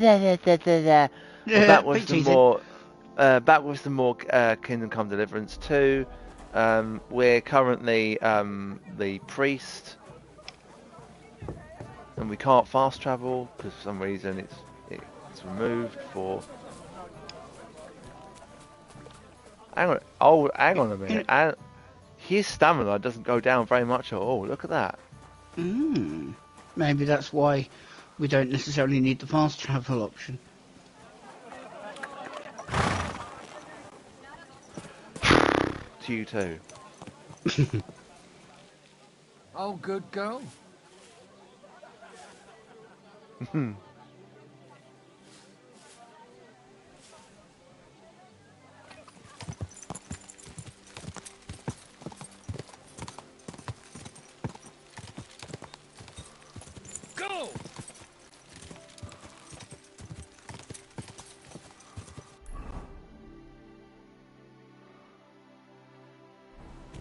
We're back with Bit some cheated. more. Kingdom Come Deliverance 2. We're currently the priest, and we can't fast travel because for some reason it's removed for. Hang on. Oh, hang on a You minute. know, And his stamina doesn't go down very much at all. Look at that. maybe that's why we don't necessarily need the fast travel option. To you too. Oh, good girl. Go!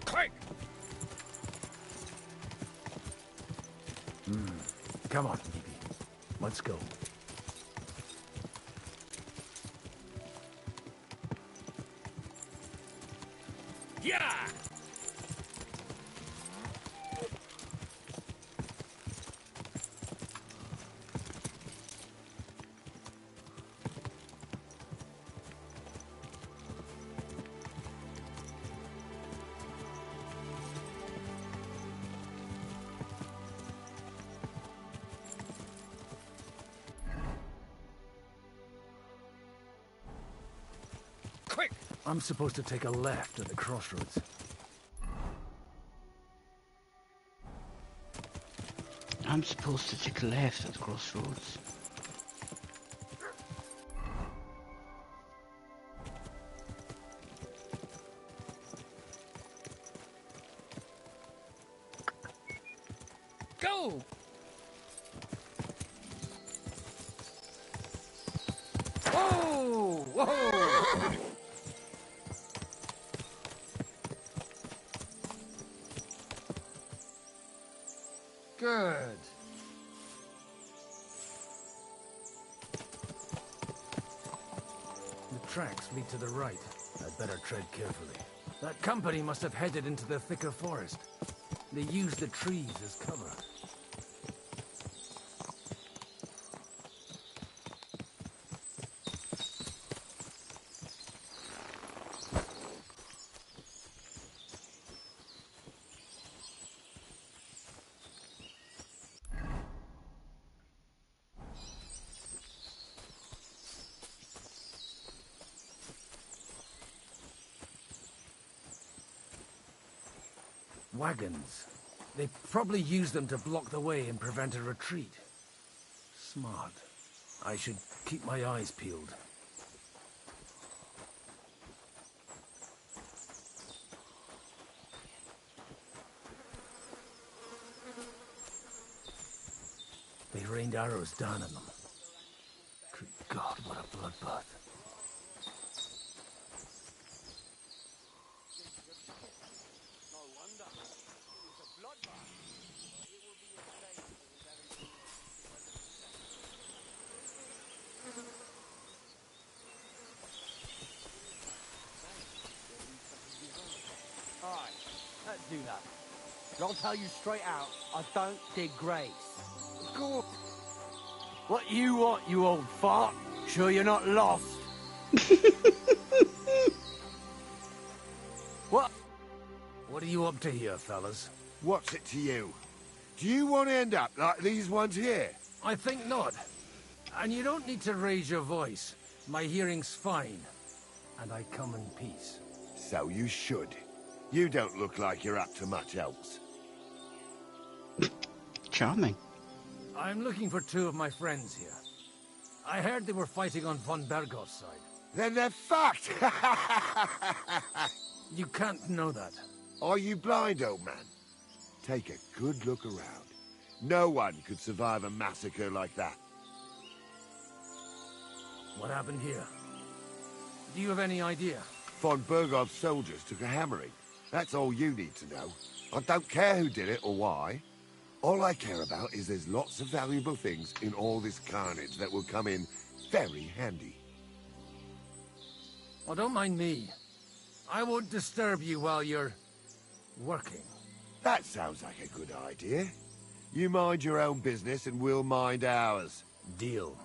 Quick! Come on, Evie. Let's go. Yeah! Quick! I'm supposed to take a left at the crossroads. I'm supposed to take a left at the crossroads. Go! Whoa! Whoa! Good. The tracks lead to the right. I'd better tread carefully. That company must have headed into the thicker forest. They used the trees as cover. Wagons. They probably used them to block the way and prevent a retreat. Smart. I should keep my eyes peeled. They rained arrows down on them. Good God, what a bloodbath. Alright, let's do that. But I'll tell you straight out, I don't dig graves. Go. What you want, you old fart? Sure you're not lost? What? What are you up to here, fellas? What's it to you? Do you want to end up like these ones here? I think not. And you don't need to raise your voice. My hearing's fine. And I come in peace. So you should. You don't look like you're up to much else. Charming. I'm looking for two of my friends here. I heard they were fighting on von Bergoth's side. Then they're fucked! You can't know that. Are you blind, old man? Take a good look around. No one could survive a massacre like that. What happened here? Do you have any idea? Von Bergoth's soldiers took a hammering. That's all you need to know. I don't care who did it or why. All I care about is there's lots of valuable things in all this carnage that will come in very handy. Oh, don't mind me. I won't disturb you while you're working. That sounds like a good idea. You mind your own business and we'll mind ours. Deal.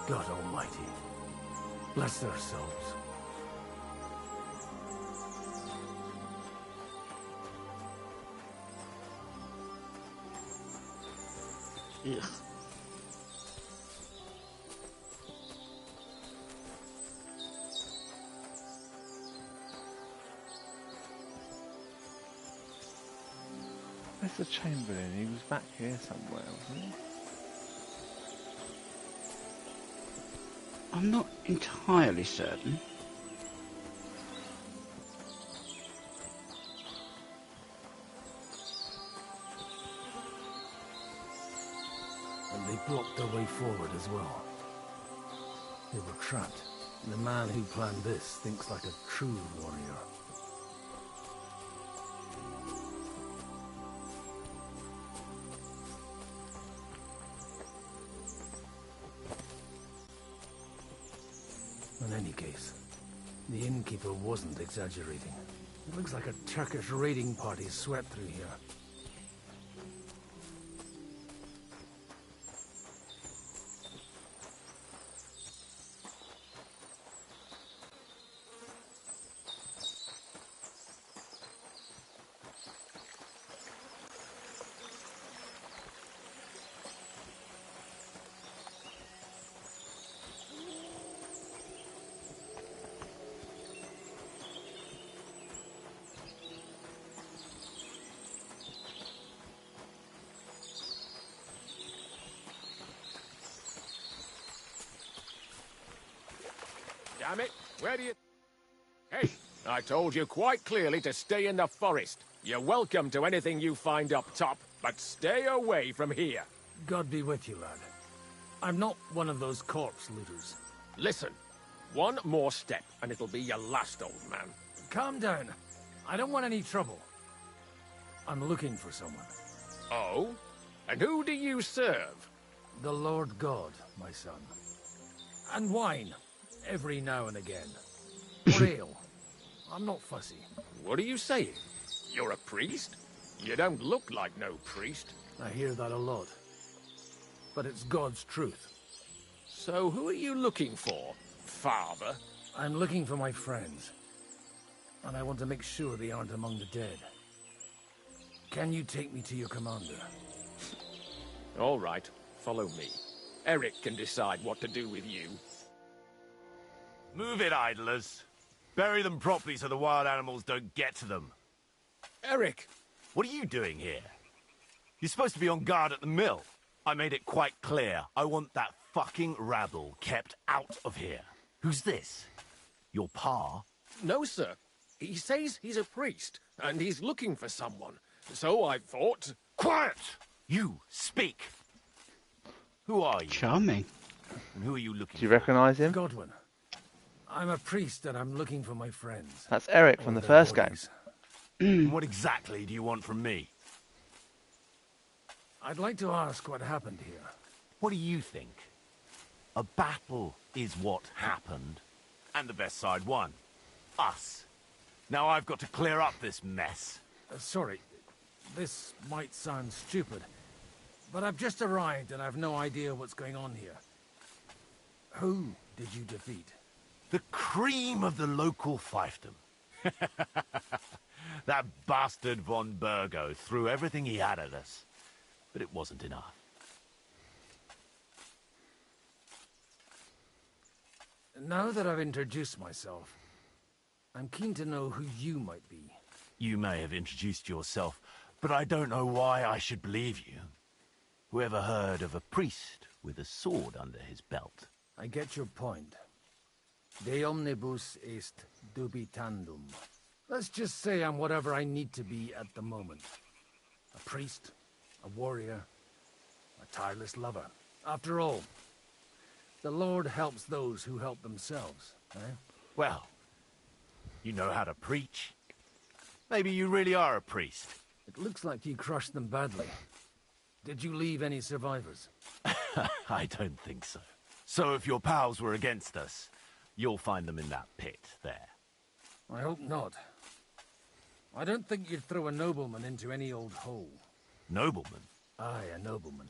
God Almighty, bless their souls. Ugh. Where's the Chamberlain? He was back here somewhere, wasn't he? I'm not entirely certain. And they blocked their way forward as well. They were trapped. And the man who planned this thinks like a true warrior. In any case, the innkeeper wasn't exaggerating. It looks like a Turkish raiding party swept through here. Damn it, where do you... Hey, I told you quite clearly to stay in the forest. You're welcome to anything you find up top, but stay away from here. God be with you, lad. I'm not one of those corpse looters. Listen, one more step and it'll be your last, old man. Calm down. I don't want any trouble. I'm looking for someone. Oh? And who do you serve? The Lord God, my son. And wine, every now and again. Or ale. I'm not fussy. What are you saying? You're a priest? You don't look like no priest. I hear that a lot. But it's God's truth. So who are you looking for, father? I'm looking for my friends. And I want to make sure they aren't among the dead. Can you take me to your commander? All right, follow me. Eric can decide what to do with you. Move it, idlers. Bury them properly so the wild animals don't get to them. Eric! What are you doing here? You're supposed to be on guard at the mill. I made it quite clear. I want that fucking rabble kept out of here. Who's this? Your pa? No, sir. He says he's a priest, and he's looking for someone. So I thought... Quiet! You, speak! Who are you? Charming. And who are you looking Do you for? recognise him? Godwin. I'm a priest and I'm looking for my friends. That's Eric from Or the their first game. bodies. And what exactly do you want from me? I'd like to ask what happened here. What do you think? A battle is what happened, and the best side won. Us. Now I've got to clear up this mess. Sorry, This might sound stupid, but I've just arrived and I've no idea what's going on here. Who did you defeat? The cream of the local fiefdom. That bastard von Burgo threw everything he had at us, but it wasn't enough. Now that I've introduced myself, I'm keen to know who you might be. You may have introduced yourself, but I don't know why I should believe you. Whoever heard of a priest with a sword under his belt? I get your point. De omnibus est dubitandum. Let's just say I'm whatever I need to be at the moment. A priest, a warrior, a tireless lover. After all, the Lord helps those who help themselves, eh? Well, you know how to preach. Maybe you really are a priest. It looks like you crushed them badly. Did you leave any survivors? I don't think so. So if your pals were against us, you'll find them in that pit there. I hope not. I don't think you'd throw a nobleman into any old hole. Nobleman? Aye, a nobleman.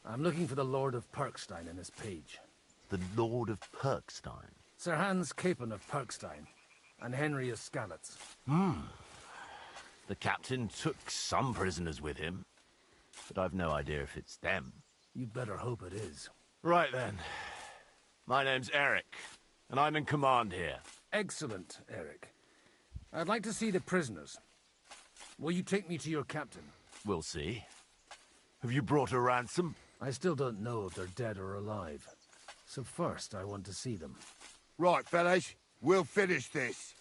I'm looking for the Lord of Perkstein in this page. The Lord of Perkstein? Sir Hans Capon of Perkstein, and Henry of Skalitz. The captain took some prisoners with him, but I've no idea if it's them. You'd better hope it is. Right then. My name's Eric, and I'm in command here. Excellent, Eric. I'd like to see the prisoners. Will you take me to your captain? We'll see. Have you brought a ransom? I still don't know if they're dead or alive. So first, I want to see them. Right, fellas, we'll finish this.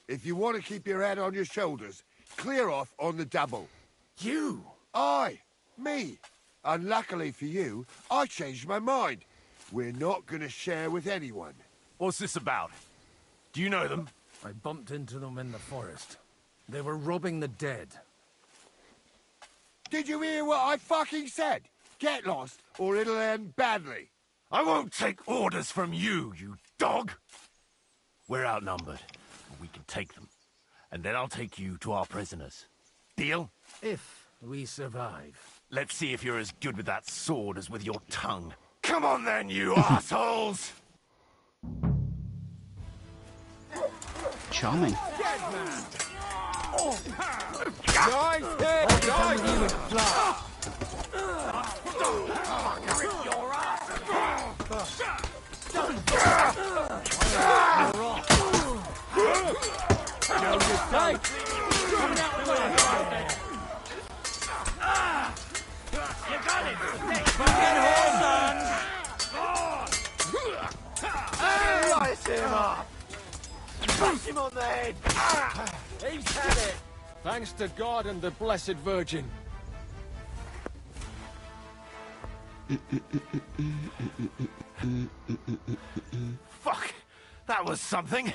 If you want to keep your head on your shoulders, clear off on the double. You! Aye, me. Unluckily for you, I changed my mind. We're not going to share with anyone. What's this about? Do you know them? I bumped into them in the forest. They were robbing the dead. Did you hear what I fucking said? Get lost, or it'll end badly. I won't take orders from you, you dog! We're outnumbered, but we can take them. And then I'll take you to our prisoners. Deal? If we survive. Let's see if you're as good with that sword as with your tongue. Come on then, you assholes! Charming. Nice hit! Nice! Slice him up! Punch him on the head! He's had it! Thanks to God and the Blessed Virgin. Fuck! That was something!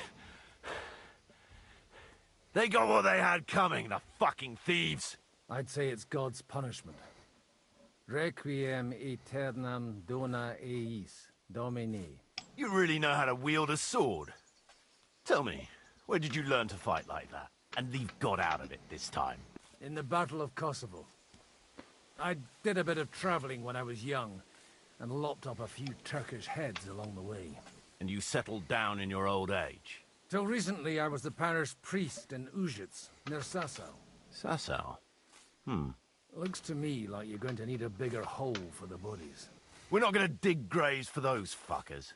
They got what they had coming, the fucking thieves! I'd say it's God's punishment. Requiem aeternam dona eis, Domini. You really know how to wield a sword. Tell me, where did you learn to fight like that? And leave God out of it this time? In the Battle of Kosovo. I did a bit of traveling when I was young, and lopped up a few Turkish heads along the way. And you settled down in your old age? Till recently, I was the parish priest in Ujits, near Sasau. Sasau? Looks to me like you're going to need a bigger hole for the bodies. We're not gonna dig graves for those fuckers.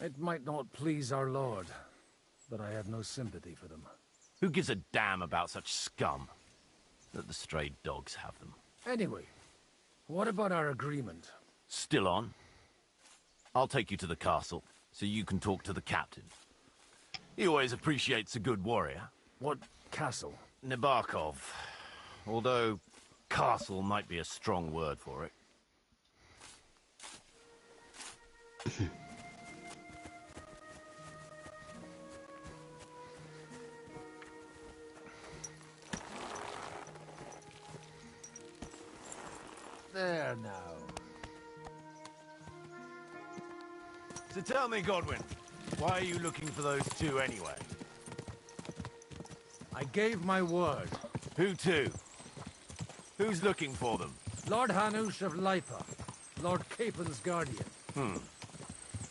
It might not please our Lord, but I have no sympathy for them. Who gives a damn about such scum? Let the stray dogs have them. Anyway, what about our agreement? Still on? I'll take you to the castle, so you can talk to the captain. He always appreciates a good warrior. What castle? Nabokov. Although, castle might be a strong word for it. There now. So tell me, Godwin, why are you looking for those two anyway? I gave my word. Who to? Who's looking for them? Lord Hanush of Lipa, Lord Capon's guardian.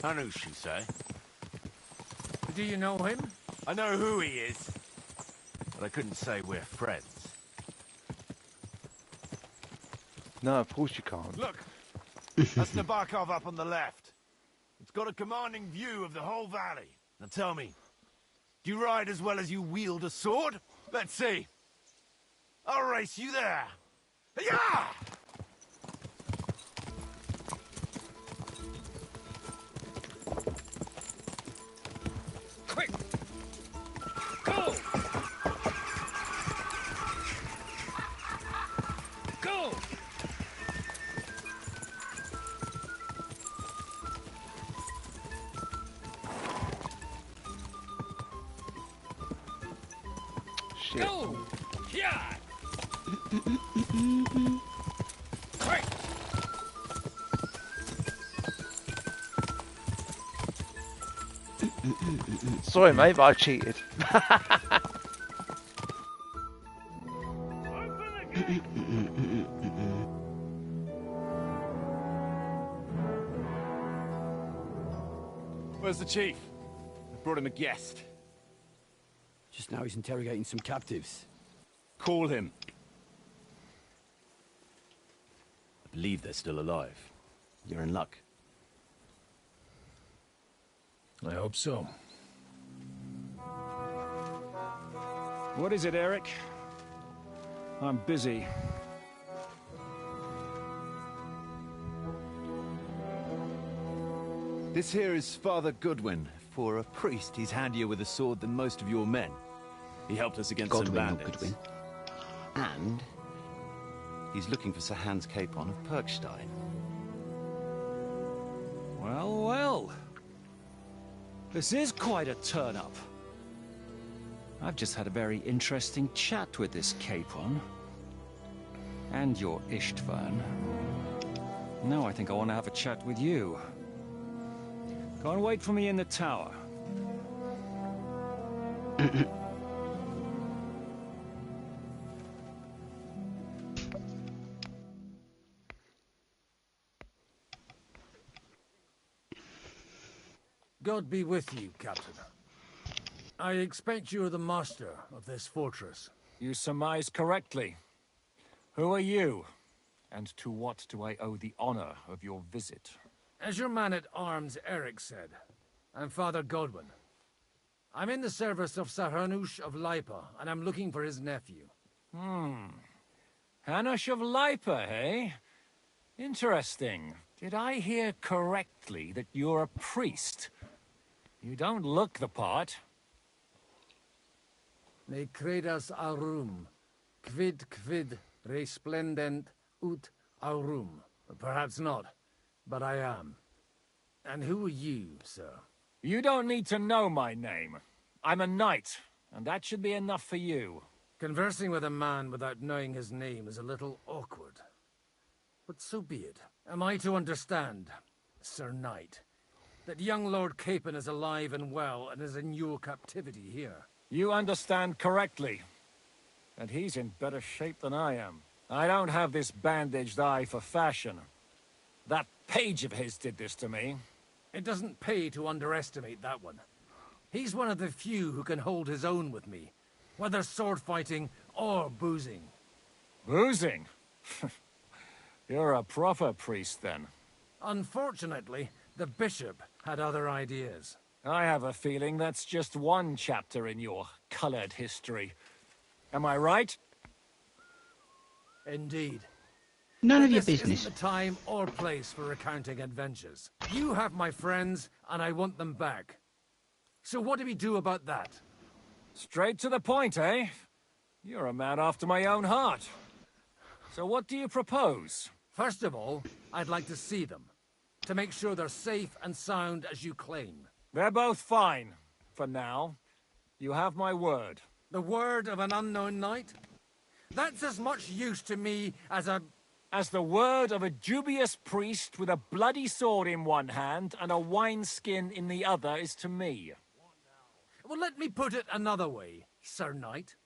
Hanush, you say? Do you know him? I know who he is, but I couldn't say we're friends. No, of course you can't. Look, that's Nabokov up on the left. It's got a commanding view of the whole valley. Now tell me, do you ride as well as you wield a sword? Let's see. I'll race you there. Yeah! Quick! Go! Go! Shit. Go! Yeah! Quick! Sorry, mate, but I cheated. Where's the chief? I brought him a guest. Just now he's interrogating some captives. Call him. I believe they're still alive. You're in luck. I hope so. What is it, Eric? I'm busy. This here is Father Goodwin. For a priest, he's handier with a sword than most of your men. He helped us against some Godwin or bandits. Goodwin? And he's looking for Sir Hans Capon of Perkstein. Well, well. This is quite a turn-up. I've just had a very interesting chat with this Capon. And your Ishtvan. Now I think I want to have a chat with you. Go and wait for me in the tower. God be with you, Captain. I expect you are the master of this fortress. You surmise correctly. Who are you? And to what do I owe the honor of your visit? As your man-at-arms Eric said, I'm Father Godwin. I'm in the service of Sir Hanush of Lipa, and I'm looking for his nephew. Hanush of Lipa, eh? Interesting. Did I hear correctly that you're a priest? You don't look the part. Ne credas aurum, quid resplendent ut aurum. Perhaps not, but I am. And who are you, sir? You don't need to know my name. I'm a knight, and that should be enough for you. Conversing with a man without knowing his name is a little awkward. But so be it. Am I to understand, Sir Knight, that young Lord Capon is alive and well and is in your captivity here? You understand correctly. And he's in better shape than I am. I don't have this bandaged eye for fashion. That page of his did this to me. It doesn't pay to underestimate that one. He's one of the few who can hold his own with me, whether sword fighting or boozing. Boozing? You're a proper priest, then. Unfortunately, the bishop had other ideas. I have a feeling that's just one chapter in your colored history. Am I right? Indeed. None of your This business. isn't the time or place for recounting adventures. You have my friends, and I want them back. So what do we do about that? Straight to the point, eh? You're a man after my own heart. So what do you propose? First of all, I'd like to see them, to make sure they're safe and sound as you claim. They're both fine, for now. You have my word. The word of an unknown knight? That's as much use to me as the word of a dubious priest with a bloody sword in one hand and a wineskin in the other is to me. Well, let me put it another way, Sir Knight.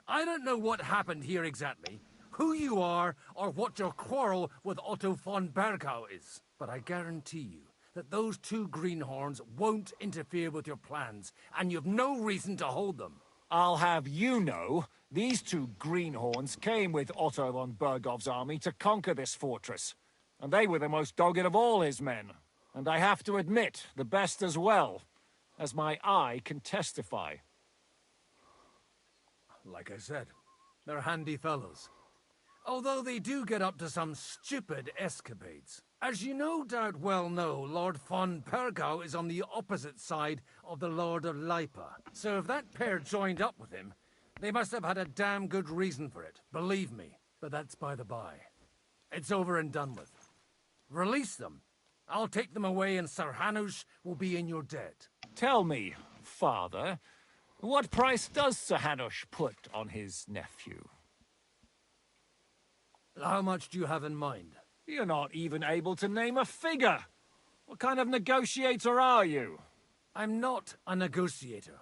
I don't know what happened here exactly, who you are, or what your quarrel with Otto von Bergau is. But I guarantee you that those two greenhorns won't interfere with your plans, and you've no reason to hold them. I'll have you know, these two greenhorns came with Otto von Bergov's army to conquer this fortress. And they were the most dogged of all his men. And I have to admit, the best as well, as my eye can testify. Like I said, they're handy fellows. Although they do get up to some stupid escapades. As you no doubt well know, Lord von Bergau is on the opposite side of the Lord of Lipa. So if that pair joined up with him, they must have had a damn good reason for it, believe me. But that's by the by. It's over and done with. Release them. I'll take them away and Sir Hanush will be in your debt. Tell me, father, what price does Sir Hanush put on his nephew? How much do you have in mind? You're not even able to name a figure. What kind of negotiator are you? I'm not a negotiator.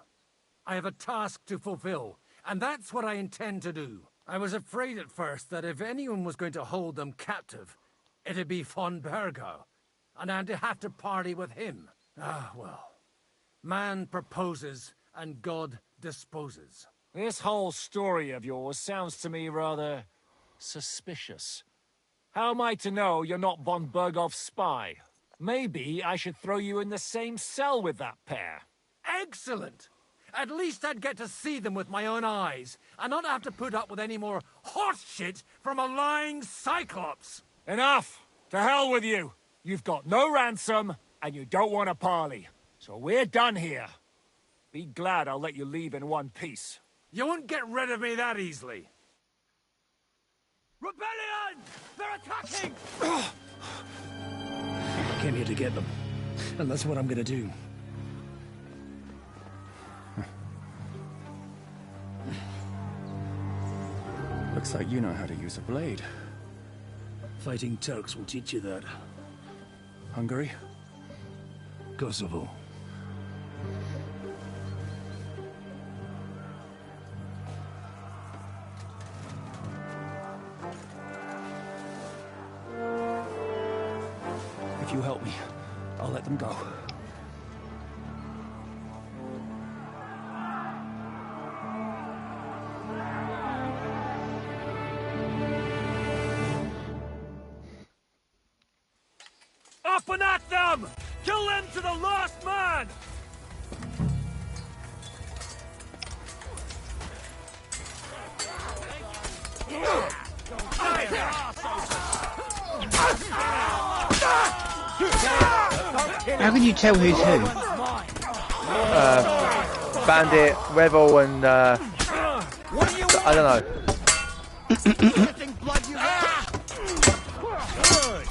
I have a task to fulfill, and that's what I intend to do. I was afraid at first that if anyone was going to hold them captive, it'd be von Bergau, and I'd have to party with him. Ah, well. Man proposes, and God disposes. This whole story of yours sounds to me rather suspicious. How am I to know you're not von Bergov's spy? Maybe I should throw you in the same cell with that pair. Excellent! At least I'd get to see them with my own eyes, and not have to put up with any more horse shit from a lying cyclops! Enough! To hell with you! You've got no ransom, and you don't want a parley. So we're done here. Be glad I'll let you leave in one piece. You won't get rid of me that easily. Rebellion! They're attacking! I came here to get them, and that's what I'm gonna do. Looks like you know how to use a blade. Fighting Turks will teach you that. Hungary? Kosovo. If you help me, I'll let them go. Up and at them! Kill them to the last man! How can you tell who's who? Bandit, Rebel, and I don't know.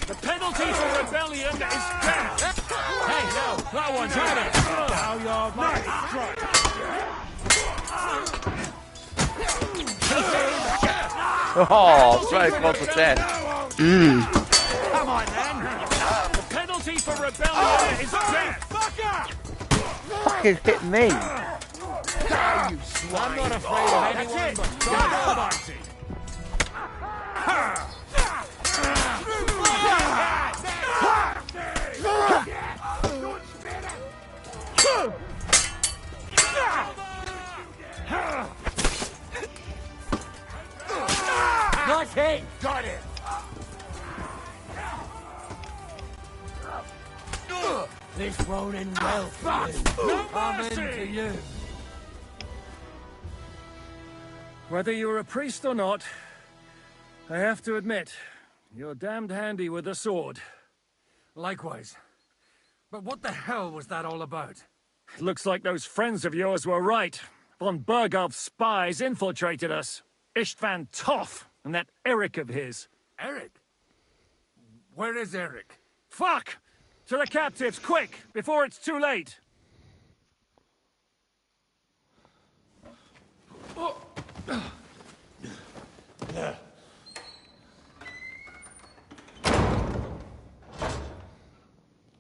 The penalty for rebellion is death! Hey, no, that one's had it! Now you're nice Oh, very close to death. Come on, then! The penalty for rebellion is death! Fucking hit me. I'm not afraid of anyone but God Almighty! Got it! Got it! This won't end well for you. Coming to you. Whether you're a priest or not, I have to admit, you're damned handy with a sword. Likewise. But what the hell was that all about? Looks like those friends of yours were right. Von Bergov's spies infiltrated us. Istvan Toff and that Eric of his. Eric? Where is Eric? Fuck! To the captives, quick, before it's too late!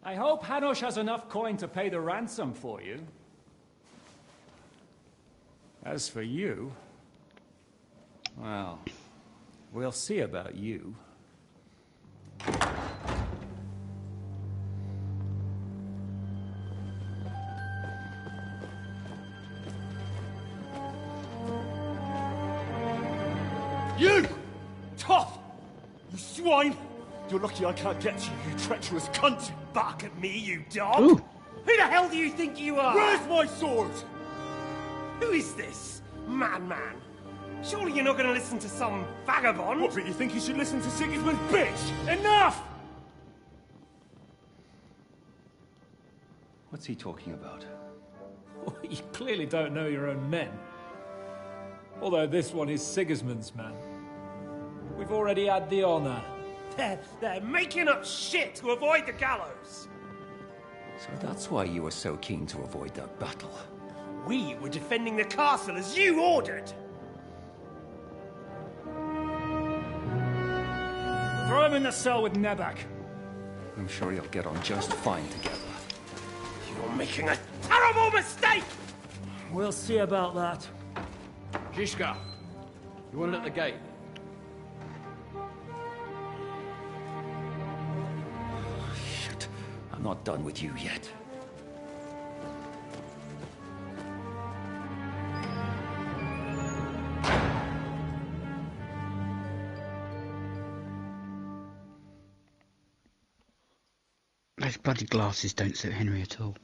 I hope Hanush has enough coin to pay the ransom for you. As for you, Well, we'll see about you. You! Tough! You swine! You're lucky I can't get to you, you treacherous cunt! Bark at me, you dog! Ooh. Who the hell do you think you are? Where's my sword? Who is this? Madman! Surely you're not going to listen to some vagabond? What, but you think you should listen to Sigismund's bitch? Enough! What's he talking about? You clearly don't know your own men. Although this one is Sigismund's man. We've already had the honor. They're making up shit to avoid the gallows! So that's why you were so keen to avoid that battle. We were defending the castle as you ordered! Throw him in the cell with Nebak. I'm sure you'll get on just fine together. You're making a terrible mistake! We'll see about that. Zizka, you want it at the gate? Shit, I'm not done with you yet. Those bloody glasses don't suit Henry at all.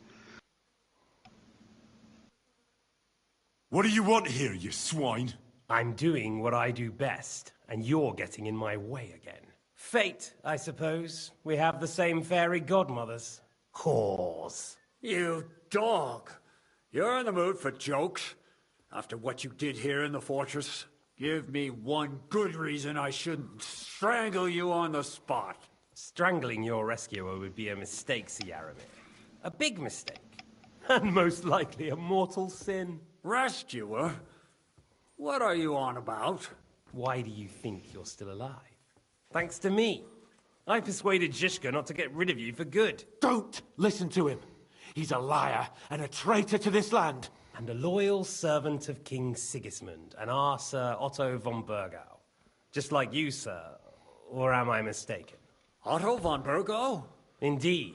What do you want here, you swine? I'm doing what I do best, and you're getting in my way again. Fate, I suppose. We have the same fairy godmothers. Whores. You dog! You're in the mood for jokes? After what you did here in the fortress? Give me one good reason I shouldn't strangle you on the spot. Strangling your rescuer would be a mistake, Siaramir. A big mistake. And most likely a mortal sin. Rescuer? What are you on about? Why do you think you're still alive? Thanks to me. I persuaded Zizka not to get rid of you for good. Don't listen to him. He's a liar and a traitor to this land. And a loyal servant of King Sigismund and our Sir Otto von Burgau. Just like you, sir. Or am I mistaken? Otto von Burgau? Indeed.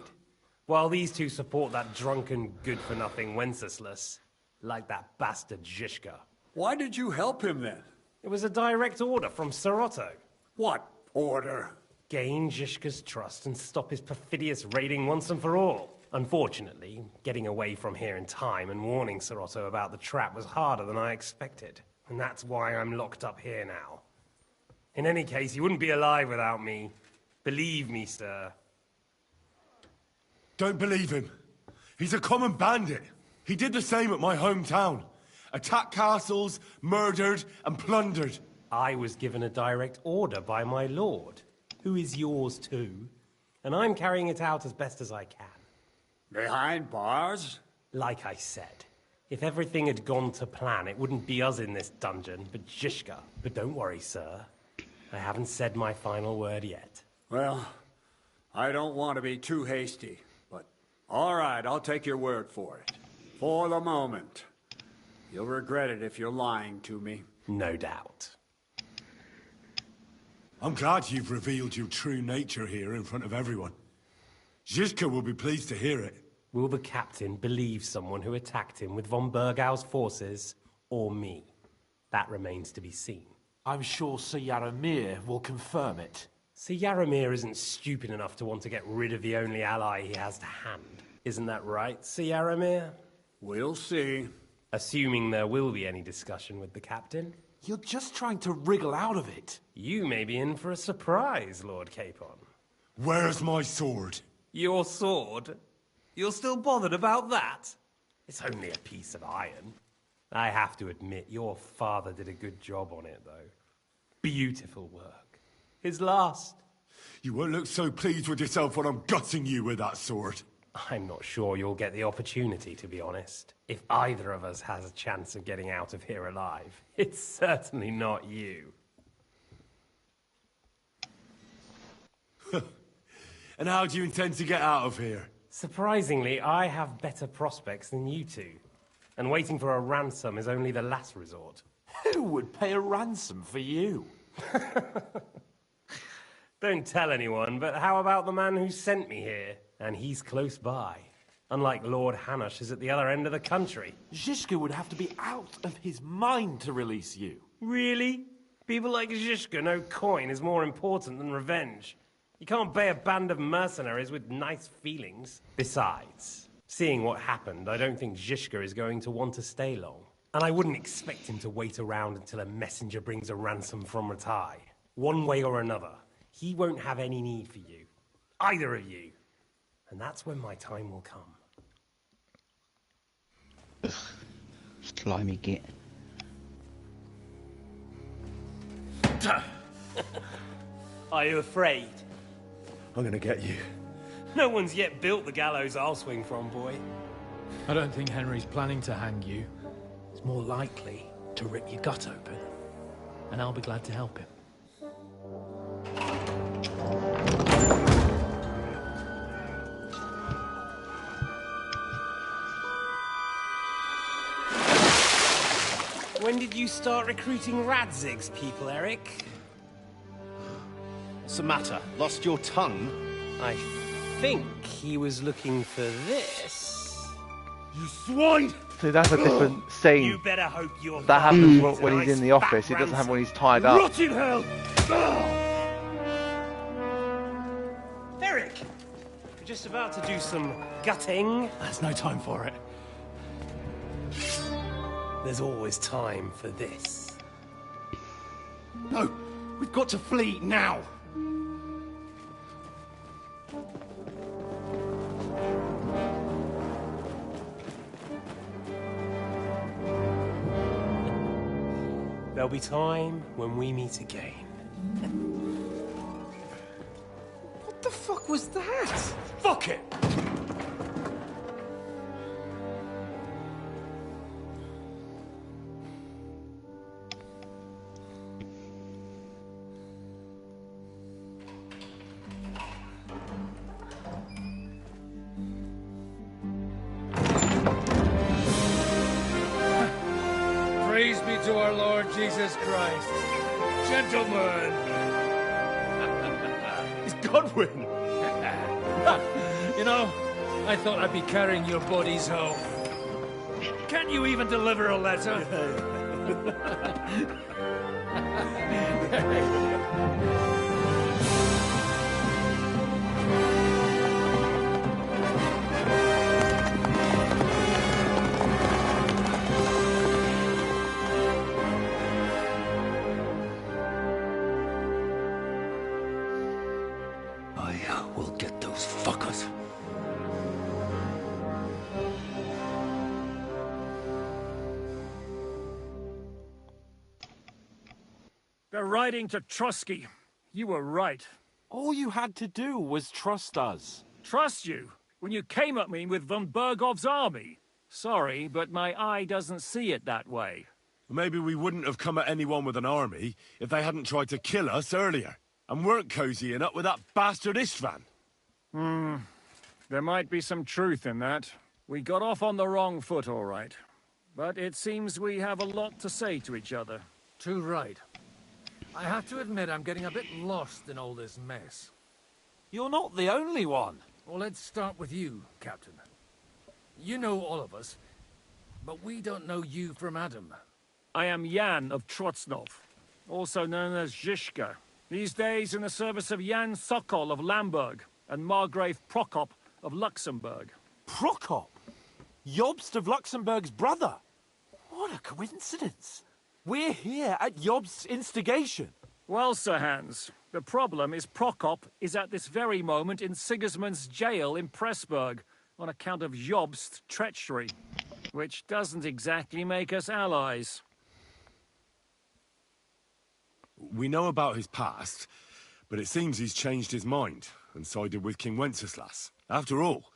While these two support that drunken, good-for-nothing Wenceslas, like that bastard Zizka. Why did you help him then? It was a direct order from Sir Otto. What order? Gain Zizka's trust and stop his perfidious raiding once and for all. Unfortunately, getting away from here in time and warning Sir Otto about the trap was harder than I expected. And that's why I'm locked up here now. In any case, you wouldn't be alive without me. Believe me, sir. Don't believe him. He's a common bandit. He did the same at my hometown. Attacked castles, murdered, and plundered. I was given a direct order by my lord, who is yours too, and I'm carrying it out as best as I can. Behind bars? Like I said, if everything had gone to plan, it wouldn't be us in this dungeon, but Zizka. But don't worry, sir. I haven't said my final word yet. Well, I don't want to be too hasty, but all right, I'll take your word for it. For the moment. You'll regret it if you're lying to me. No doubt. I'm glad you've revealed your true nature here in front of everyone. Zizka will be pleased to hear it. Will the captain believe someone who attacked him with von Burgau's forces, or me? That remains to be seen. I'm sure Sir Yaramir will confirm it. Sir Yaramir isn't stupid enough to want to get rid of the only ally he has to hand. Isn't that right, Sir Yaramir? We'll see. Assuming there will be any discussion with the captain. You're just trying to wriggle out of it. You may be in for a surprise, Lord Capon. Where's my sword? Your sword? You're still bothered about that? It's only a piece of iron. I have to admit, your father did a good job on it, though. Beautiful work. His last. You won't look so pleased with yourself when I'm gutting you with that sword. I'm not sure you'll get the opportunity, to be honest. If either of us has a chance of getting out of here alive, it's certainly not you. And how do you intend to get out of here? Surprisingly, I have better prospects than you two. And waiting for a ransom is only the last resort. Who would pay a ransom for you? Don't tell anyone, but how about the man who sent me here? And he's close by. Unlike Lord Hanush is at the other end of the country. Zhishka would have to be out of his mind to release you. Really? People like Zhishka know coin is more important than revenge. You can't pay a band of mercenaries with nice feelings. Besides, seeing what happened, I don't think Zhishka is going to want to stay long. And I wouldn't expect him to wait around until a messenger brings a ransom from Ratai. One way or another, he won't have any need for you. Either of you. And that's when my time will come. Ugh. Slimy git. Are you afraid? I'm gonna get you. No one's yet built the gallows I'll swing from, boy. I don't think Henry's planning to hang you. It's more likely to rip your gut open. And I'll be glad to help him. When did you start recruiting Radzig's people, Eric? What's the matter? Lost your tongue? I think he was looking for this. You swine! So that's a different scene. You better hope you're That happens when he's in the office. It doesn't happen when he's tied up. Rot in hell! Eric! We're just about to do some gutting. There's no time for it. There's always time for this. No, we've got to flee now. There'll be time when we meet again. What the fuck was that? Fuck it! Praise be to our Lord Jesus Christ. Gentlemen! It's Godwin! You know, I thought I'd be carrying your bodies home. Can't you even deliver a letter? I will get those fuckers. They're riding to Trusky. You were right. All you had to do was trust us. Trust you? When you came at me with von Bergov's army? Sorry, but my eye doesn't see it that way. Maybe we wouldn't have come at anyone with an army if they hadn't tried to kill us earlier. And weren't cozying up with that bastard Istvan. There might be some truth in that. We got off on the wrong foot, all right. But it seems we have a lot to say to each other. Too right. I have to admit I'm getting a bit lost in all this mess. You're not the only one. Well, let's start with you, Captain. You know all of us, but we don't know you from Adam. I am Jan of Trotsnov, also known as Zhishka. These days in the service of Jan Sokol of Lamberg and Margrave Prokop of Luxembourg. Prokop? Jobst of Luxembourg's brother? What a coincidence. We're here at Jobst's instigation. Well, Sir Hans, the problem is Prokop is at this very moment in Sigismund's jail in Pressburg on account of Jobst's treachery, which doesn't exactly make us allies. We know about his past, but it seems he's changed his mind and sided with King Wenceslas. After all,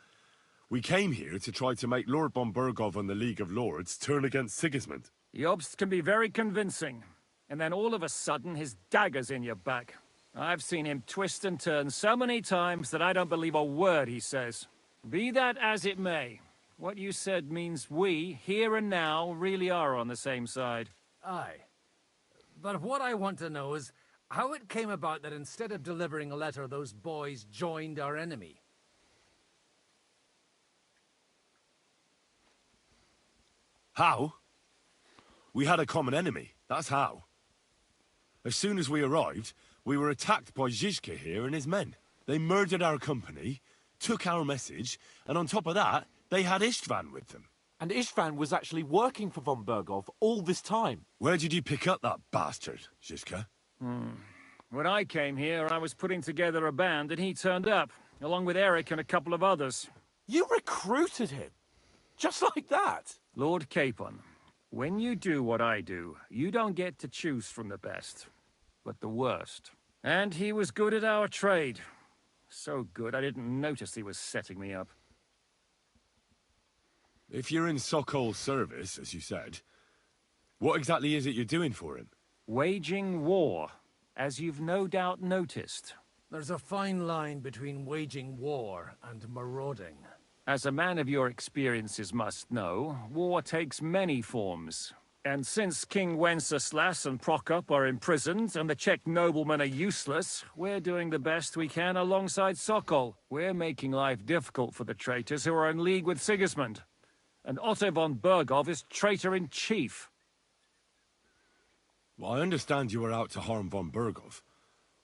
we came here to try to make Lord von Bergov and the League of Lords turn against Sigismund. Jobst can be very convincing, and then all of a sudden his dagger's in your back. I've seen him twist and turn so many times that I don't believe a word he says. Be that as it may, what you said means we, here and now, really are on the same side. Aye. But what I want to know is how it came about that instead of delivering a letter, those boys joined our enemy. How? We had a common enemy, that's how. As soon as we arrived, we were attacked by Zizka here and his men. They murdered our company, took our message, and on top of that, they had Istvan with them. And Istvan was actually working for von Bergov all this time. Where did you pick up that bastard, Zizka? When I came here, I was putting together a band and he turned up, along with Eric and a couple of others. You recruited him? Just like that? Lord Capon, when you do what I do, you don't get to choose from the best, but the worst. And he was good at our trade. So good, I didn't notice he was setting me up. If you're in Sokol's service, as you said, what exactly is it you're doing for him? Waging war, as you've no doubt noticed. There's a fine line between waging war and marauding. As a man of your experiences must know, war takes many forms. And since King Wenceslas and Prokop are imprisoned and the Czech noblemen are useless, we're doing the best we can alongside Sokol. We're making life difficult for the traitors who are in league with Sigismund. And Otto von Bergov is traitor-in-chief. Well, I understand you were out to harm von Bergov,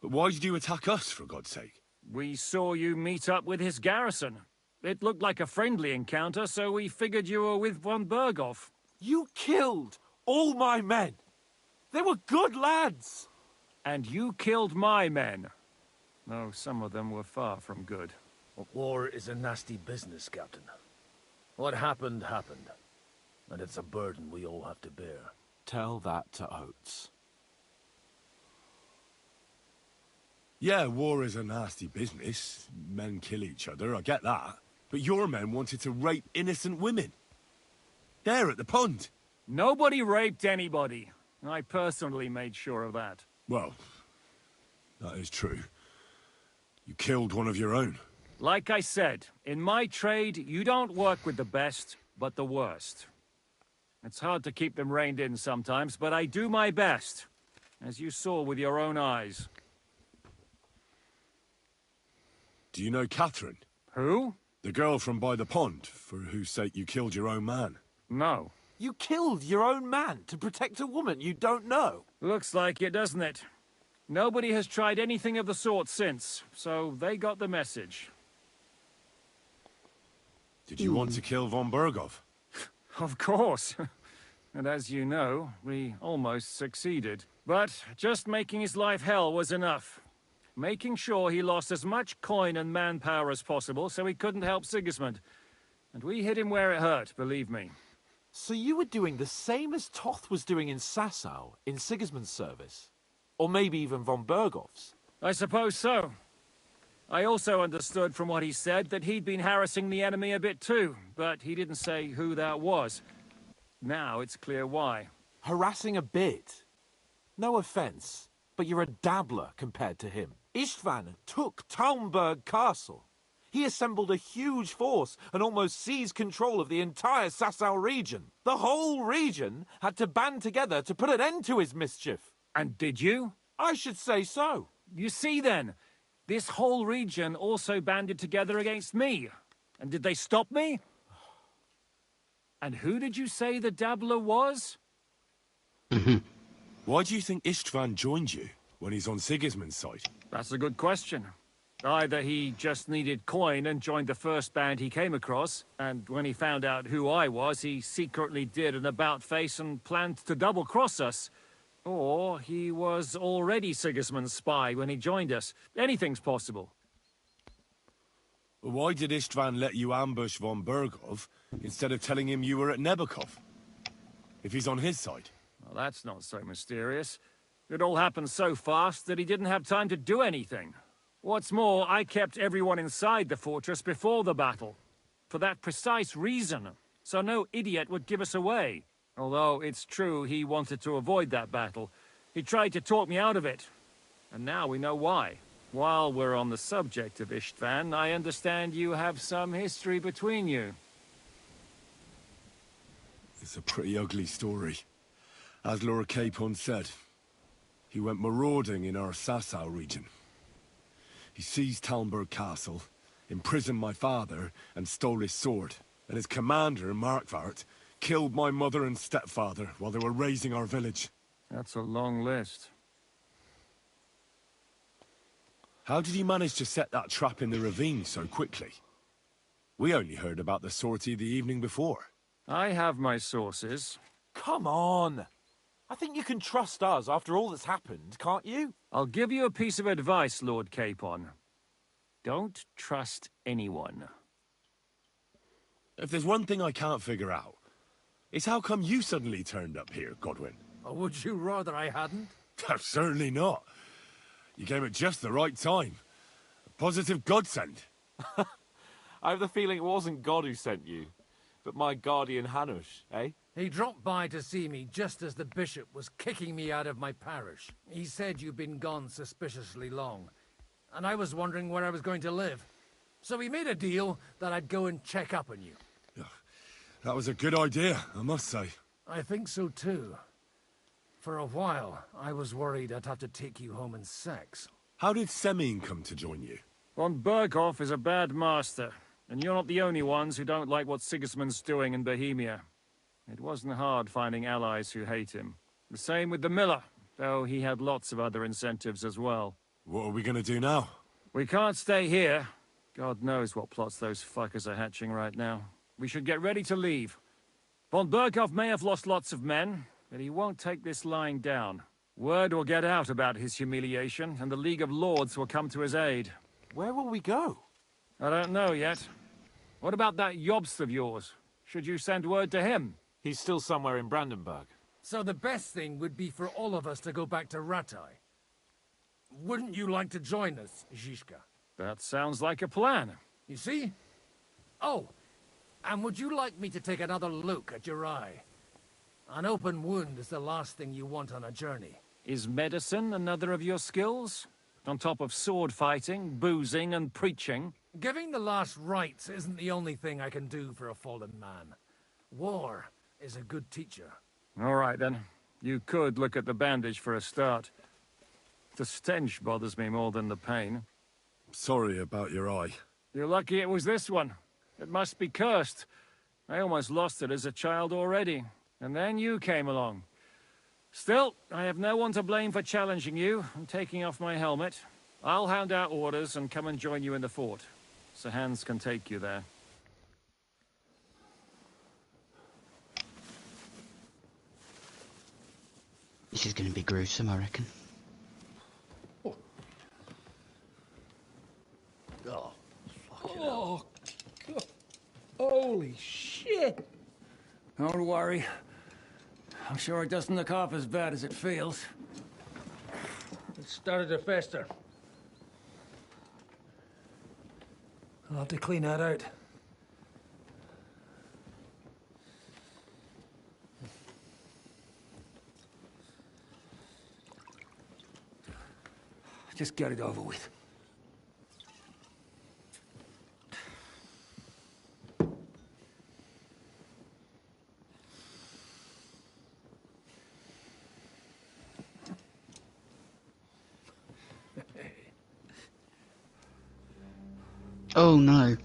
but why did you attack us, for God's sake? We saw you meet up with his garrison. It looked like a friendly encounter, so we figured you were with von Bergov. You killed all my men. They were good lads. And you killed my men. Though some of them were far from good. War is a nasty business, Captain. What happened, happened. And it's a burden we all have to bear. Tell that to Oates. Yeah, war is a nasty business. Men kill each other, I get that. But your men wanted to rape innocent women. There at the pond. Nobody raped anybody. I personally made sure of that. Well, that is true. You killed one of your own. Like I said, in my trade, you don't work with the best, but the worst. It's hard to keep them reined in sometimes, but I do my best, as you saw with your own eyes. Do you know Catherine? Who? The girl from by the pond, for whose sake you killed your own man. No. You killed your own man to protect a woman you don't know. Looks like it, doesn't it? Nobody has tried anything of the sort since, so they got the message. Did you want to kill von Bergov? Of course. And as you know, we almost succeeded. But just making his life hell was enough. Making sure he lost as much coin and manpower as possible so he couldn't help Sigismund. And we hit him where it hurt, believe me. So you were doing the same as Toth was doing in Sasau, in Sigismund's service? Or maybe even von Bergov's? I suppose so. I also understood from what he said that he'd been harassing the enemy a bit too, but he didn't say who that was. Now it's clear why. Harassing a bit? No offense, but you're a dabbler compared to him. Istvan took Taumburg Castle. He assembled a huge force and almost seized control of the entire Sasau region. The whole region had to band together to put an end to his mischief. And did you? I should say so. You see then, this whole region also banded together against me. And did they stop me? And who did you say the dabbler was? Why do you think Istvan joined you when he's on Sigismund's side? That's a good question. Either he just needed coin and joined the first band he came across, and when he found out who I was, he secretly did an about-face and planned to double-cross us. Or he was already Sigismund's spy when he joined us. Anything's possible. Why did Istvan let you ambush von Bergov instead of telling him you were at Nebakov? If he's on his side. Well, that's not so mysterious. It all happened so fast that he didn't have time to do anything. What's more, I kept everyone inside the fortress before the battle. For that precise reason. So no idiot would give us away. Although it's true he wanted to avoid that battle. He tried to talk me out of it. And now we know why. While we're on the subject of Istvan, I understand you have some history between you. It's a pretty ugly story. As Lord Capon said, he went marauding in our Sasau region. He seized Talmberg Castle, imprisoned my father, and stole his sword. And his commander, Markvart, killed my mother and stepfather while they were raising our village. That's a long list. How did he manage to set that trap in the ravine so quickly? We only heard about the sortie the evening before. I have my sources. Come on! I think you can trust us after all that's happened, can't you? I'll give you a piece of advice, Lord Capon. Don't trust anyone. If there's one thing I can't figure out, it's how come you suddenly turned up here, Godwin? Or would you rather I hadn't? Certainly not. You came at just the right time. A positive godsend. I have the feeling it wasn't God who sent you, but my guardian Hanush, eh? He dropped by to see me just as the bishop was kicking me out of my parish. He said you'd been gone suspiciously long, and I was wondering where I was going to live. So we made a deal that I'd go and check up on you. That was a good idea, I must say. I think so too. For a while, I was worried I'd have to take you home in sex. How did Semine come to join you? Von Berghoff is a bad master, and you're not the only ones who don't like what Sigismund's doing in Bohemia. It wasn't hard finding allies who hate him. The same with the miller, though he had lots of other incentives as well. What are we gonna do now? We can't stay here. God knows what plots those fuckers are hatching right now. We should get ready to leave. Von Berghoff may have lost lots of men, but he won't take this lying down. Word will get out about his humiliation, and the League of Lords will come to his aid. Where will we go? I don't know yet. What about that Jobst of yours? Should you send word to him? He's still somewhere in Brandenburg. So the best thing would be for all of us to go back to Ratai. Wouldn't you like to join us, Zizka? That sounds like a plan. You see? Oh, and would you like me to take another look at your eye? An open wound is the last thing you want on a journey. Is medicine another of your skills? On top of sword fighting, boozing, and preaching? Giving the last rites isn't the only thing I can do for a fallen man. War is a good teacher. All right, then. You could look at the bandage for a start. The stench bothers me more than the pain. Sorry about your eye. You're lucky it was this one. It must be cursed. I almost lost it as a child already. And then you came along. Still, I have no one to blame for challenging you and taking off my helmet. I'll hand out orders and come and join you in the fort. Sir Hans can take you there. This is going to be gruesome, I reckon. Oh, Oh, God. Holy shit! Don't worry. I'm sure it doesn't look half as bad as it feels. It started to fester. I'll have to clean that out. Just get it over with. Oh no.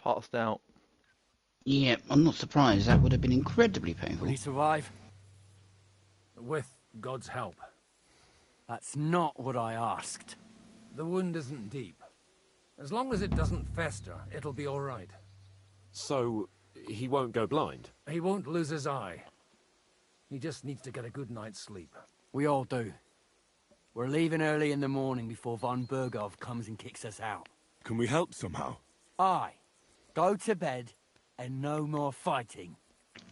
Passed out. Yeah, I'm not surprised. That would have been incredibly painful. Will he survive? With God's help. That's not what I asked. The wound isn't deep. As long as it doesn't fester, it'll be all right. So, he won't go blind? He won't lose his eye. He just needs to get a good night's sleep. We all do. We're leaving early in the morning before von Berghoff comes and kicks us out. Can we help somehow? Aye. Go to bed and no more fighting.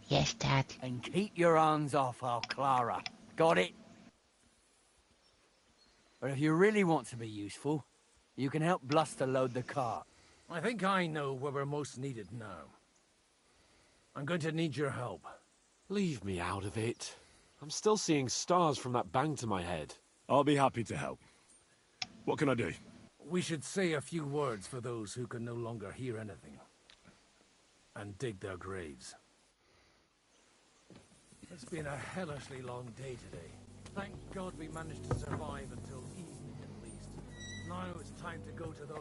Yes, Dad. And keep your hands off our Clara. Got it? But if you really want to be useful, you can help Bluster load the cart. I think I know where we're most needed now. I'm going to need your help. Leave me out of it. I'm still seeing stars from that bang to my head. I'll be happy to help. What can I do? We should say a few words for those who can no longer hear anything. And dig their graves. It's been a hellishly long day today. Thank God we managed to survive until evening at least. Now it's time to go to the...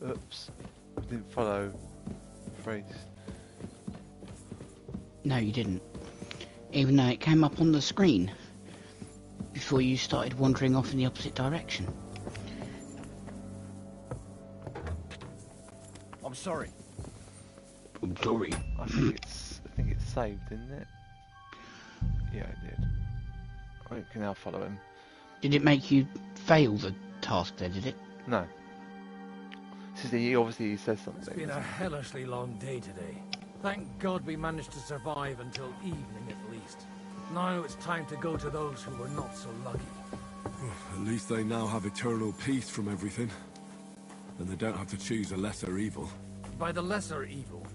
Oops. I didn't follow the phrase. No, you didn't. Even though it came up on the screen before you started wandering off in the opposite direction. I'm sorry. I'm sorry. I think it's saved, isn't it? Yeah, it did. I can now follow him. Did it make you fail the task there, did it? No. He obviously says something. It's been a hellishly long day today. Thank God we managed to survive until evening at least. Now it's time to go to those who were not so lucky. At least they now have eternal peace from everything. And they don't have to choose a lesser evil. By the lesser evil,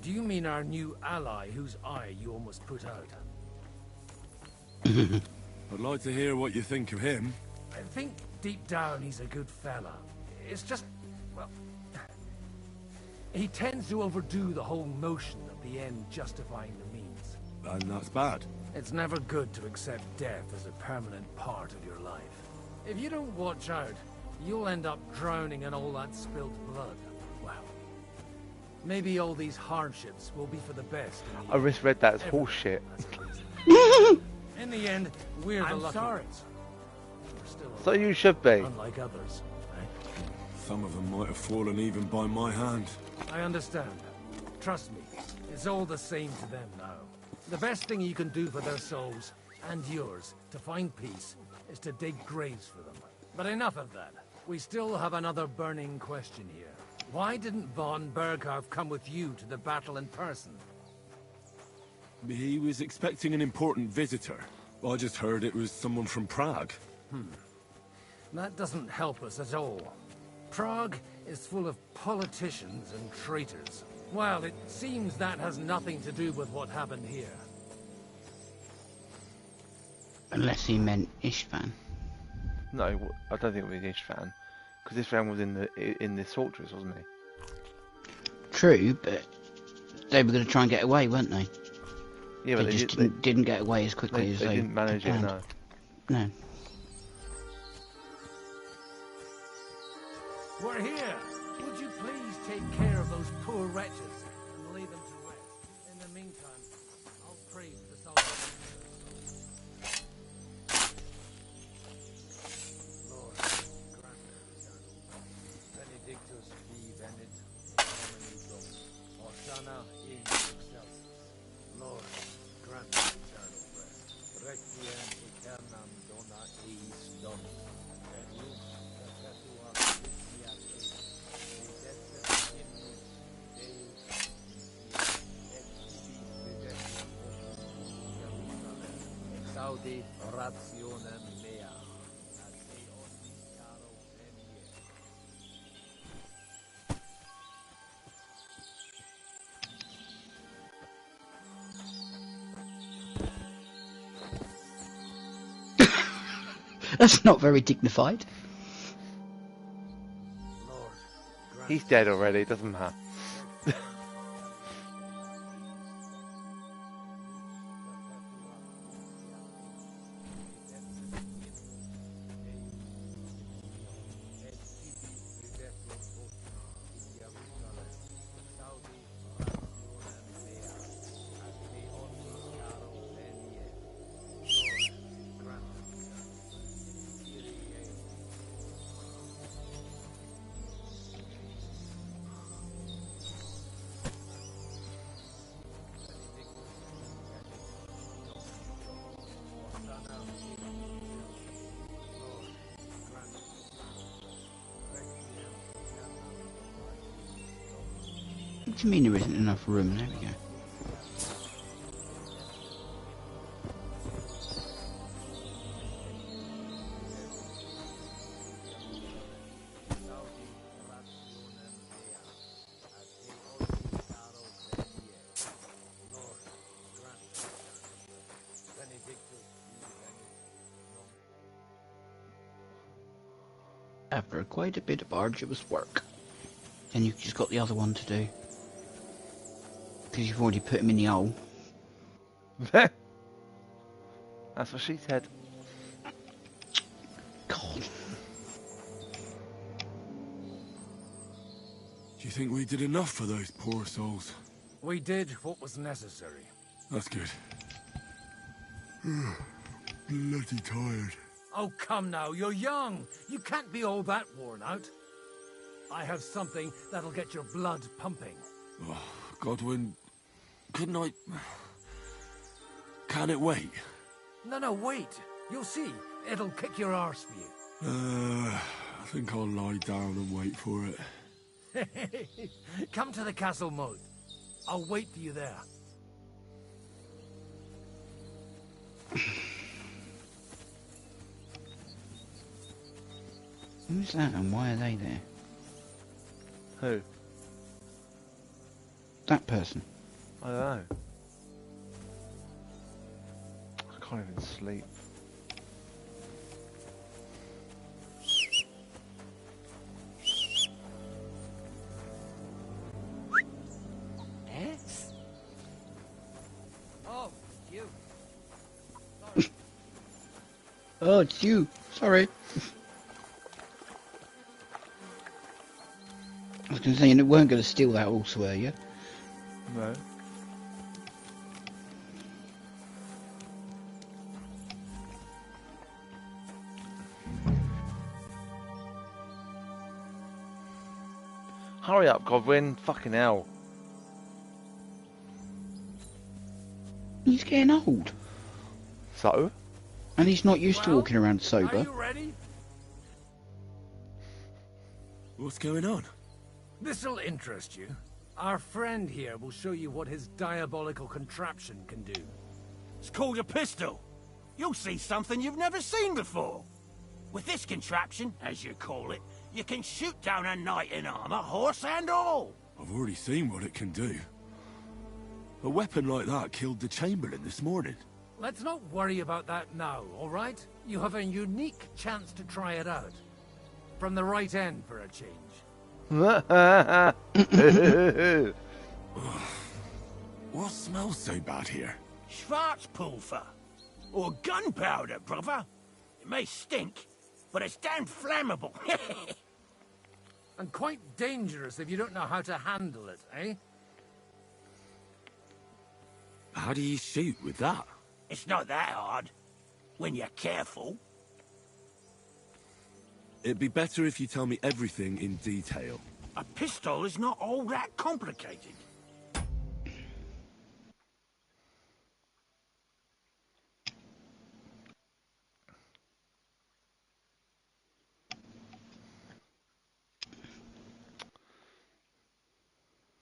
do you mean our new ally whose eye you almost put out? I'd like to hear what you think of him. I think deep down he's a good fella. It's just, well... he tends to overdo the whole notion of the end justifying the means. And that's bad. It's never good to accept death as a permanent part of your life. If you don't watch out, you'll end up drowning in all that spilt blood. Well, maybe all these hardships will be for the best. I misread that as horseshit. In the end, we're the lucky sorry. ones. We're still So you should be. unlike others. Some of them might have fallen even by my hand. I understand. Trust me, it's all the same to them now. The best thing you can do for their souls, and yours, to find peace, is to dig graves for them. But enough of that. We still have another burning question here. Why didn't von Berghoff come with you to the battle in person? He was expecting an important visitor. I just heard it was someone from Prague. That doesn't help us at all. Prague is full of politicians and traitors. Well, it seems that has nothing to do with what happened here. Unless he meant Istvan. No, I don't think it was Istvan. Because Istvan was in the fortress, wasn't he? True, but they were going to try and get away, weren't they? Yeah, but they just didn't get away as quickly as they didn't manage it, no. No. We're here! Would you please take care of those poor wretches and lay them to rest? In the meantime, I'll pray for the salvation. Lord, grant benedictus vi venit dominitum, Hosanna in excelsis. Lord, grant eternal rest. Requiem aeternam dona eis Domini. Et lux perpetua vitiat eis. Dedecet hymnus Deus et tibi redemptor Jerusalem. Exaudi orationem mea. Ad te omnis caro venie. That's not very dignified. He's dead already, doesn't matter. do you mean there isn't enough room? There we go. After quite a bit of arduous work. Then you've just got the other one to do. Because you've already put him in the hole. That's what she said. God. Do you think we did enough for those poor souls? We did what was necessary. That's good. Bloody tired. Oh, come now, you're young. You can't be all that worn out. I have something that'll get your blood pumping. Oh, Godwin, couldn't I... Can it wait? No, wait. You'll see. It'll kick your arse for you. I think I'll lie down and wait for it. Come to the castle moat. I'll wait for you there. Who's that and why are they there? Who? That person. I don't know. I can't even sleep. Yes? Oh, you. Oh, it's you. Sorry. I was going to say, you weren't going to steal that horse, were you? No. Hurry up, Godwin. Fucking hell. He's getting old. So? And he's not used to walking around sober. Are you ready? What's going on? This'll interest you. Our friend here will show you what his diabolical contraption can do. It's called a pistol. You'll see something you've never seen before. With this contraption, as you call it, you can shoot down a knight in armor, horse and all. I've already seen what it can do. A weapon like that killed the Chamberlain this morning. Let's not worry about that now, all right? You have a unique chance to try it out. From the right end for a change. What smells so bad here? Schwarzpulver. Or gunpowder, brother. It may stink, but it's damn flammable. And quite dangerous if you don't know how to handle it, eh? How do you shoot with that? It's not that hard, when you're careful. It'd be better if you tell me everything in detail. A pistol is not all that complicated.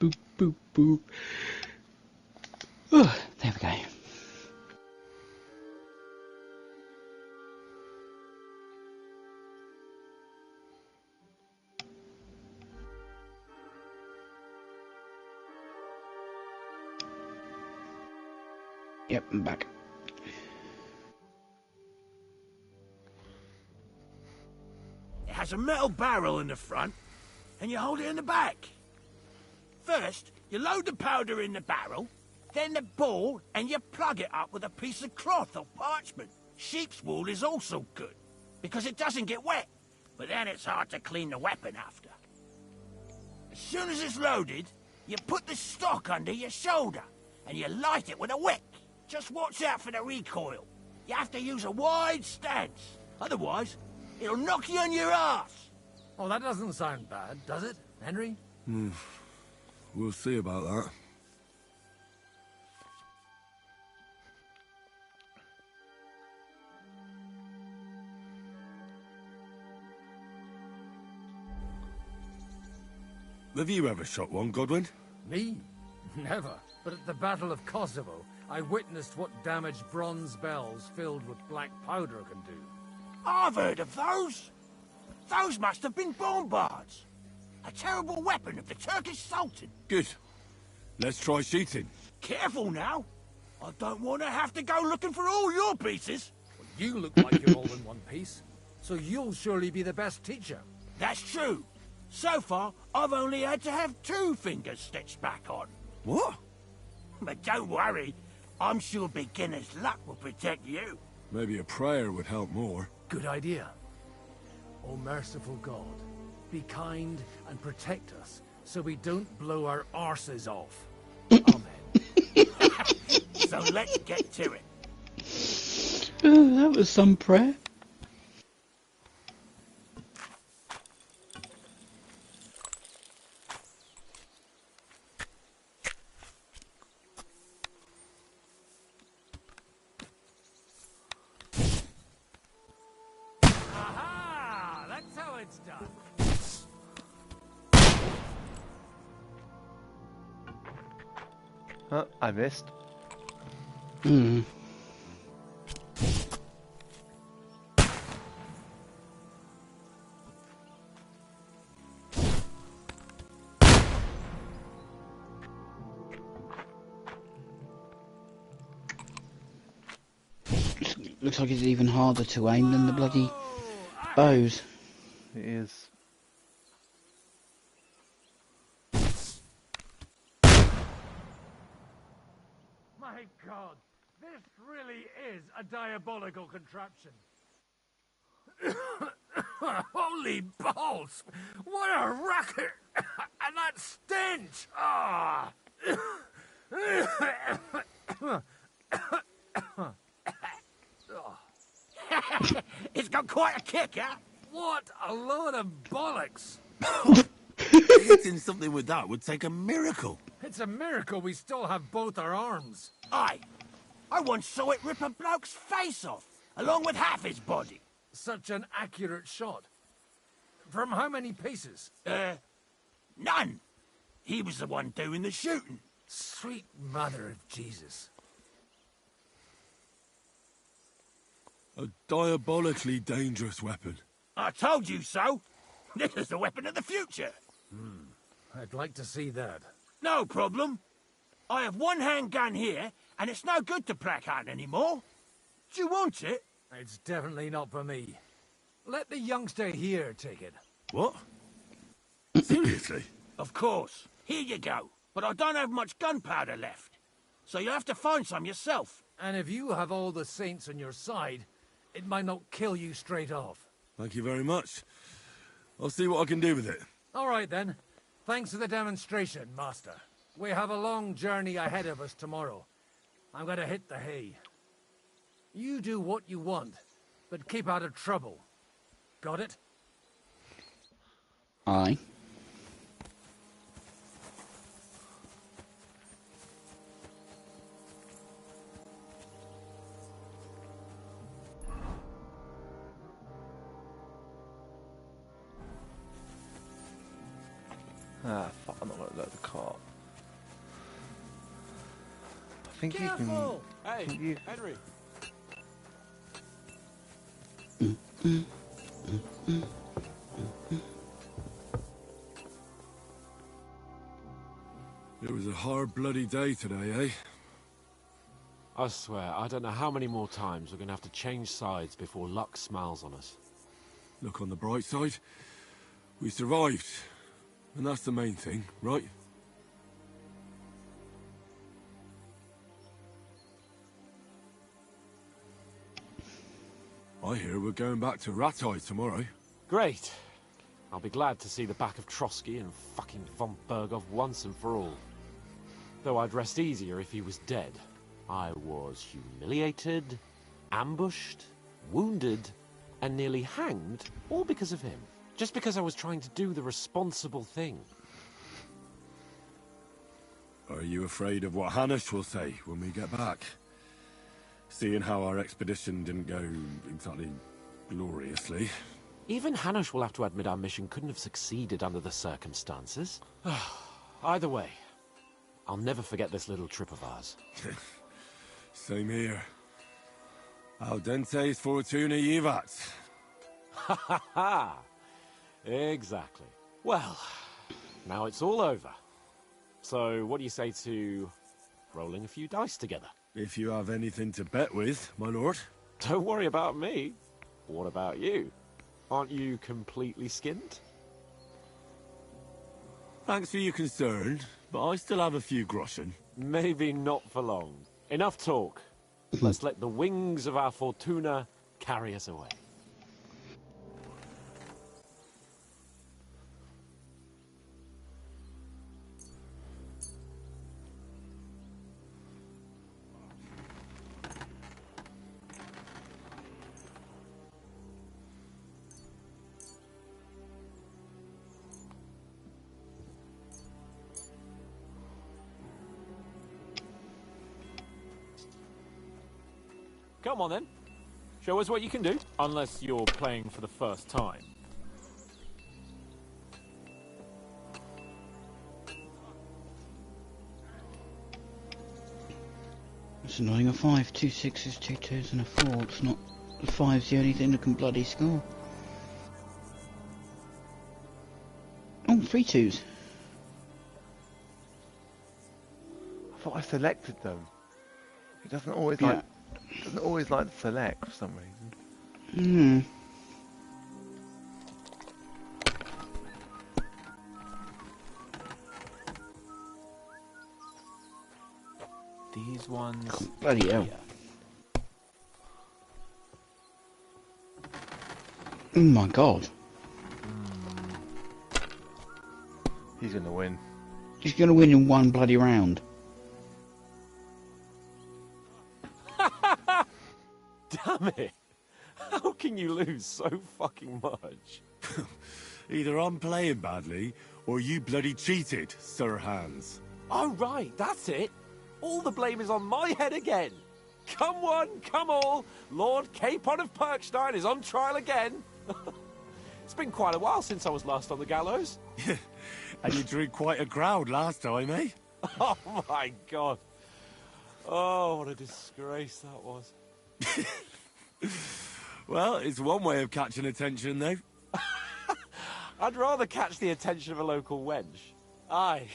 Boop, boop, boop. Oh, there we go. Yep, I'm back. It has a metal barrel in the front, and you hold it in the back. First, you load the powder in the barrel, then the ball, and you plug it up with a piece of cloth or parchment. Sheep's wool is also good, because it doesn't get wet, but then it's hard to clean the weapon after. As soon as it's loaded, you put the stock under your shoulder, and you light it with a wick. Just watch out for the recoil. You have to use a wide stance, otherwise it'll knock you on your ass. Oh, that doesn't sound bad, does it, Henry? We'll see about that. Have you ever shot one, Godwin? Me? Never. But at the Battle of Kosovo, I witnessed what damage bronze bells filled with black powder can do. I've heard of those. Those must have been bombards. A terrible weapon of the Turkish Sultan. Good. Let's try shooting. Careful now. I don't want to have to go looking for all your pieces. Well, you look like you're all in one piece, so you'll surely be the best teacher. That's true. So far, I've only had to have 2 fingers stitched back on. What? But don't worry. I'm sure beginner's luck will protect you. Maybe a prayer would help more. Good idea. O merciful God, be kind and protect us so we don't blow our arses off. Amen. So let's get to it. That was some prayer. Aha! That's how it's done. Oh, I missed. Hmm. Looks like it's even harder to aim than the bloody bows. It is. My God, this really is a diabolical contraption. Holy balls! What a racket! And that stench! Ah! It's got quite a kick, huh? What a load of bollocks! Hitting something with that would take a miracle. It's a miracle we still have both our arms. Aye. I once saw it rip a bloke's face off, along with half his body. Such an accurate shot. From how many paces? None. He was the one doing the shooting. Sweet mother of Jesus. A diabolically dangerous weapon. I told you so. This is the weapon of the future. I'd like to see that. No problem. I have one handgun here, and it's no good to placard anymore. Do you want it? It's definitely not for me. Let the youngster here take it. What? Seriously? Of course. Here you go. But I don't have much gunpowder left. So you'll have to find some yourself. And if you have all the saints on your side, it might not kill you straight off. Thank you very much. I'll see what I can do with it. All right, then. Thanks for the demonstration, Master. We have a long journey ahead of us tomorrow. I'm gonna hit the hay. You do what you want, but keep out of trouble. Got it? Aye. Ah, fuck, I'm not gonna load the cart. I think Careful! you can... Hey, I think you... Henry. It was a hard bloody day today, eh? I swear, I don't know how many more times we're going to have to change sides before luck smiles on us. Look on the bright side. We survived. And that's the main thing, right? I hear we're going back to Ratai tomorrow. Great. I'll be glad to see the back of Trotsky and fucking von Bergov once and for all. Though I'd rest easier if he was dead. I was humiliated, ambushed, wounded, and nearly hanged, all because of him. Just because I was trying to do the responsible thing. Are you afraid of what Hanush will say when we get back? Seeing how our expedition didn't go exactly gloriously. Even Hanush will have to admit our mission couldn't have succeeded under the circumstances. Either way, I'll never forget this little trip of ours. Same here. Al dentes fortuna jivat. Ha ha ha! Exactly. Well, now it's all over. So, what do you say to rolling a few dice together? If you have anything to bet with, my lord. Don't worry about me. What about you? Aren't you completely skinned? Thanks for your concern, but I still have a few groschen. Maybe not for long. Enough talk. Let's let the wings of our fortuna carry us away. Come on then. Show us what you can do. Unless you're playing for the first time. It's annoying. A 5, 2 6s, 2 2s and a 4. It's not... The 5's the only thing that can bloody score. Oh, 3 2s. I thought I selected them. It doesn't always like to select for some reason. These ones. Bloody hell. Oh my god. He's gonna win. He's gonna win in one bloody round. Damn it! How can you lose so fucking much? Either I'm playing badly, or you bloody cheated, Sir Hans. Oh right, that's it! All the blame is on my head again! Come one, come all! Lord Capon of Perkstein is on trial again! It's been quite a while since I was last on the gallows. And you drew quite a crowd last time, eh? Oh my god. Oh, what a disgrace that was. Well, it's one way of catching attention, though. I'd rather catch the attention of a local wench. Aye.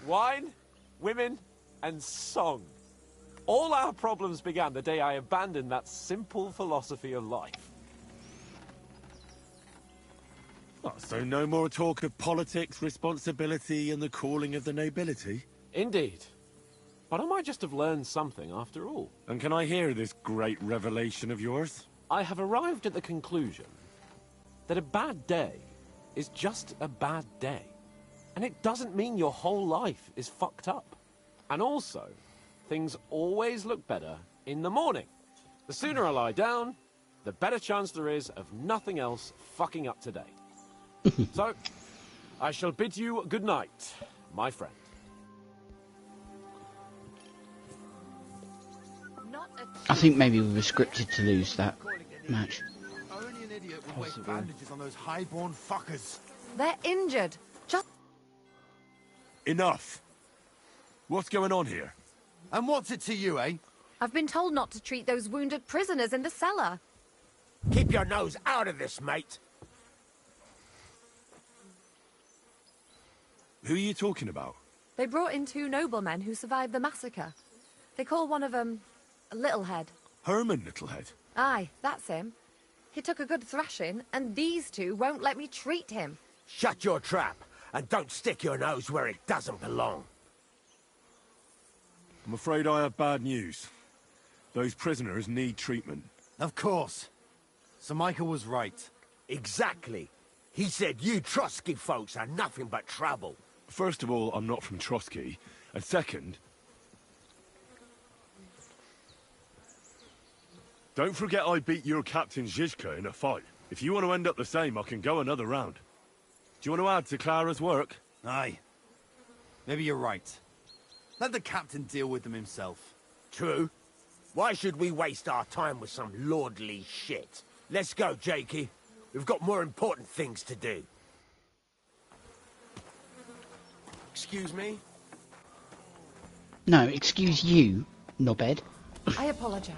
Wine, women, and song. All our problems began the day I abandoned that simple philosophy of life. Oh, so no more talk of politics, responsibility, and the calling of the nobility? Indeed. But I might just have learned something after all. And can I hear this great revelation of yours? I have arrived at the conclusion that a bad day is just a bad day. And it doesn't mean your whole life is fucked up. And also, things always look better in the morning. The sooner I lie down, the better chance there is of nothing else fucking up today. So, I shall bid you good night, my friend. I think maybe we were scripted to lose that match. Only an idiot would waste bandages on those highborn fuckers. They're injured. Just... Enough! What's going on here? And what's it to you, eh? I've been told not to treat those wounded prisoners in the cellar. Keep your nose out of this, mate. Who are you talking about? They brought in 2 noblemen who survived the massacre. They call one of them Littlehead. Herman Littlehead? Aye, that's him. He took a good thrashing, and these 2 won't let me treat him. Shut your trap, and don't stick your nose where it doesn't belong. I'm afraid I have bad news. Those prisoners need treatment. Of course. Sir Michael was right. Exactly. He said you Trotsky folks are nothing but trouble. First of all, I'm not from Trotsky. And second... Don't forget I beat your Captain Zizka in a fight. If you want to end up the same, I can go another round. Do you want to add to Clara's work? Aye. Maybe you're right. Let the captain deal with them himself. True. Why should we waste our time with some lordly shit? Let's go, Jakey. We've got more important things to do. Excuse me? No, excuse you, knobhead. I apologise.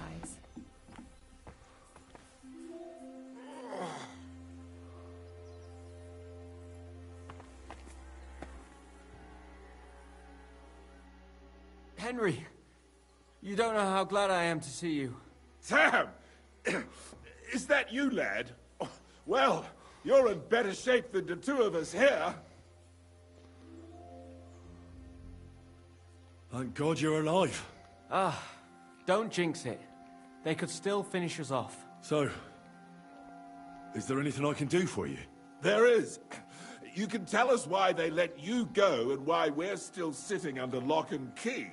Henry, you don't know how glad I am to see you. Sam! Is that you, lad? Well, you're in better shape than the two of us here. Thank God you're alive. Ah, don't jinx it. They could still finish us off. So, is there anything I can do for you? There is. You can tell us why they let you go and why we're still sitting under lock and key.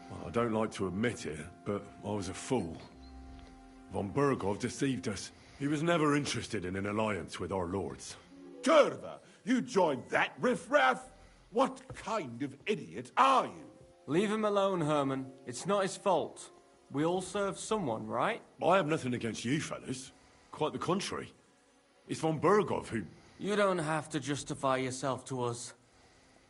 Well, I don't like to admit it, but I was a fool. Von Burgov deceived us. He was never interested in an alliance with our lords. Curva, you joined that riffraff? What kind of idiot are you? Leave him alone, Herman. It's not his fault. We all serve someone, right? I have nothing against you fellas. Quite the contrary. It's von Burgov who... You don't have to justify yourself to us.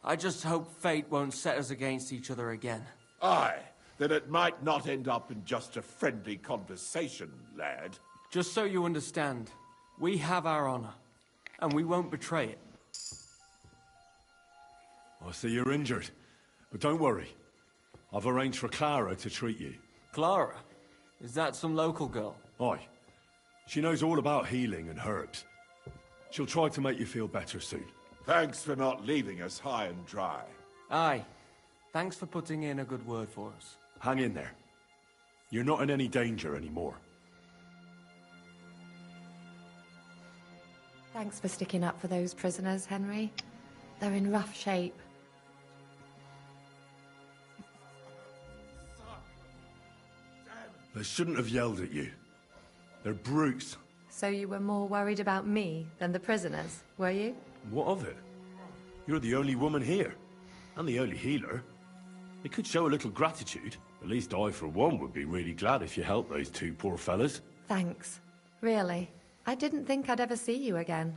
I just hope fate won't set us against each other again. Aye, then it might not end up in just a friendly conversation, lad. Just so you understand, we have our honor, and we won't betray it. I see you're injured, but don't worry. I've arranged for Clara to treat you. Clara? Is that some local girl? Aye. She knows all about healing and herbs. She'll try to make you feel better soon. Thanks for not leaving us high and dry. Aye. Thanks for putting in a good word for us. Hang in there. You're not in any danger anymore. Thanks for sticking up for those prisoners, Henry. They're in rough shape. They shouldn't have yelled at you. They're brutes. So you were more worried about me than the prisoners, were you? What of it? You're the only woman here. And the only healer. It could show a little gratitude. At least I, for one, would be really glad if you helped those two poor fellas. Thanks. Really. I didn't think I'd ever see you again.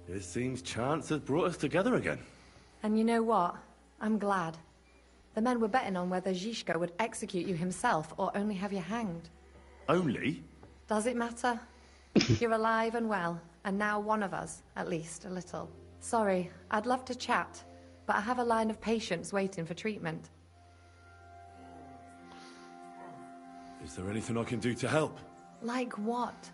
It seems chance has brought us together again. And you know what? I'm glad. The men were betting on whether Zizka would execute you himself or only have you hanged. Only? Does it matter? You're alive and well, and now one of us, at least a little. Sorry, I'd love to chat, but I have a line of patients waiting for treatment. Is there anything I can do to help? Like what?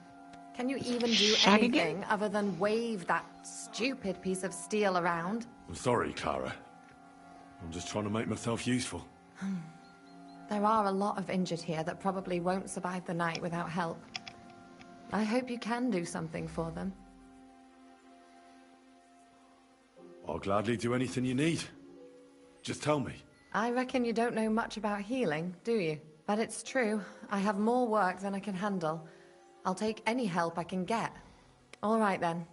Can you even do anything other than wave that stupid piece of steel around? I'm sorry, Clara. I'm just trying to make myself useful. There are a lot of injured here that probably won't survive the night without help. I hope you can do something for them. I'll gladly do anything you need. Just tell me. I reckon you don't know much about healing, do you? But it's true. I have more work than I can handle. I'll take any help I can get. All right, then.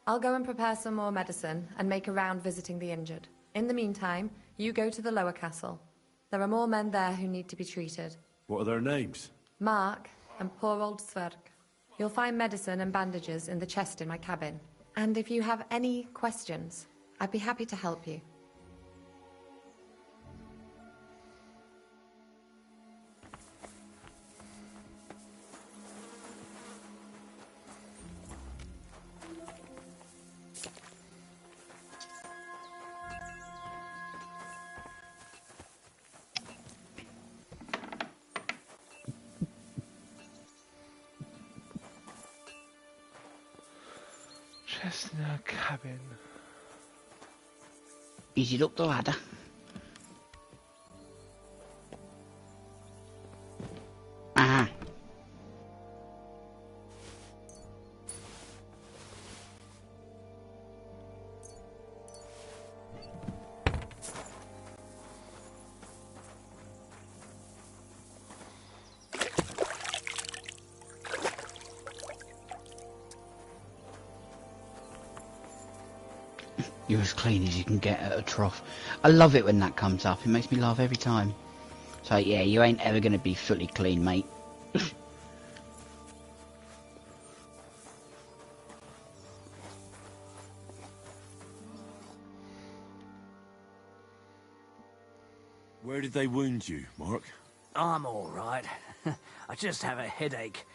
I'll go and prepare some more medicine and make a round visiting the injured. In the meantime, you go to the lower castle. There are more men there who need to be treated. What are their names? Mark and poor old Sverk. You'll find medicine and bandages in the chest in my cabin. And if you have any questions, I'd be happy to help you. Chest in our cabin. Is it up the ladder? Ah. You're as clean as you can get at a trough. I love it when that comes up. It makes me laugh every time. So yeah, you ain't ever going to be fully clean, mate. Where did they wound you, Mark? I'm all right. I just have a headache.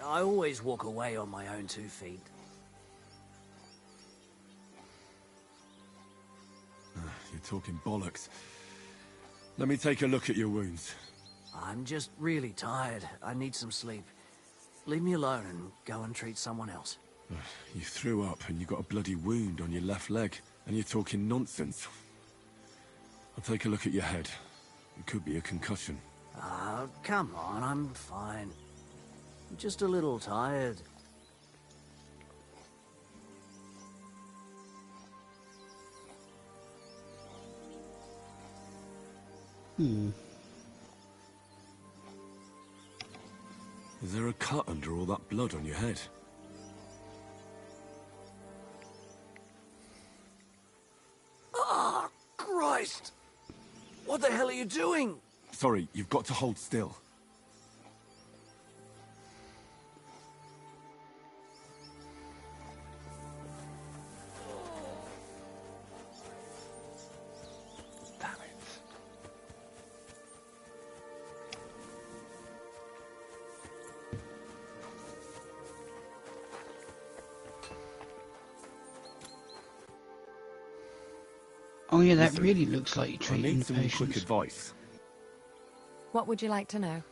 I always walk away on my own 2 feet. You're talking bollocks. Let me take a look at your wounds. I'm just really tired. I need some sleep. Leave me alone and go and treat someone else. You threw up and you got a bloody wound on your left leg, and you're talking nonsense. I'll take a look at your head. It could be a concussion. Ah, come on, I'm fine. I'm just a little tired. Is there a cut under all that blood on your head? Ah, Christ! What the hell are you doing? Sorry, you've got to hold still. Damn it. Oh yeah, that Listen, really looks like you're I treating need the some patients. quick advice. What would you like to know?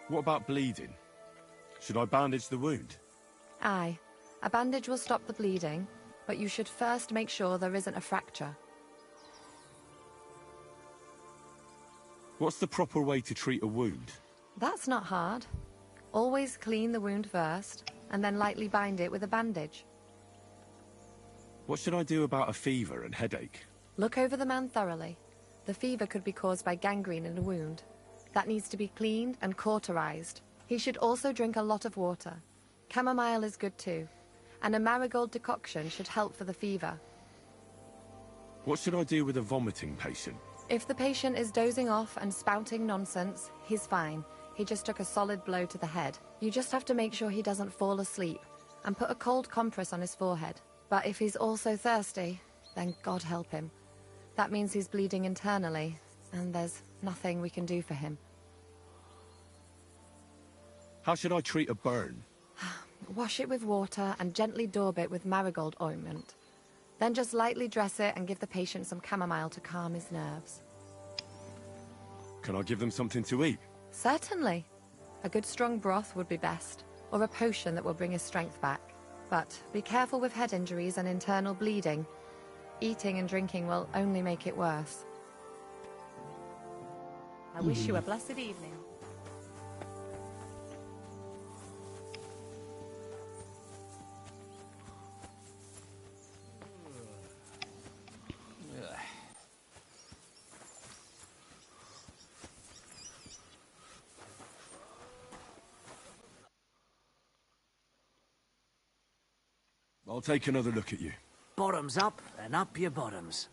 What about bleeding? Should I bandage the wound? Aye. A bandage will stop the bleeding, but you should first make sure there isn't a fracture. What's the proper way to treat a wound? That's not hard. Always clean the wound first, and then lightly bind it with a bandage. What should I do about a fever and headache? Look over the man thoroughly. The fever could be caused by gangrene in a wound. That needs to be cleaned and cauterized. He should also drink a lot of water. Chamomile is good too, and a marigold decoction should help for the fever. What should I do with a vomiting patient? If the patient is dozing off and spouting nonsense, he's fine. He just took a solid blow to the head. You just have to make sure he doesn't fall asleep, and put a cold compress on his forehead. But if he's also thirsty, then God help him. That means he's bleeding internally, and there's nothing we can do for him. How should I treat a burn? Wash it with water and gently daub it with marigold ointment. Then just lightly dress it and give the patient some chamomile to calm his nerves. Can I give them something to eat? Certainly. A good strong broth would be best, or a potion that will bring his strength back. But be careful with head injuries and internal bleeding. Eating and drinking will only make it worse. I wish you a blessed evening. I'll take another look at you. Bottoms up and up your bottoms.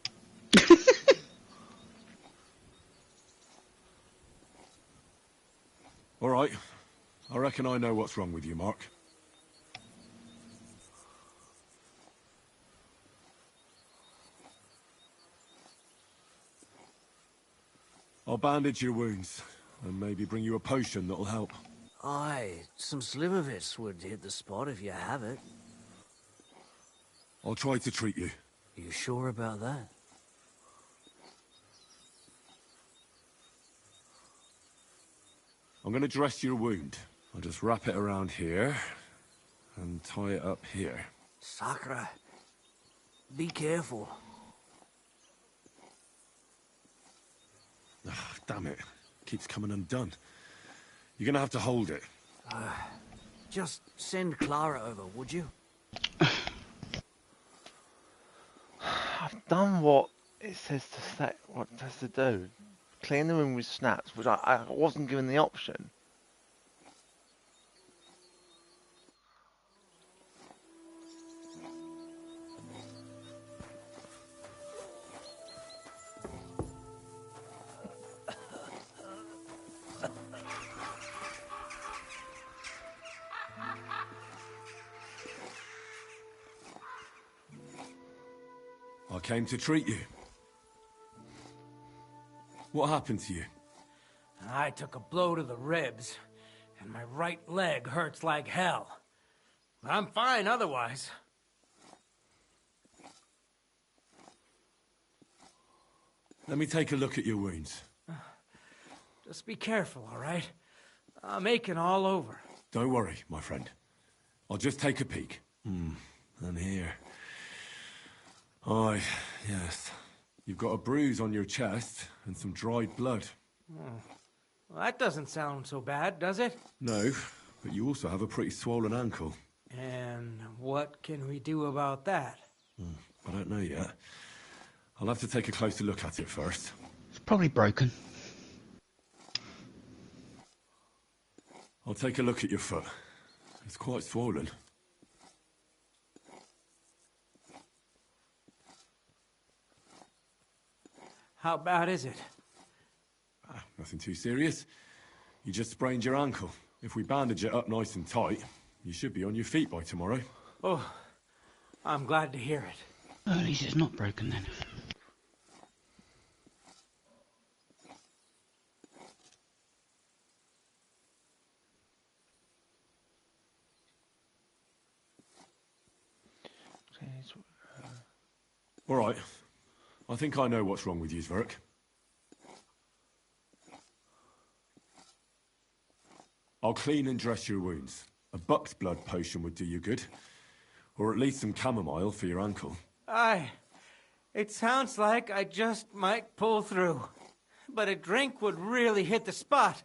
All right. I reckon I know what's wrong with you, Mark. I'll bandage your wounds, and maybe bring you a potion that'll help. Aye, some slivovitz would hit the spot if you have it. I'll try to treat you. You sure about that? I'm gonna dress your wound. I'll just wrap it around here, and tie it up here. Sakra. Be careful. Ugh, damn it. Keeps coming undone. You're gonna have to hold it. Just send Clara over, would you? I've done what it says to say, what it says to do. Clean the room with snaps, which I wasn't given the option. I came to treat you. What happened to you? I took a blow to the ribs, and my right leg hurts like hell. I'm fine otherwise. Let me take a look at your wounds. Just be careful, all right? I'm aching all over. Don't worry, my friend. I'll just take a peek. And here. Aye, yes. You've got a bruise on your chest and some dried blood. Well, that doesn't sound so bad, does it? No, but you also have a pretty swollen ankle. And what can we do about that? I don't know yet. I'll have to take a closer look at it first. It's probably broken. I'll take a look at your foot. It's quite swollen. How bad is it? Nothing too serious. You just sprained your ankle. If we bandage it up nice and tight, you should be on your feet by tomorrow. Oh, I'm glad to hear it. Well, at least it's not broken then. All right. I think I know what's wrong with you, Zverk. I'll clean and dress your wounds. A buck's blood potion would do you good. Or at least some chamomile for your ankle. It sounds like I just might pull through. But a drink would really hit the spot.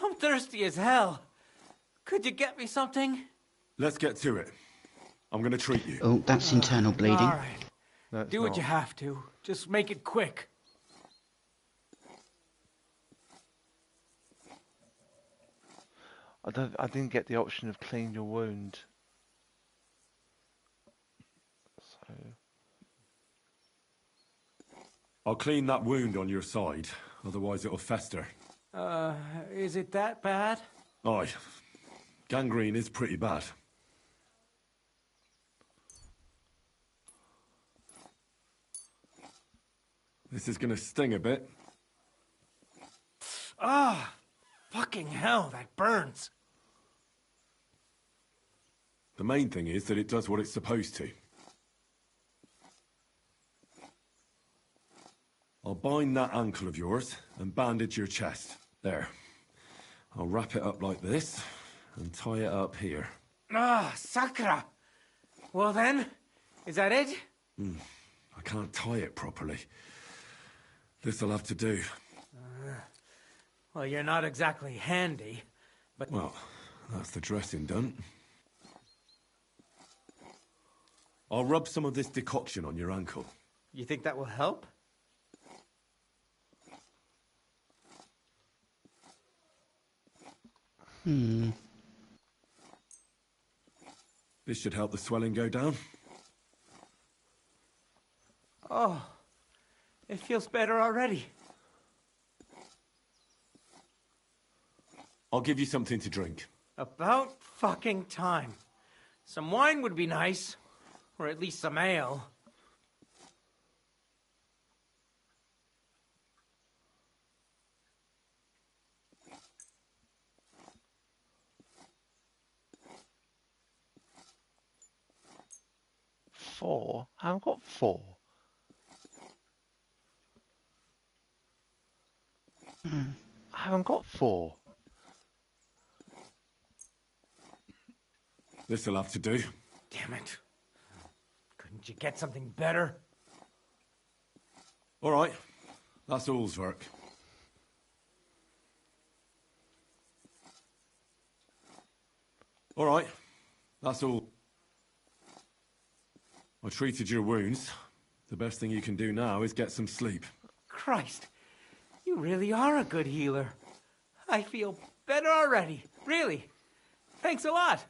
I'm thirsty as hell. Could you get me something? Let's get to it. I'm gonna treat you. Oh, that's internal bleeding. All right. No, Do what you have to. Just make it quick. I didn't get the option of clean your wound. So I'll clean that wound on your side, otherwise it'll fester. Is it that bad? Aye. Gangrene is pretty bad. This is gonna sting a bit. Fucking hell, that burns. The main thing is that it does what it's supposed to. I'll bind that ankle of yours and bandage your chest. There. I'll wrap it up like this and tie it up here. Sakra! Well then, is that it? I can't tie it properly. This'll have to do. Well, you're not exactly handy, but... Well, that's the dressing done. I'll rub some of this decoction on your ankle. You think that will help? This should help the swelling go down. Oh, it feels better already. I'll give you something to drink. About fucking time. Some wine would be nice. Or at least some ale. Four? I haven't got four. I haven't got four. This'll have to do. Damn it. Couldn't you get something better? All right. That's all, Zverk. All right. That's all. I treated your wounds. The best thing you can do now is get some sleep. Christ, you really are a good healer. I feel better already. Really. Thanks a lot.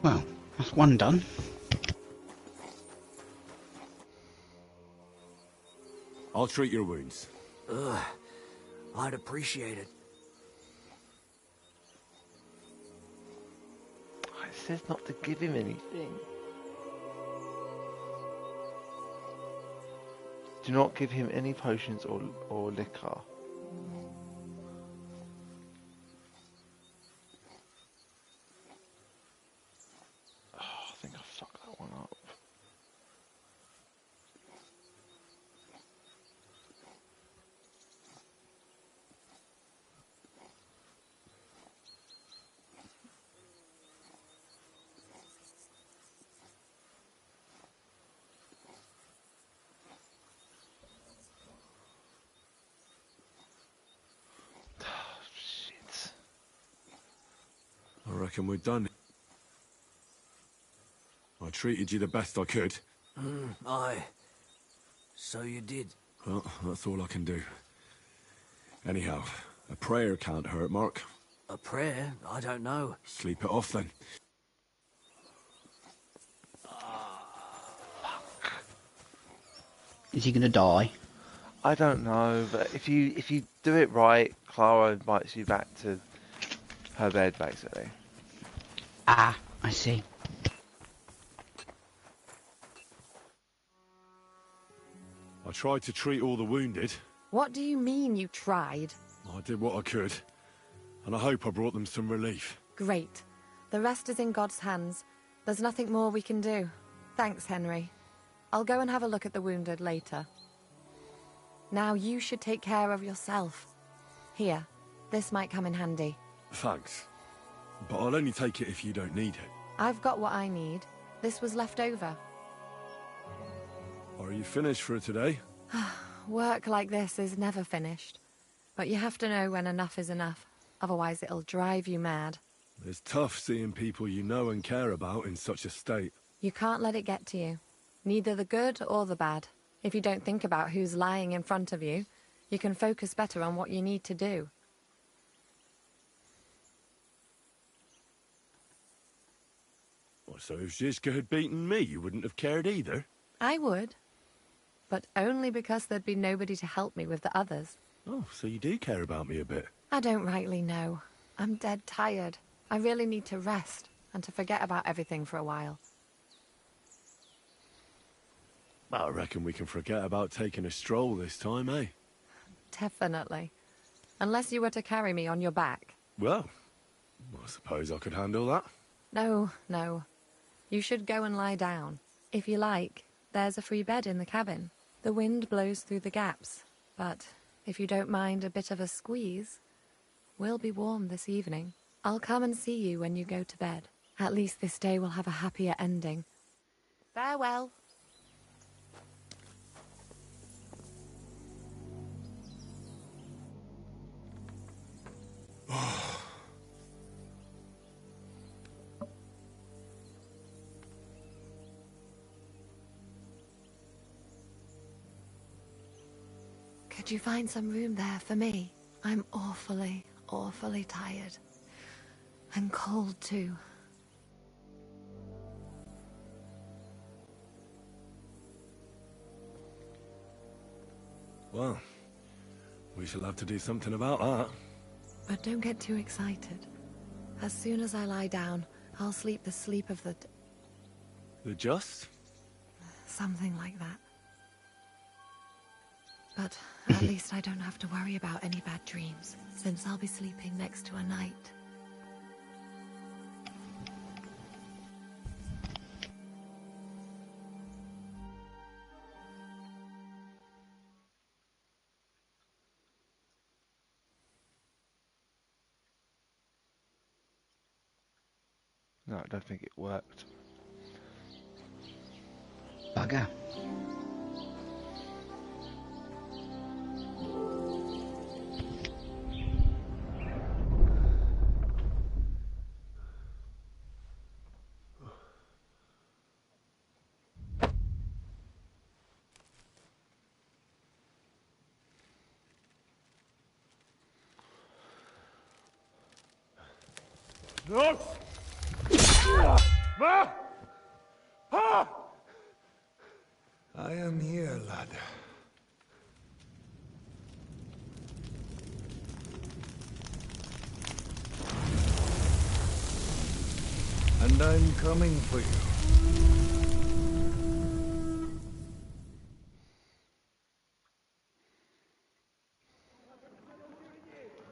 Well, that's one done. I'll treat your wounds. I'd appreciate it. says not to give him anything. Do not give him any potions or liquor. Oh, I think I fucked that one up. I reckon we're done. I treated you the best I could. Aye. So you did. Well, that's all I can do. Anyhow, a prayer can't hurt, Mark. A prayer? I don't know. Sleep it off then. Is he gonna die? I don't know, but if you do it right, Clara invites you back to her bed, basically. Ah, I see. I tried to treat all the wounded. What do you mean you tried? I did what I could. And I hope I brought them some relief. Great. The rest is in God's hands. There's nothing more we can do. Thanks, Henry. I'll go and have a look at the wounded later. Now you should take care of yourself. Here, this might come in handy. Thanks. But I'll only take it if you don't need it. I've got what I need. This was left over. Are you finished for today? Work like this is never finished. But you have to know when enough is enough. Otherwise it'll drive you mad. It's tough seeing people you know and care about in such a state. You can't let it get to you. Neither the good or the bad. If you don't think about who's lying in front of you, you can focus better on what you need to do. Well, so if Zizka had beaten me, you wouldn't have cared either? I would. But only because there'd be nobody to help me with the others. Oh, so you do care about me a bit. I don't rightly know. I'm dead tired. I really need to rest and to forget about everything for a while. I reckon we can forget about taking a stroll this time, eh? Definitely. Unless you were to carry me on your back. Well, I suppose I could handle that. No, no. You should go and lie down. If you like, there's a free bed in the cabin. The wind blows through the gaps, but if you don't mind a bit of a squeeze, we'll be warm this evening. I'll come and see you when you go to bed. At least this day will have a happier ending. Farewell. Could you find some room there for me? I'm awfully, awfully tired. And cold too. Well, we shall have to do something about that. But don't get too excited. As soon as I lie down, I'll sleep the sleep of the... The just? Something like that. But at least I don't have to worry about any bad dreams, since I'll be sleeping next to a knight. No, I don't think it worked. Bugger. No! I am here, lad. And I'm coming for you.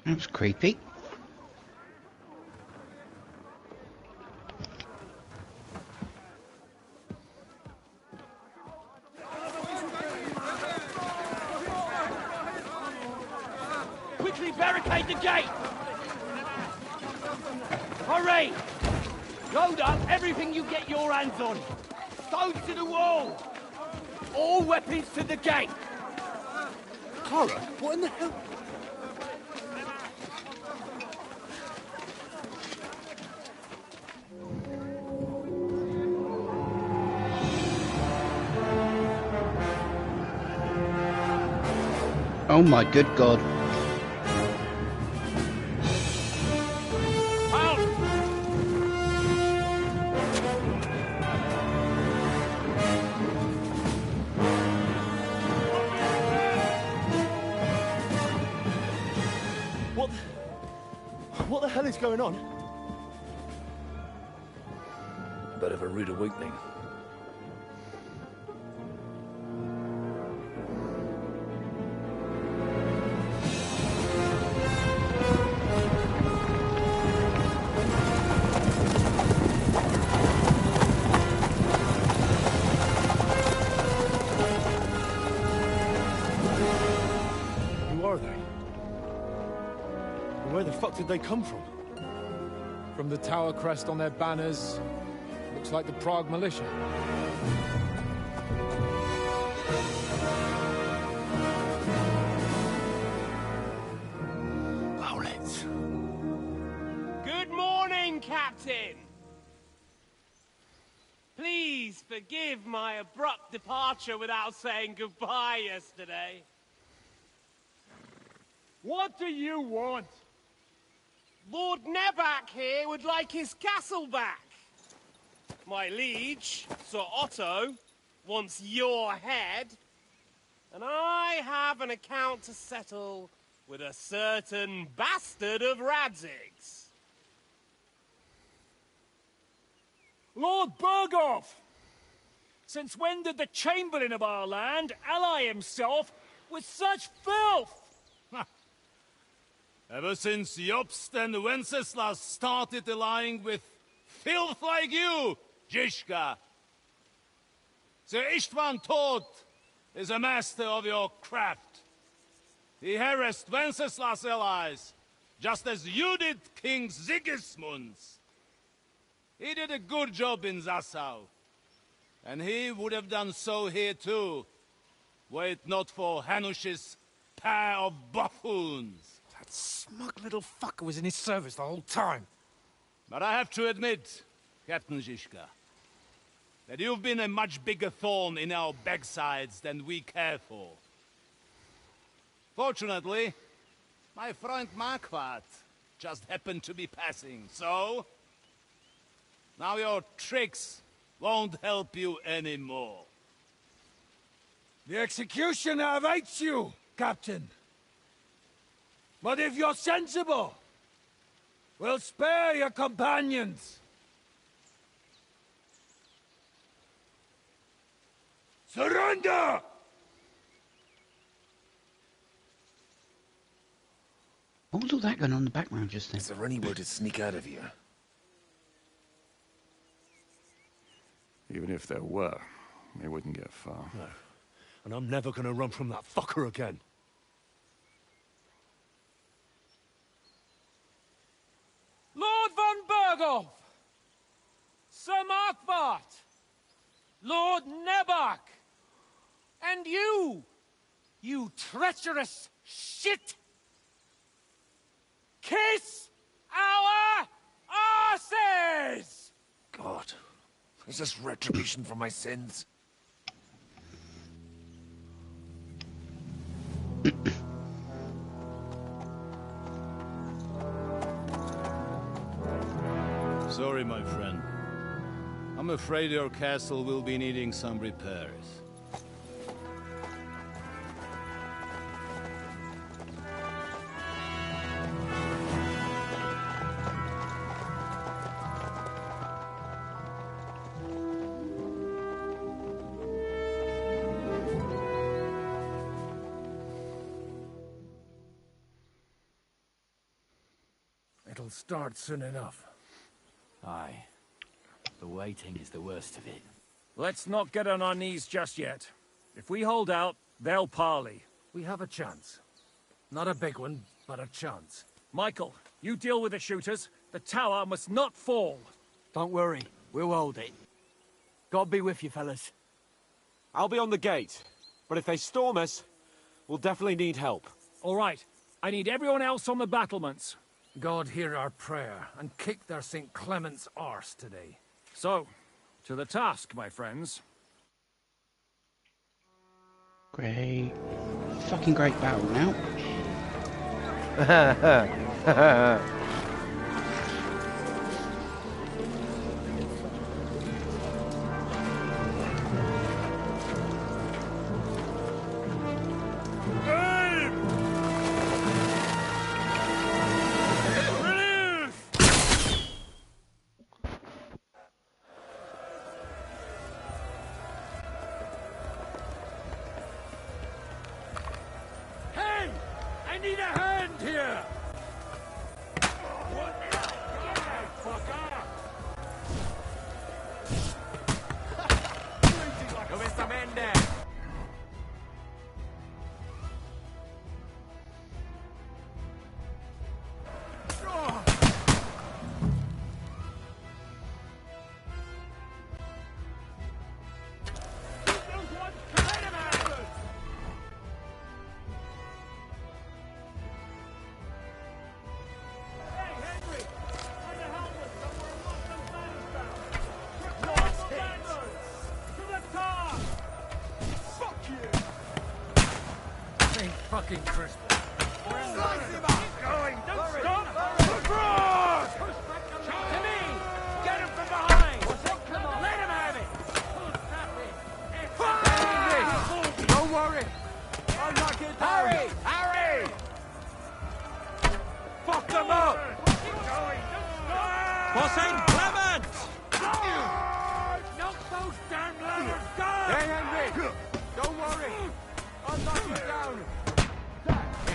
That was creepy. Quickly barricade the gate! Hurry! Load up everything you get your hands on. Stones to the wall! All weapons to the gate! Clara, what in the hell? Oh my good god. What the hell is going on? Bit of a rude awakening. Who are they? And where the fuck did they come from? From the tower crest on their banners, looks like the Prague militia. Owlets. Good morning, Captain! Please forgive my abrupt departure without saying goodbye yesterday. What do you want? Lord Nebak here would like his castle back. My liege, Sir Otto, wants your head. And I have an account to settle with a certain bastard of Radzig's. Lord Burgov! Since when did the Chamberlain of our land ally himself with such filth? Ever since Jobst and Wenceslas started allying with filth like you, Zizka. Sir Istvan Tod is a master of your craft. He harassed Wenceslas' allies, just as you did King Sigismund's. He did a good job in Zassau, and he would have done so here too, were it not for Hanush's pair of buffoons. That smug little fucker was in his service the whole time. But I have to admit, Captain Zizka, that you've been a much bigger thorn in our backsides than we care for. Fortunately, my friend Marquardt just happened to be passing, so... now your tricks won't help you anymore. The executioner awaits you, Captain. But if you're sensible, we'll spare your companions. Surrender! What was all that going on in the background just then? Is there anywhere to sneak out of here? Even if there were, they wouldn't get far. No. And I'm never gonna run from that fucker again. Lord von Berghoff! Sir Marquardt! Lord Nebak! And you treacherous shit! Kiss our asses! God, is this retribution for my sins? Sorry, my friend. I'm afraid your castle will be needing some repairs. will start soon enough. Aye. The waiting is the worst of it. Let's not get on our knees just yet. If we hold out, they'll parley. We have a chance. Not a big one, but a chance. Michael, you deal with the shooters. The tower must not fall. Don't worry. We'll hold it. God be with you, fellas. I'll be on the gate. But if they storm us, we'll definitely need help. All right. I need everyone else on the battlements. God hear our prayer, and kick their St. Clement's arse today. So, to the task, my friends. Great. Fucking great battle now. Hey! I need a hand here! Fucking Christmas. Going! Don't stop! Across! To me! Get him from behind! Come on. Let him have it! Don't worry! I'll knock it down! Harry! Harry! Fuck them up! For St. Clement! Knock those damn ladders down! Hey, Henry! Don't worry! I'll knock you down!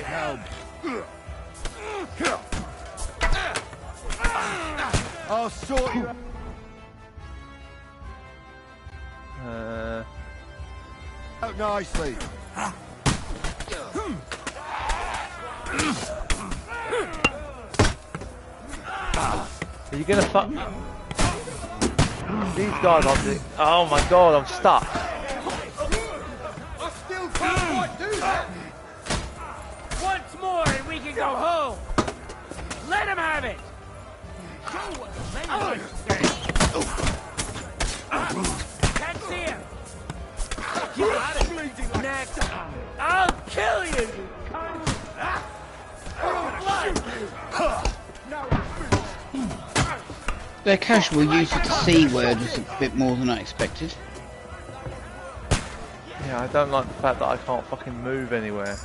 Help. I'll sort you out nicely. Are you gonna fuck? These guys are the... Oh my god, I'm stuck. I still can't quite do that. Once more and we can go home. Let him have it. Show what the can't see him. Next, I'll kill you, you cunt. Their casual use of the C word was a bit more than I expected. Yeah, I don't like the fact that I can't fucking move anywhere.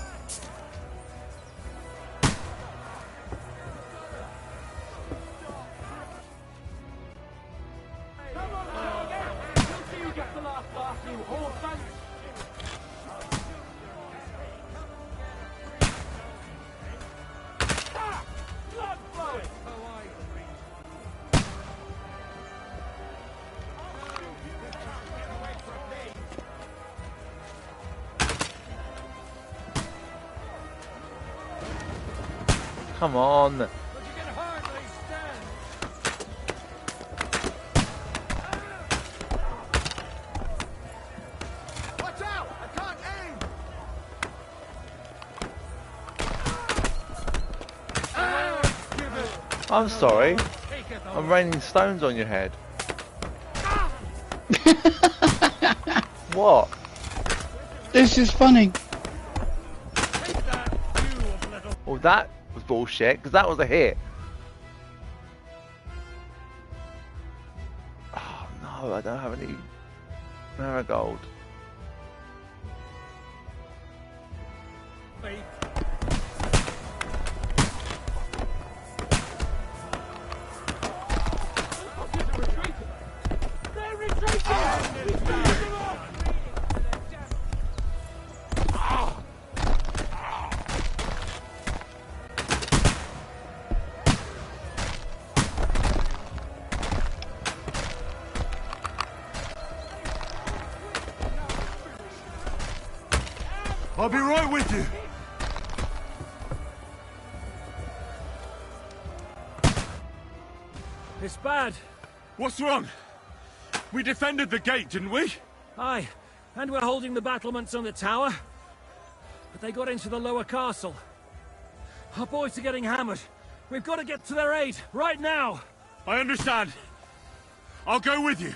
Come on. Watch out! I can't aim! I'm sorry. I'm raining stones on your head. What? This is funny. Well, that was bullshit, because that was a hit. Oh no, I don't have any marigold. I'll be right with you. It's bad. What's wrong? We defended the gate, didn't we? Aye, and we're holding the battlements on the tower. But they got into the lower castle. Our boys are getting hammered. We've got to get to their aid, right now! I understand. I'll go with you.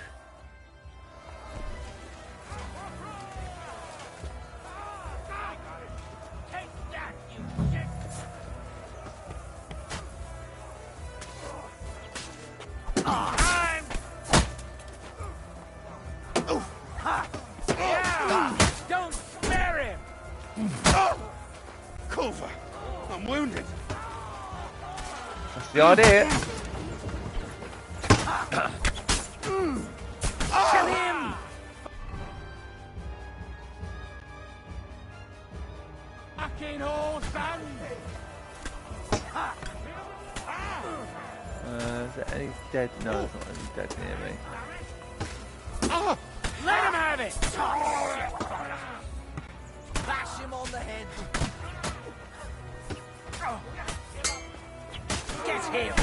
Don't spare him! Culver, I'm wounded. That's the idea. Kill him! Fucking horse bandit! Is there any dead? No, there's not any dead near me. Oh, let him have it! Bash him on the head. Get him!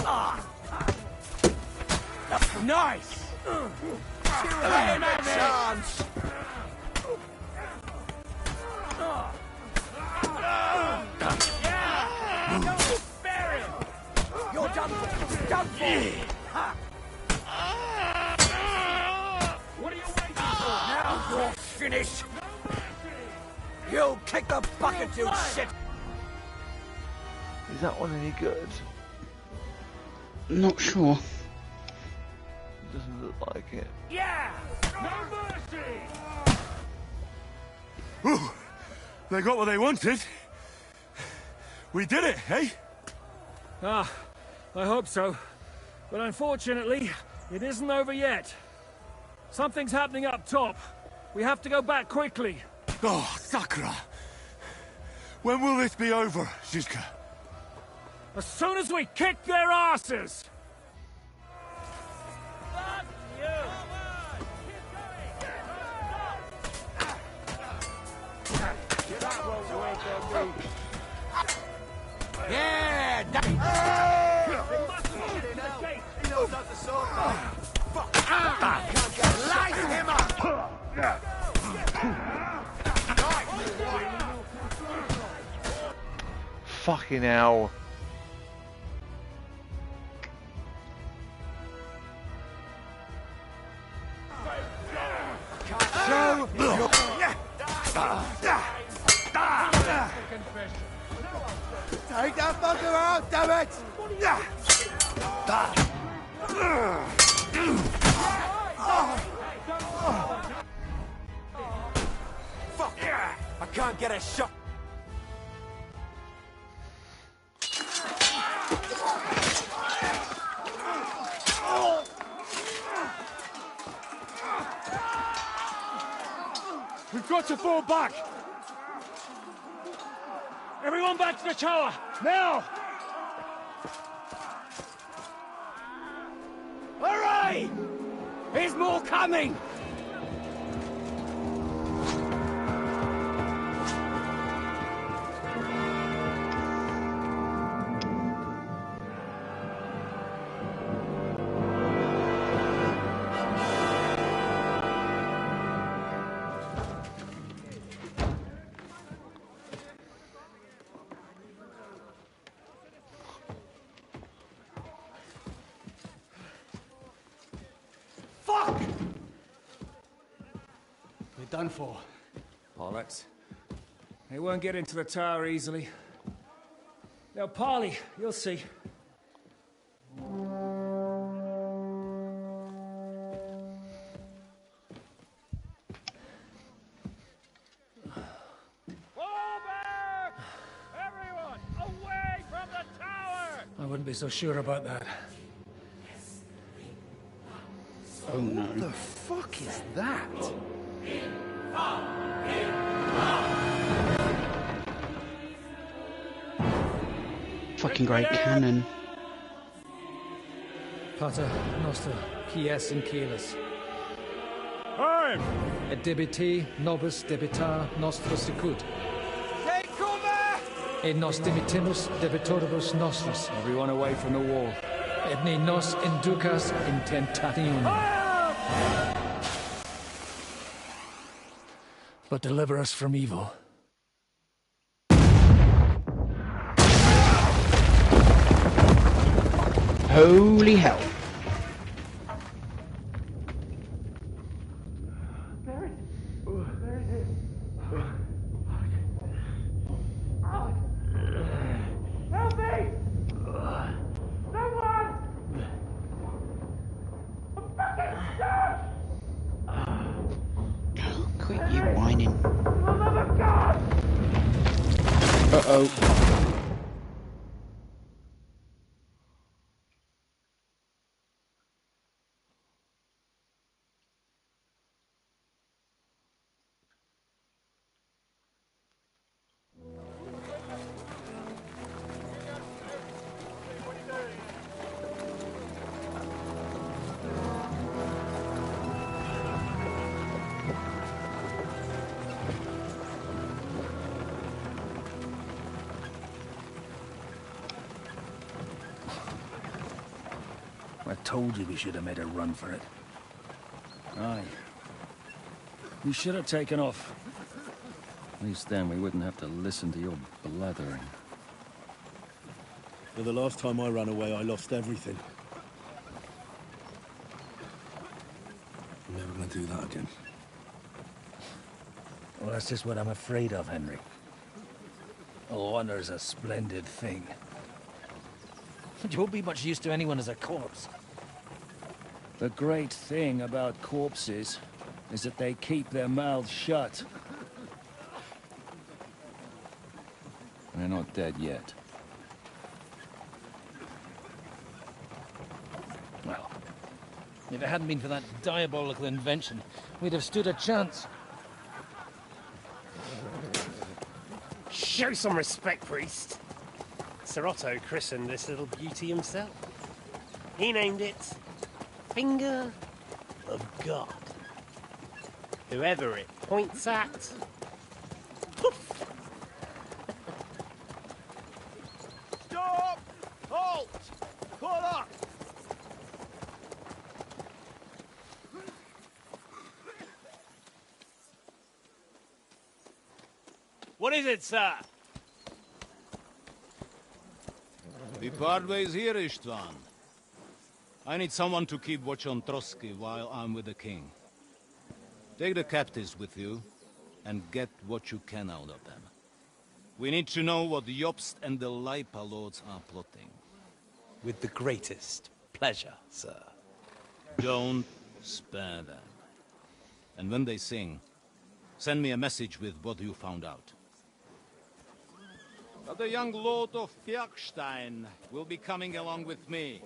Nice! Let him have a chance! Yeah! Don't spare him! You're done for! Done for! What are you waiting for? Now you're finished! You kick the bucket, you shit! Is that one any good? Not sure. It doesn't look like it. Yeah! No mercy! Whew. They got what they wanted. We did it, eh? Ah, I hope so. But unfortunately, it isn't over yet. Something's happening up top. We have to go back quickly. Oh, Sakura! When will this be over, Zizka? As soon as we kick their asses! Yeah! Light him up! Fucking hell. Take that fucker out, damn it! Fuck! I can't get a shot. We've got to fall back! Everyone back to the tower! Now! Hooray! There's more coming! Fuck! We're done for. Bollocks. They won't get into the tower easily. Now, Parley, you'll see. Everyone, away from the tower! I wouldn't be so sure about that. Oh no. What the fuck is that? Fucking great cannon. Pater Noster, Quies in Keyless. Aye! Et debiti nobis debita nostro sicut. Et nos dimitimus debitoribus nostris. Everyone away from the wall. Et ne nos inducas in tentationem. But deliver us from evil. Holy hell. Help me! Someone! I'm fucking stuck! Quit you whining. For the love of God! Uh-oh. I told you we should have made a run for it. Aye. We should have taken off. At least then we wouldn't have to listen to your blathering. For the last time I ran away, I lost everything. I'm never gonna do that again. Well, that's just what I'm afraid of, Henry. Honor's a splendid thing. But you won't be much use to anyone as a corpse. The great thing about corpses is that they keep their mouths shut. They're not dead yet. Well, if it hadn't been for that diabolical invention, we'd have stood a chance. Show some respect, priest. Sir Otto christened this little beauty himself. He named it Finger of God. Whoever it points at, poof! Stop! Halt! Pull up! What is it, sir? We part ways here, Istvan. I need someone to keep watch on Trotsky while I'm with the king. Take the captives with you, and get what you can out of them. We need to know what Jobst and the Leipa lords are plotting. With the greatest pleasure, sir. Don't spare them. And when they sing, send me a message with what you found out. But the young lord of Bjergstein will be coming along with me.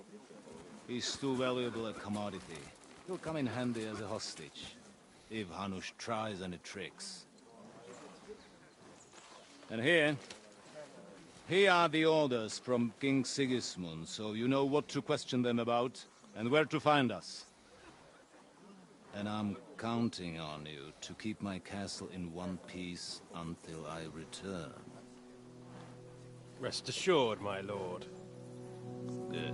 He's too valuable a commodity. He'll come in handy as a hostage, if Hanush tries any tricks. And here are the orders from King Sigismund, so you know what to question them about, and where to find us. And I'm counting on you to keep my castle in one piece until I return. Rest assured, my lord. Good.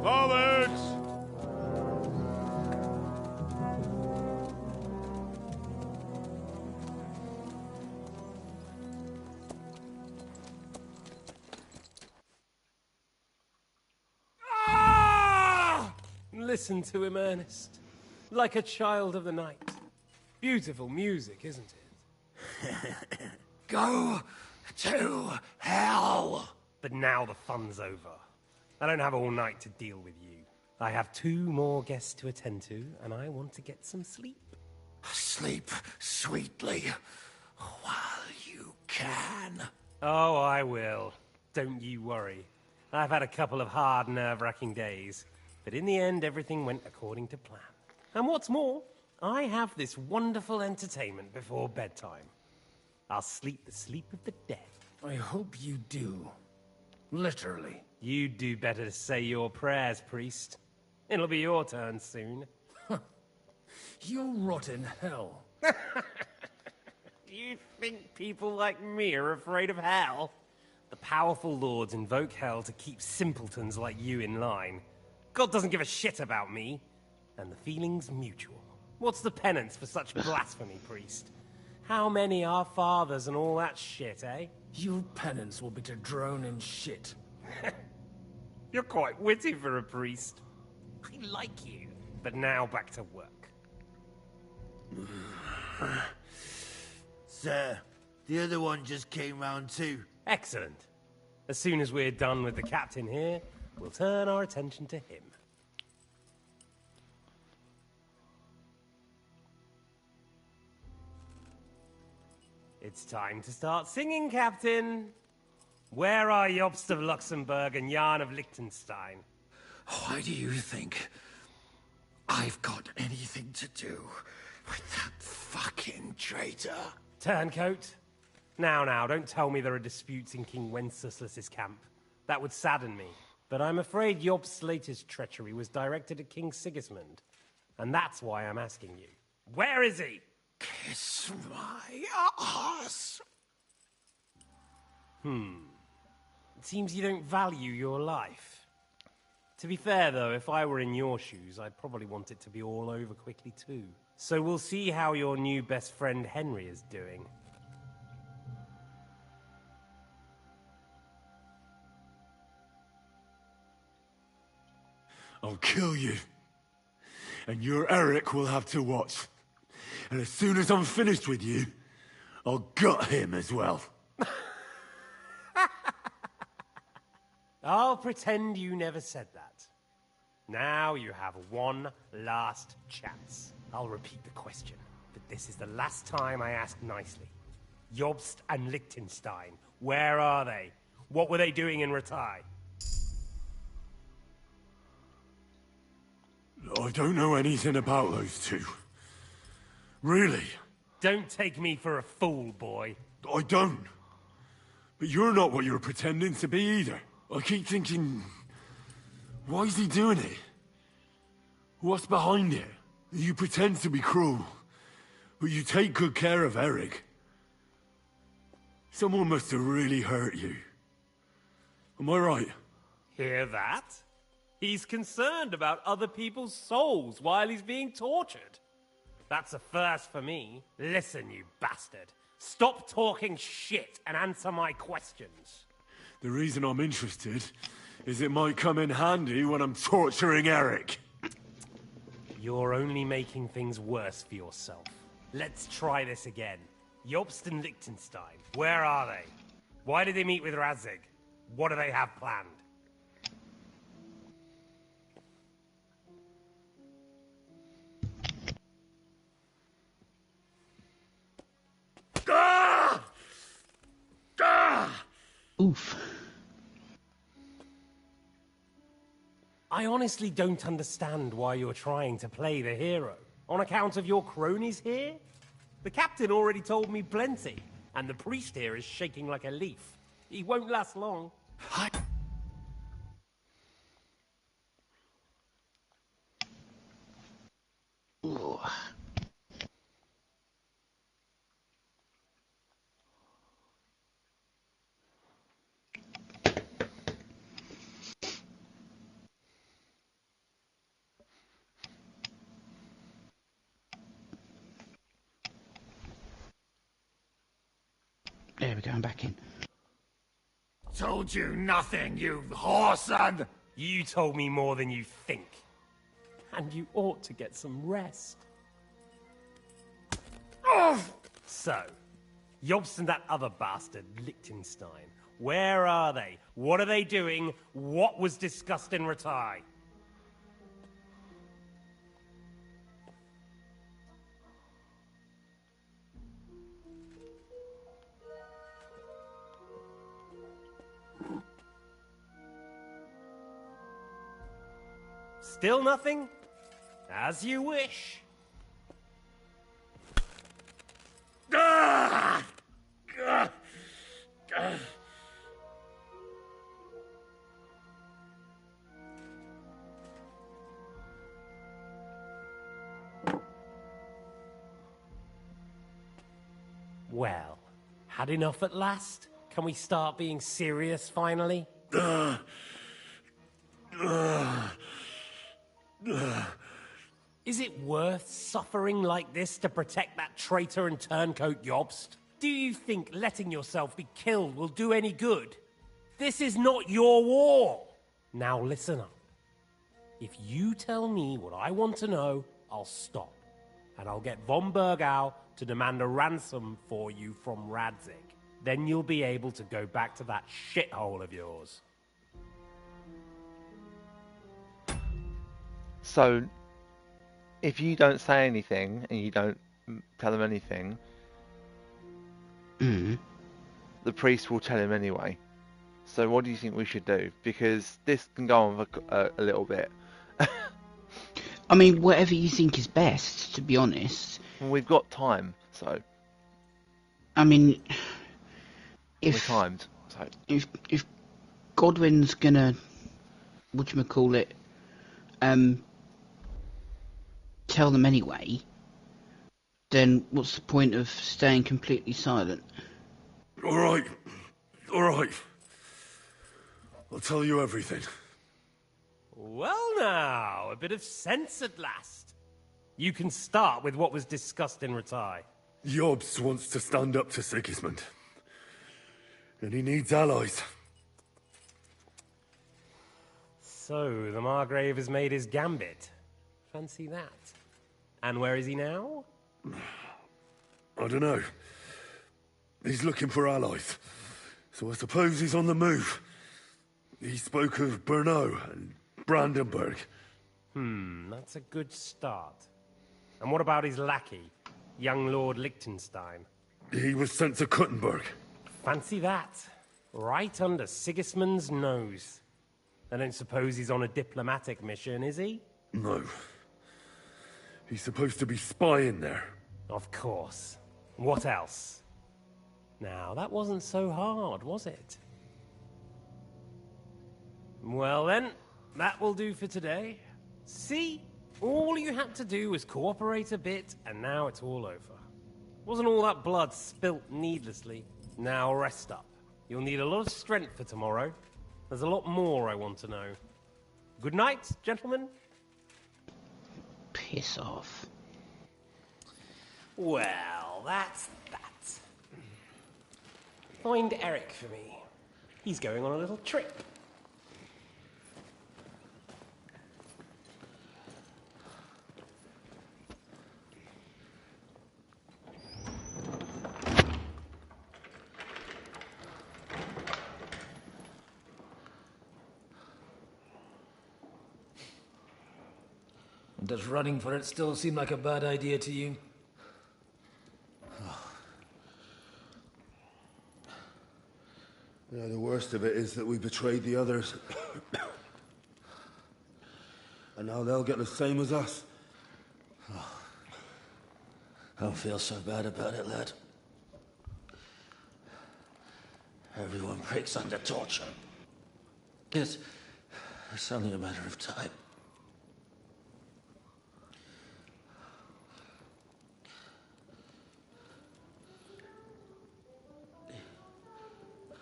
Forwards! Listen to him, Ernest. Like a child of the night. Beautiful music, isn't it? Go to hell! But now the fun's over. I don't have all night to deal with you. I have 2 more guests to attend to, and I want to get some sleep. Sleep sweetly while you can. Oh, I will. Don't you worry. I've had a couple of hard, nerve-wracking days, but in the end, everything went according to plan. And what's more, I have this wonderful entertainment before bedtime. I'll sleep the sleep of the dead. I hope you do. Literally. You'd do better to say your prayers, priest. It'll be your turn soon. You'll rot in hell. Do you think people like me are afraid of hell? The powerful lords invoke hell to keep simpletons like you in line. God doesn't give a shit about me. And the feeling's mutual. What's the penance for such blasphemy, priest? How many are fathers and all that shit, eh? Your penance will be to drown in shit. You're quite witty for a priest. I like you. But now back to work. Sir, the other one just came round too. Excellent. As soon as we're done with the captain here, we'll turn our attention to him. It's time to start singing, Captain. Where are Jobst of Luxembourg and Jan of Liechtenstein? Why do you think I've got anything to do with that fucking traitor? Turncoat. Now, don't tell me there are disputes in King Wenceslas's camp. That would sadden me. But I'm afraid Jobst's latest treachery was directed at King Sigismund. And that's why I'm asking you. Where is he? Kiss my ass. It seems you don't value your life. To be fair, though, if I were in your shoes, I'd probably want it to be all over quickly, too. So we'll see how your new best friend Henry is doing. I'll kill you. And your Eric will have to watch. And as soon as I'm finished with you, I'll gut him as well. I'll pretend you never said that. Now you have one last chance. I'll repeat the question, but this is the last time I ask nicely. Jobst and Liechtenstein, where are they? What were they doing in Ratai? I don't know anything about those two. Really? Don't take me for a fool, boy. I don't. But you're not what you're pretending to be either. I keep thinking, why is he doing it? What's behind it? You pretend to be cruel, but you take good care of Eric. Someone must have really hurt you. Am I right? Hear that? He's concerned about other people's souls while he's being tortured. That's a first for me. Listen, you bastard. Stop talking shit and answer my questions. The reason I'm interested is it might come in handy when I'm torturing Eric. You're only making things worse for yourself. Let's try this again. Jobst and Liechtenstein, where are they? Why did they meet with Radzig? What do they have planned? Oof. I honestly don't understand why you're trying to play the hero. On account of your cronies here? The captain already told me plenty, and the priest here is shaking like a leaf. He won't last long. Ooh. There we go, I'm back in. Told you nothing, you whoreson! You told me more than you think. And you ought to get some rest. So, Jobst and that other bastard, Liechtenstein, where are they? What are they doing? What was discussed in Ratai? Still nothing? As you wish. Well, had enough at last? Can we start being serious finally? Is it worth suffering like this to protect that traitor and turncoat Jobst? Do you think letting yourself be killed will do any good? This is not your war! Now listen up. If you tell me what I want to know, I'll stop. And I'll get von Bergau to demand a ransom for you from Radzig. Then you'll be able to go back to that shithole of yours. So, if you don't say anything and you don't tell him anything, the priest will tell him anyway. So what do you think we should do? Because this can go on for a little bit. I mean, whatever you think is best, to be honest. We've got time, so. I mean, we're timed. So. If Godwin's gonna, whatchamacallit, tell them anyway, then what's the point of staying completely silent? All right. I'll tell you everything. Well now, a bit of sense at last. You can start with what was discussed in Ratai. Jobst wants to stand up to Sigismund. And he needs allies. So, the Margrave has made his gambit. Fancy that. And where is he now? I don't know. He's looking for allies. So I suppose he's on the move. He spoke of Brno and Brandenburg. That's a good start. And what about his lackey, young Lord Liechtenstein? He was sent to Kuttenberg. Fancy that. Right under Sigismund's nose. I don't suppose he's on a diplomatic mission, is he? No. He's supposed to be spying there. Of course. What else? Now, that wasn't so hard, was it? Well then, that will do for today. See? All you had to do was cooperate a bit, and now it's all over. Wasn't all that blood spilt needlessly. Now rest up. You'll need a lot of strength for tomorrow. There's a lot more I want to know. Good night, gentlemen. Piss off. Well, that's that. Find Eric for me. He's going on a little trip. Does running for it still seem like a bad idea to you? Yeah, the worst of it is that we betrayed the others. And now they'll get the same as us. I don't feel so bad about it, lad. Everyone breaks under torture. It's only a matter of time.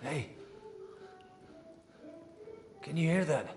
Hey. Can you hear that?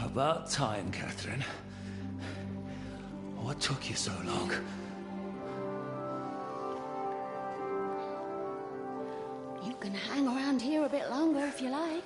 About time, Catherine. What took you so long? You can hang around here a bit longer if you like.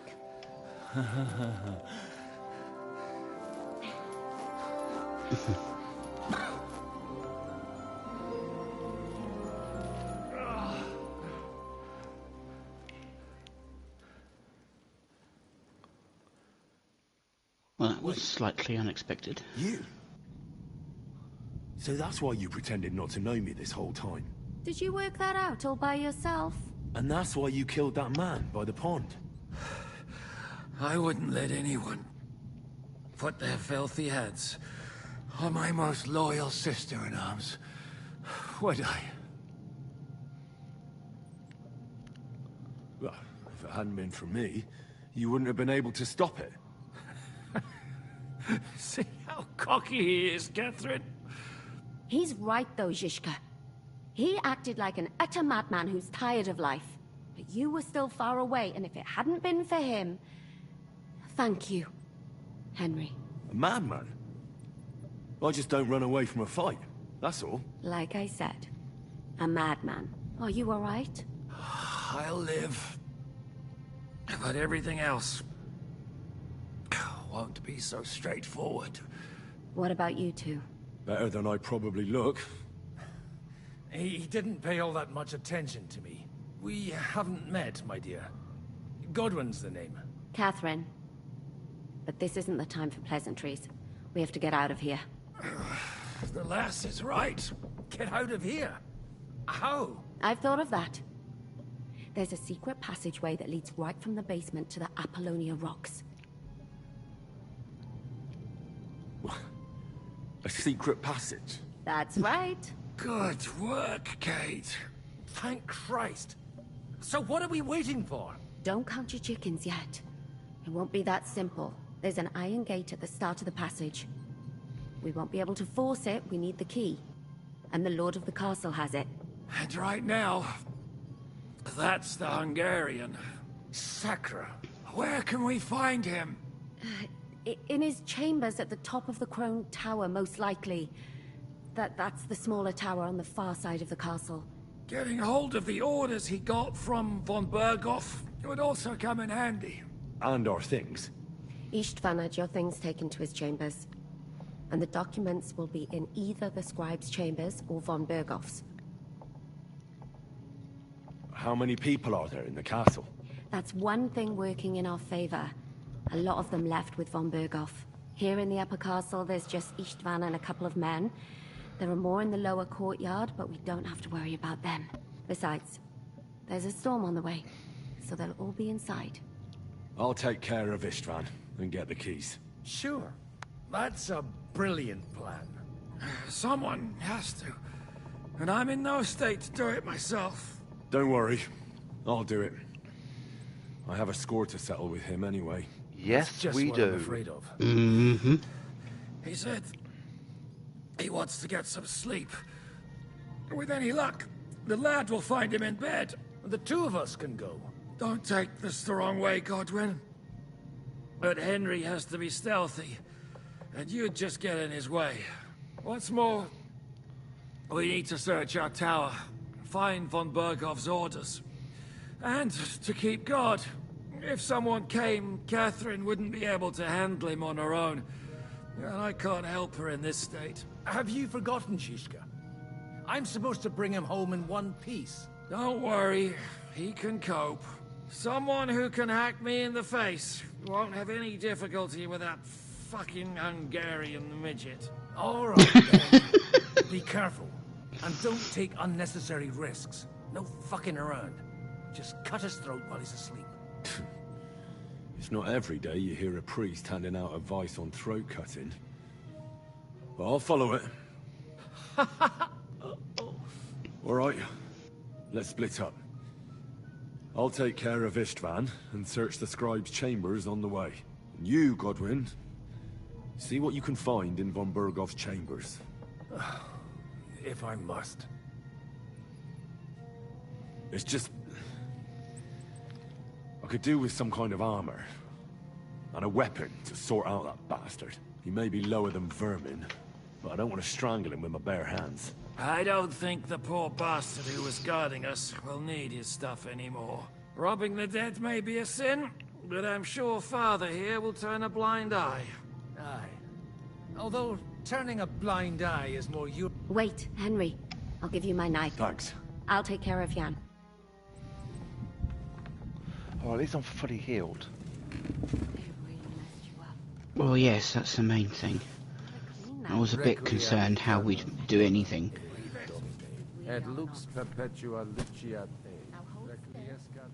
Well, that was slightly unexpected. You? So that's why you pretended not to know me this whole time. Did you work that out all by yourself? And that's why you killed that man by the pond. I wouldn't let anyone put their filthy heads on my most loyal sister-in-arms, would I? Well, if it hadn't been for me, you wouldn't have been able to stop it. See how cocky he is, Catherine? He's right though, Zhishka. He acted like an utter madman who's tired of life. But you were still far away, and if it hadn't been for him... Thank you, Henry. A madman? I just don't run away from a fight, that's all. Like I said, a madman. Are you all right? I'll live. But everything else won't be so straightforward. What about you two? Better than I probably look. He didn't pay all that much attention to me. We haven't met, my dear. Godwin's the name. Catherine. But this isn't the time for pleasantries. We have to get out of here. The lass is right. Get out of here. How? I've thought of that. There's a secret passageway that leads right from the basement to the Apollonia Rocks. A secret passage? That's right. Good work, Kate. Thank Christ. So what are we waiting for? Don't count your chickens yet. It won't be that simple. There's an iron gate at the start of the passage. We won't be able to force it, we need the key. And the Lord of the Castle has it. And right now, that's the Hungarian. Sacra. Where can we find him? In his chambers at the top of the Crone Tower, most likely. That's the smaller tower on the far side of the castle. Getting hold of the orders he got from von Berghoff would also come in handy. And our things. Istvan had your things taken to his chambers. And the documents will be in either the scribe's chambers or von Berghoff's. How many people are there in the castle? That's one thing working in our favor. A lot of them left with von Berghoff. Here in the upper castle, there's just Istvan and a couple of men. There are more in the lower courtyard, but we don't have to worry about them. Besides, there's a storm on the way, so they'll all be inside. I'll take care of Istvan and get the keys. Sure. That's a brilliant plan. Someone has to. And I'm in no state to do it myself. Don't worry. I'll do it. I have a score to settle with him anyway. Yes, just we what do. I'm afraid of. Mm-hmm. He said he wants to get some sleep. With any luck, the lad will find him in bed. The two of us can go. Don't take this the wrong way, Godwin. But Henry has to be stealthy, and you'd just get in his way. What's more, we need to search our tower, find von Berghoff's orders. And to keep guard. If someone came, Catherine wouldn't be able to handle him on her own. And I can't help her in this state. Have you forgotten, Zhishka? I'm supposed to bring him home in one piece. Don't worry, he can cope. Someone who can hack me in the face won't have any difficulty with that fucking Hungarian midget. All right, then. Be careful. And don't take unnecessary risks. No fucking around. Just cut his throat while he's asleep. It's not every day you hear a priest handing out advice on throat cutting. But I'll follow it. All right, let's split up. I'll take care of Istvan and search the scribe's chambers on the way. And you, Godwin, see what you can find in von Berghoff's chambers. If I must. It's just... I could do with some kind of armor. And a weapon to sort out that bastard. He may be lower than vermin, but I don't want to strangle him with my bare hands. I don't think the poor bastard who was guarding us will need his stuff anymore. Robbing the dead may be a sin, but I'm sure Father here will turn a blind eye. Aye. Although turning a blind eye is more you. Wait, Henry. I'll give you my knife. Thanks. I'll take care of Jan. Oh, at least I'm fully healed. Well, yes, that's the main thing. I was a bit concerned how we'd do anything. Et lux perpetua luciat e. Requiescat.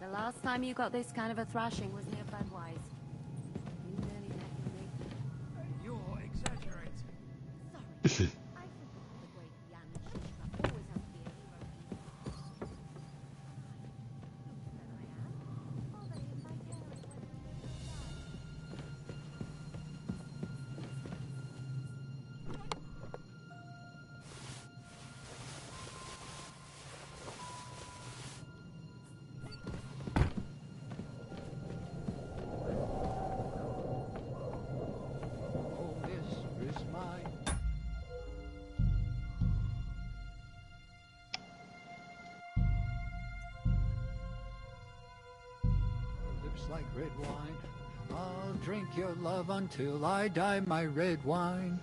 The last time you got this kind of a thrashing was near Budweiser. You nearly met me. You're exaggerating. Sorry. Like red wine, I'll drink your love until I die, my red wine.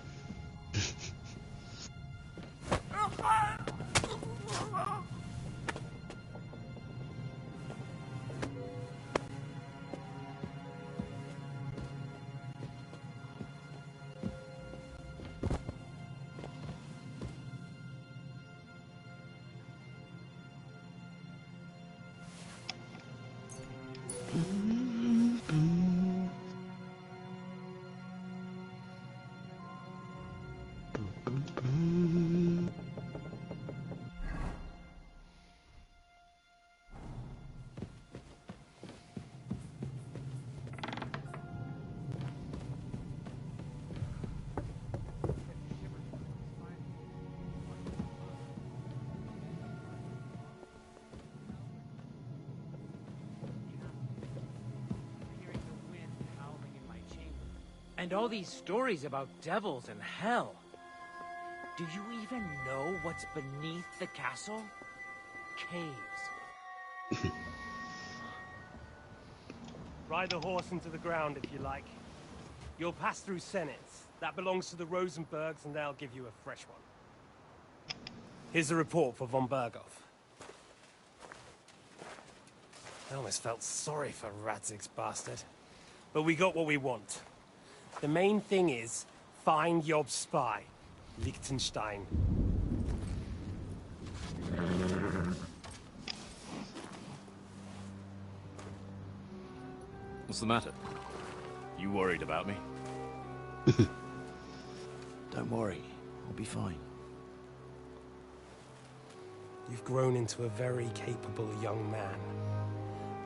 And all these stories about devils and hell. Do you even know what's beneath the castle? Caves. Ride the horse into the ground if you like. You'll pass through Senates. That belongs to the Rosenbergs, and they'll give you a fresh one. Here's the report for von Berghoff. I almost felt sorry for Radzig's bastard. But we got what we want. The main thing is, find Job's spy, Liechtenstein. What's the matter? You worried about me? Don't worry, I'll be fine. You've grown into a very capable young man.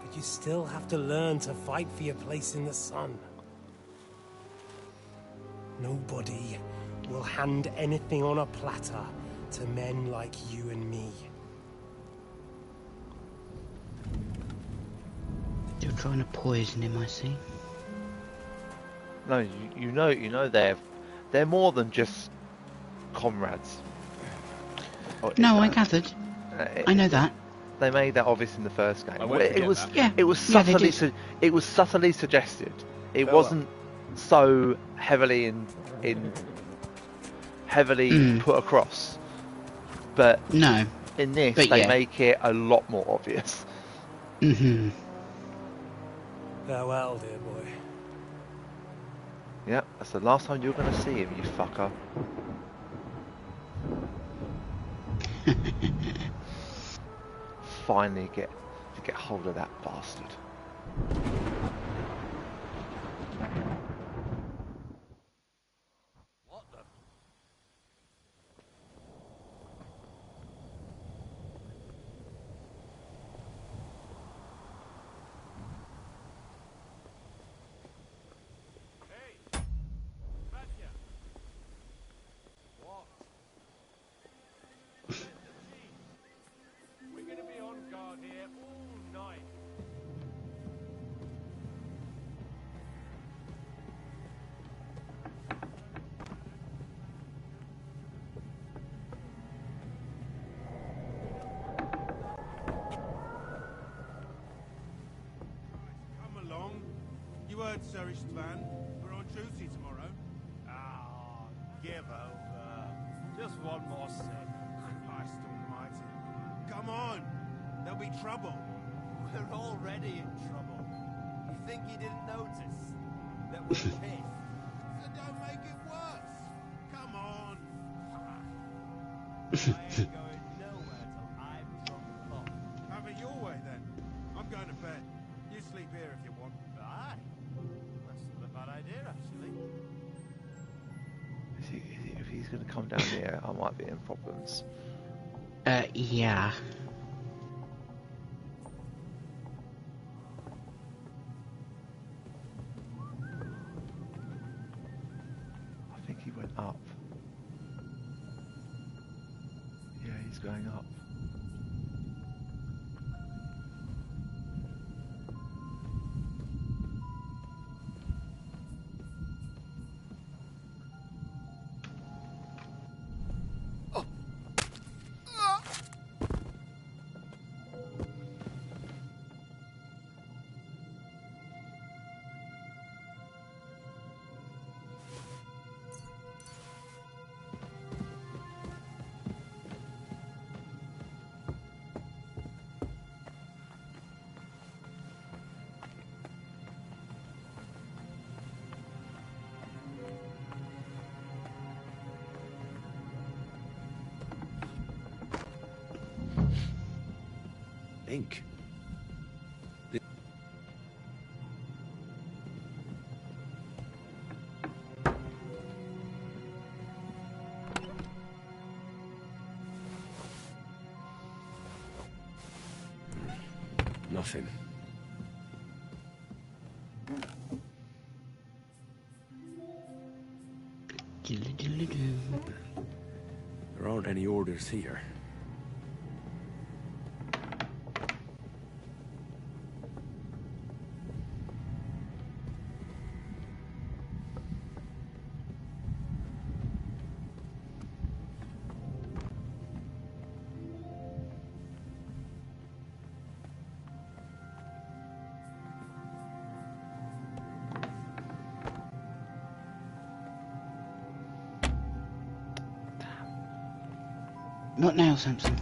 But you still have to learn to fight for your place in the sun. Nobody will hand anything on a platter to men like you and me. You're trying to poison him, I see. No, you know they're more than just comrades. No, I gathered. I know that. They made that obvious in the first game. It was it was subtly suggested. It wasn't so heavily put across. But no, in this they make it a lot more obvious. Mm-hmm. Farewell, dear boy. Yep, that's the last time you're going to see him, you fucker. Finally get hold of that bastard. word, Sir Istvan. We're on duty tomorrow. Ah, give over. Just one more sip. Christ almighty. Come on! There'll be trouble. We're already in trouble. You think he didn't notice that we're pissed? So don't make it worse. Come on. I ain't going nowhere till I'm drunk off. Have it your way then. I'm going to bed. You sleep here if you want. Aye. That's not a bad idea, actually. If he's going to come down here, I might be in problems. Yeah. I think he went up. Yeah, he's going up. Ink. Nothing. There aren't any orders here. Not now, Samson.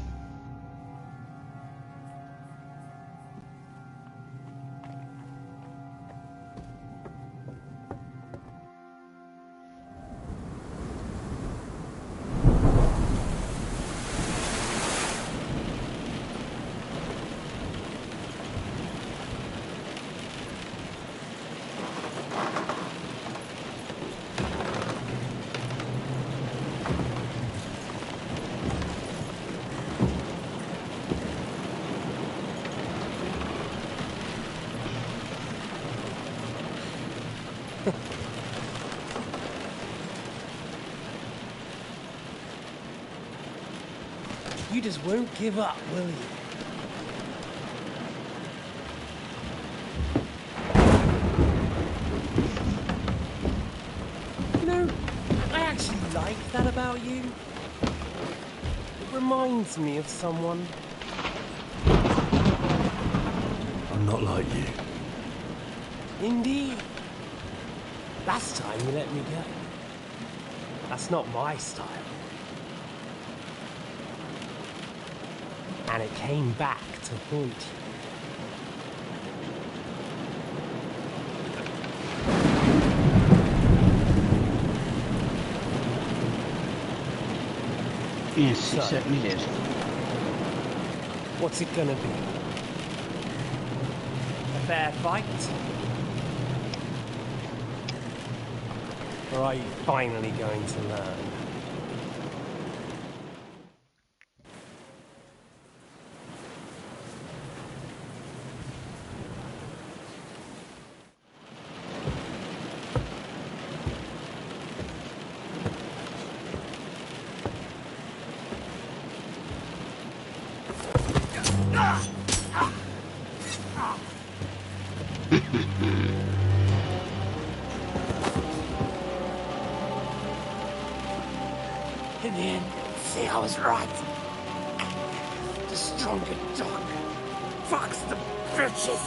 You just won't give up, will you? You know, I actually like that about you. It reminds me of someone. I'm not like you. Indeed. Last time you let me go. That's not my style. And it came back to haunt you. Yes, it certainly did. What's it gonna be? A fair fight? Or are you finally going to learn? In the end, see, I was right. The stronger dog fucks the bitches.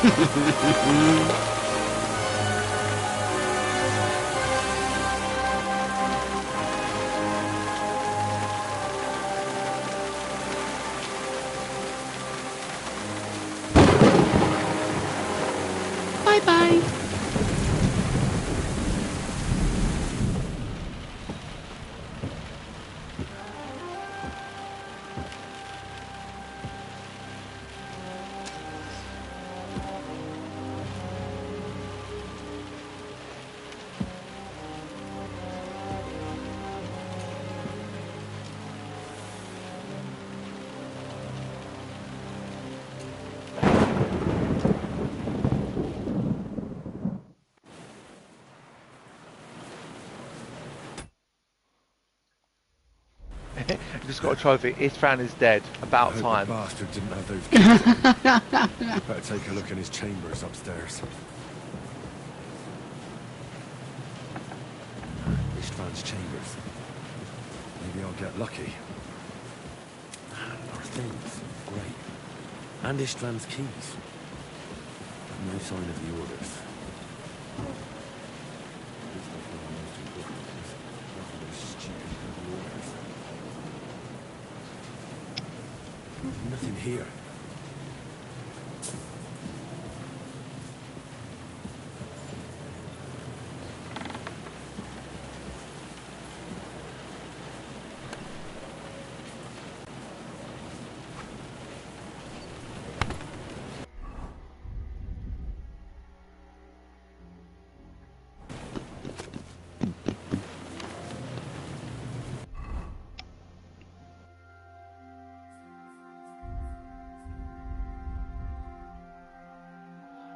Bye-bye. Just got a trophy. Istvan is dead. About time. The bastard didn't have those keys. Better take a look in his chambers upstairs. Istvan's chambers. Maybe I'll get lucky. Our things. Great. And Istvan's keys. No sign of the orders. Nothing here.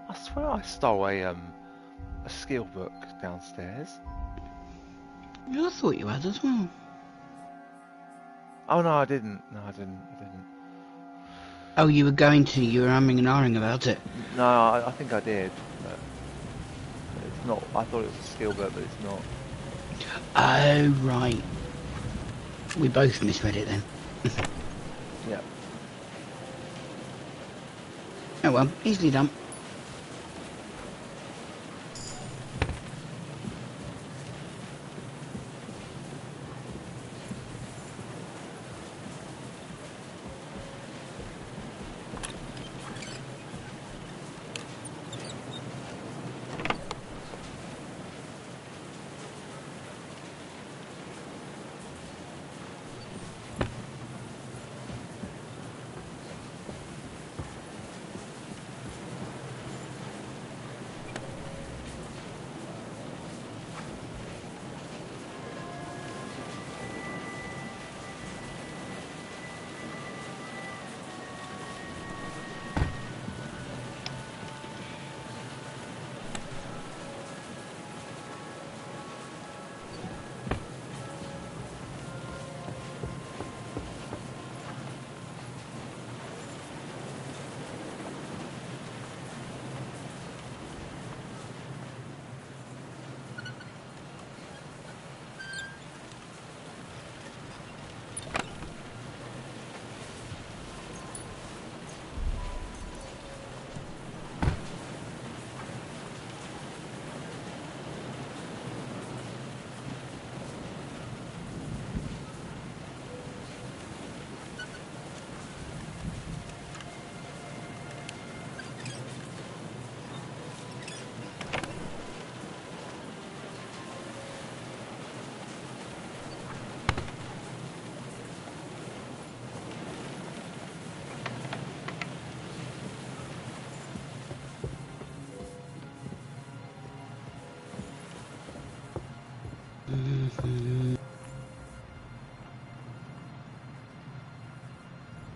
I swear I stole a skill book downstairs. I thought you had as well. Oh no, I didn't. No, I didn't. Oh, you were going to. You were umming and ahhing about it. No, I think I did, but it's not. I thought it was a skill book, but it's not. Oh, right. We both misread it then. Yeah. Oh well, easily done.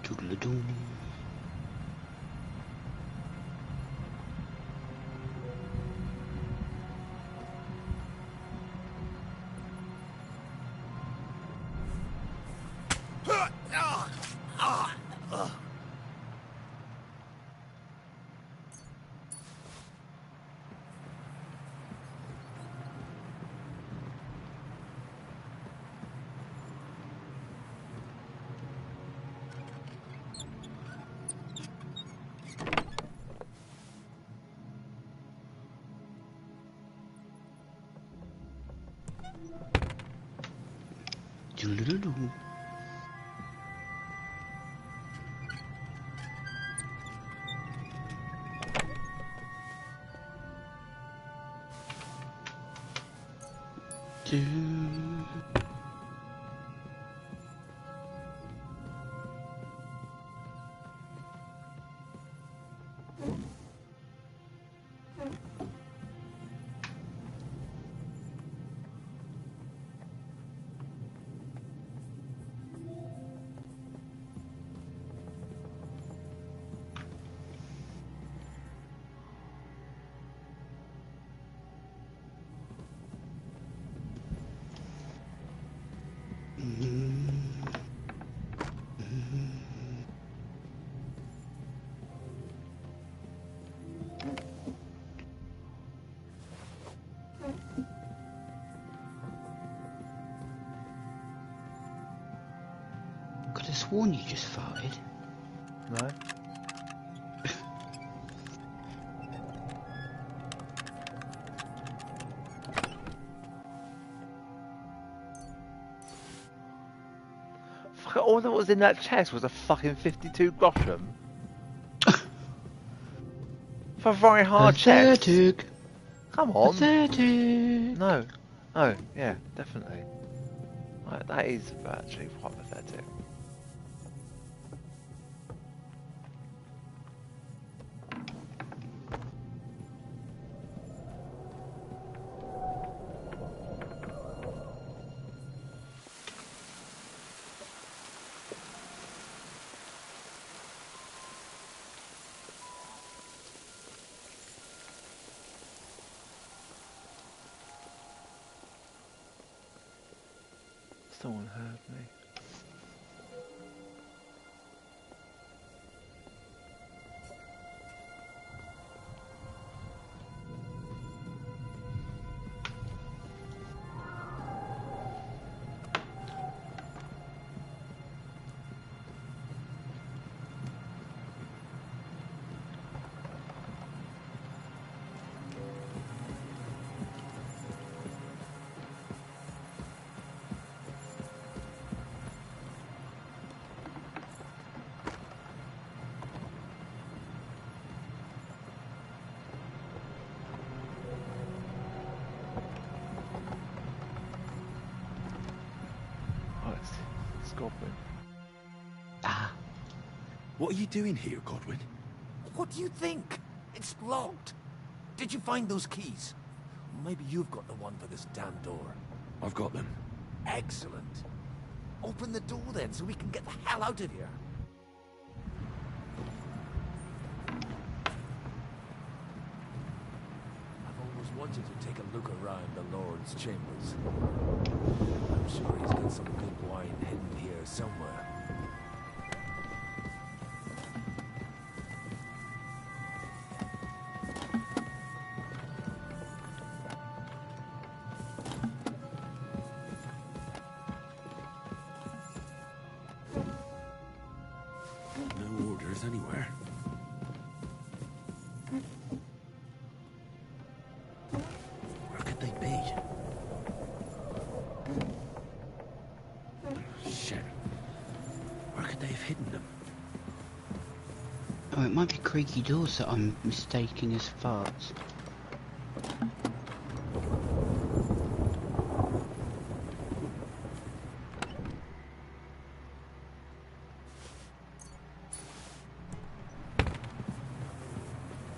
Doodle-doo. Doo-doo-doo-doo. Could have sworn you just farted. No. Fuck, all that was in that chest was a fucking 52 groschen. For a very hard chest. Come on. Pathetic. No. Oh, yeah, definitely. Right, that is actually quite pathetic. Someone heard me. Godwin. Ah. What are you doing here, Godwin? What do you think? It's locked. Did you find those keys? Maybe you've got the one for this damn door. I've got them. Excellent. Open the door then, so we can get the hell out of here. I've always wanted to take a look around the Lord's chambers. I'm sure he's got some good wine hidden here somewhere. No orders anywhere. Where could they be? Shit. Where could they have hidden them? Oh, it might be creaky doors that I'm mistaking as farts.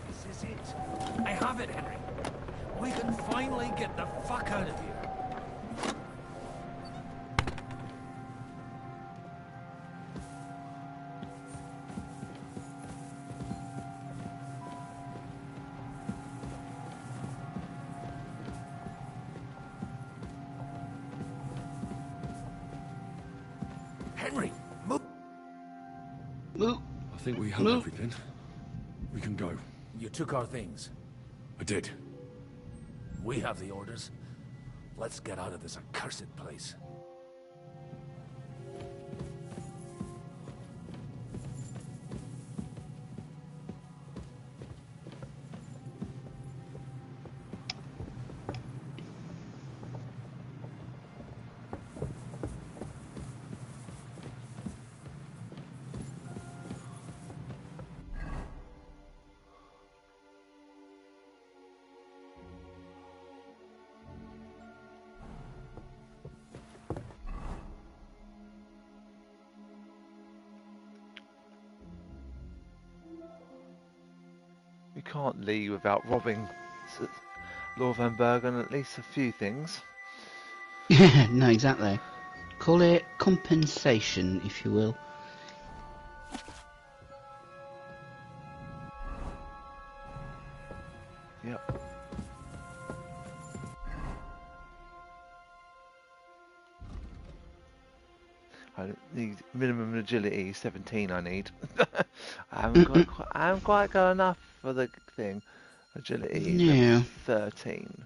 This is it. I have it, Henry. We can finally get the fuck out of here. Henry, move. Move. I think we have everything. We can go. You took our things. I did. We have the orders. Let's get out of this accursed place. can't leave without robbing Lord Van Bergen at least a few things. No, exactly. Call it compensation, if you will. Yep. I need minimum agility 17. I need. I haven't quite got enough for the thing. Agility No. level 13.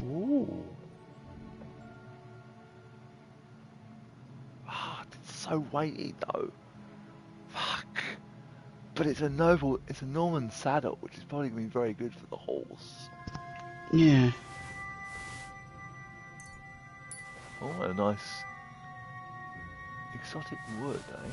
Ooh. Ah, it's so weighty though. Fuck. But it's a Norman saddle, which is probably going to be very good for the horse. Yeah. Oh, a nice exotic wood, eh?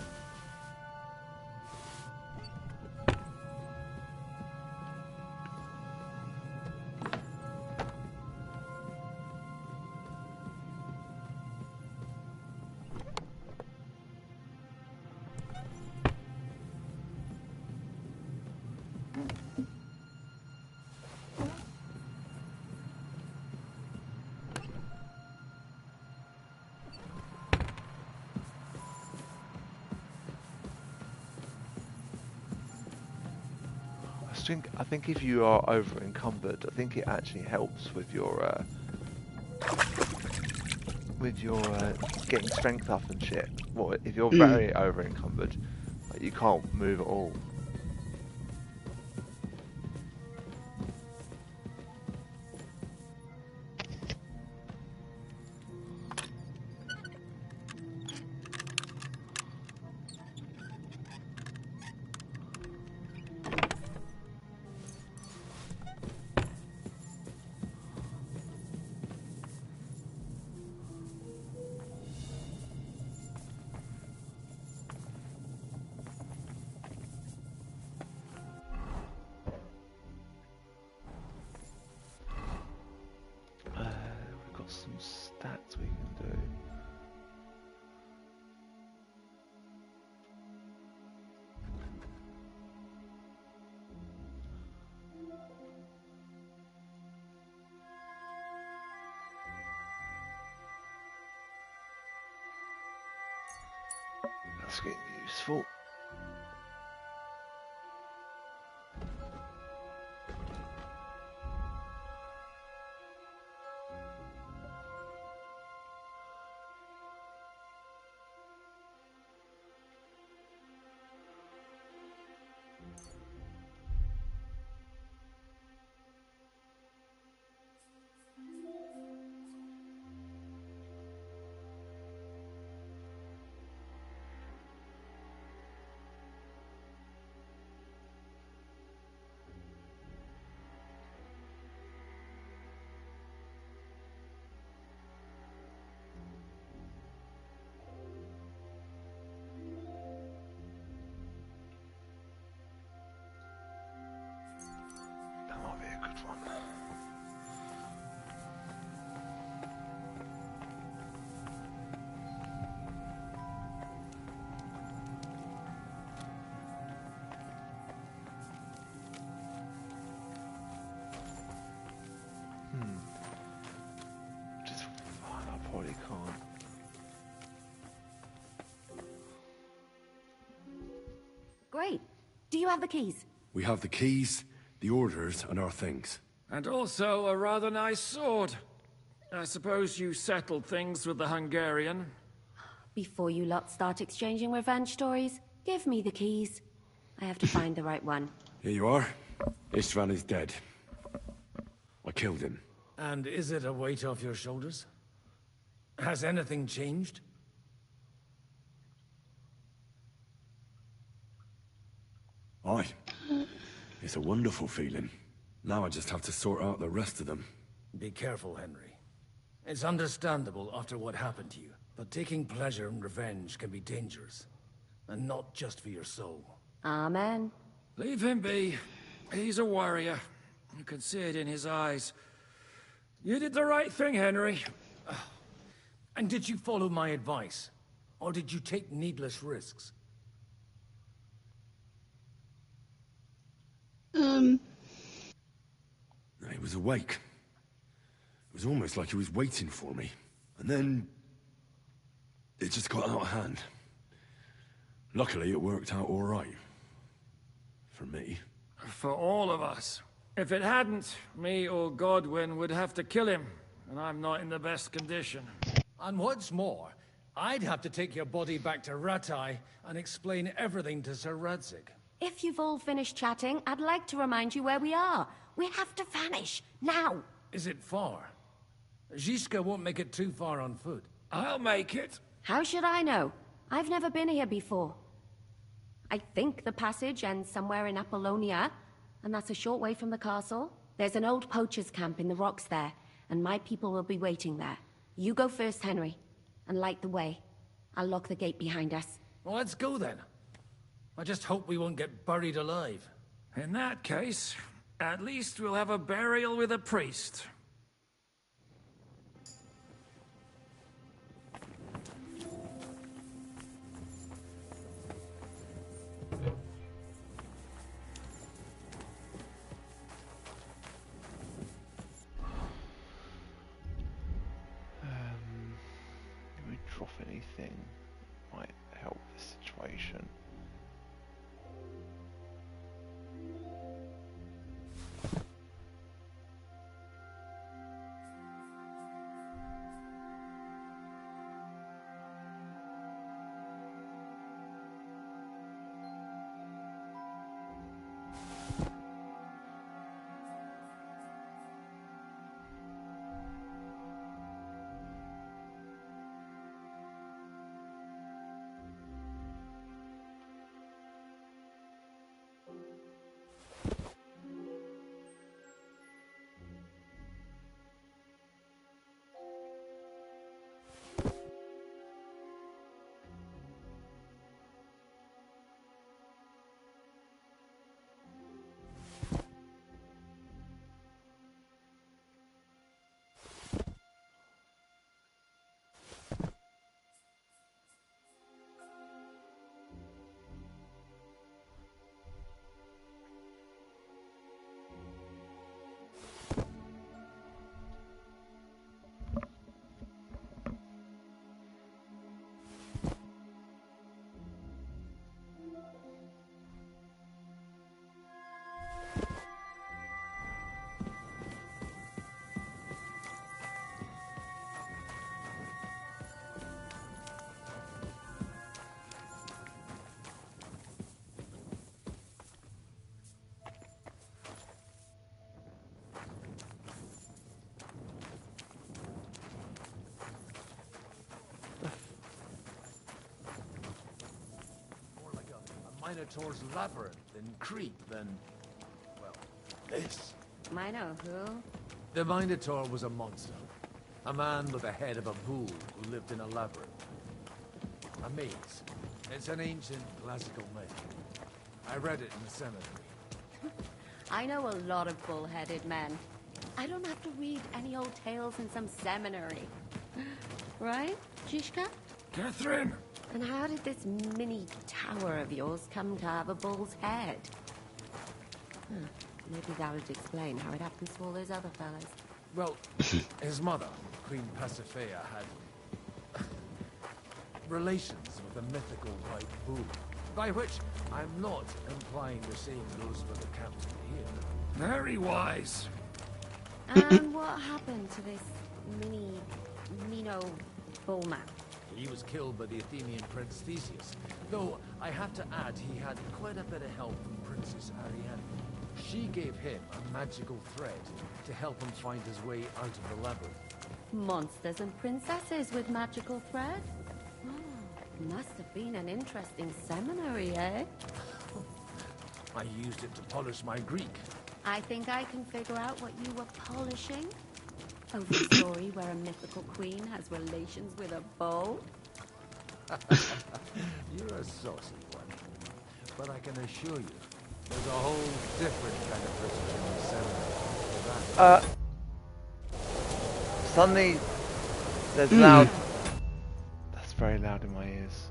I think if you are over encumbered, I think it actually helps with your getting strength up and shit. What if you're very over encumbered, like you can't move at all? We've got some stats we can do. That's getting useful. That might be a good one. Great. Do you have the keys? We have the keys, the orders, and our things. And also a rather nice sword. I suppose you settled things with the Hungarian. Before you lot start exchanging revenge stories, give me the keys. I have to find the right one. Here you are. Istvan is dead. I killed him. And is it a weight off your shoulders? Has anything changed? Aye. It's a wonderful feeling. Now I just have to sort out the rest of them. Be careful, Henry. It's understandable after what happened to you, but taking pleasure in revenge can be dangerous. And not just for your soul. Amen. Leave him be. He's a warrior. You can see it in his eyes. You did the right thing, Henry. And did you follow my advice? Or did you take needless risks? He was awake. It was almost like he was waiting for me. And then... it just got out of hand. Luckily, it worked out all right. For me. For all of us. If it hadn't, me or Godwin would have to kill him. And I'm not in the best condition. And what's more, I'd have to take your body back to Ratai and explain everything to Sir Radzig. If you've all finished chatting, I'd like to remind you where we are. We have to vanish, now! Is it far? Zizka won't make it too far on foot. I'll make it. How should I know? I've never been here before. I think the passage ends somewhere in Apollonia, and that's a short way from the castle. There's an old poacher's camp in the rocks there, and my people will be waiting there. You go first, Henry, and light the way. I'll lock the gate behind us. Well, let's go then. I just hope we won't get buried alive. In that case, at least we'll have a burial with a priest. Can we drop anything might help the situation? Minotaur's labyrinth in Crete than, well, this. Mino who? The Minotaur was a monster. A man with the head of a bull who lived in a labyrinth. A maze. It's an ancient classical myth. I read it in the seminary. I know a lot of bull-headed men. I don't have to read any old tales in some seminary. Right, Zizka? Catherine! And how did this mini tower of yours come to have a bull's head? Maybe that would explain how it happens to all those other fellas. Well, his mother, Queen Pasiphae, had relations with a mythical white bull. By which, I'm not implying the same goes for the captain here. Very wise. And what happened to this Nino Bullman? He was killed by the Athenian Prince Theseus. Though, I have to add, he had quite a bit of help from Princess Ariadne. She gave him a magical thread to help him find his way out of the labyrinth. Monsters and princesses with magical thread? Oh, must have been an interesting seminary, eh? I used it to polish my Greek. I think I can figure out what you were polishing. Over a story where a mythical queen has relations with a bull? You're a saucy one. But I can assure you, there's a whole different kind of person in the seminary. Suddenly, there's loud... That's very loud in my ears.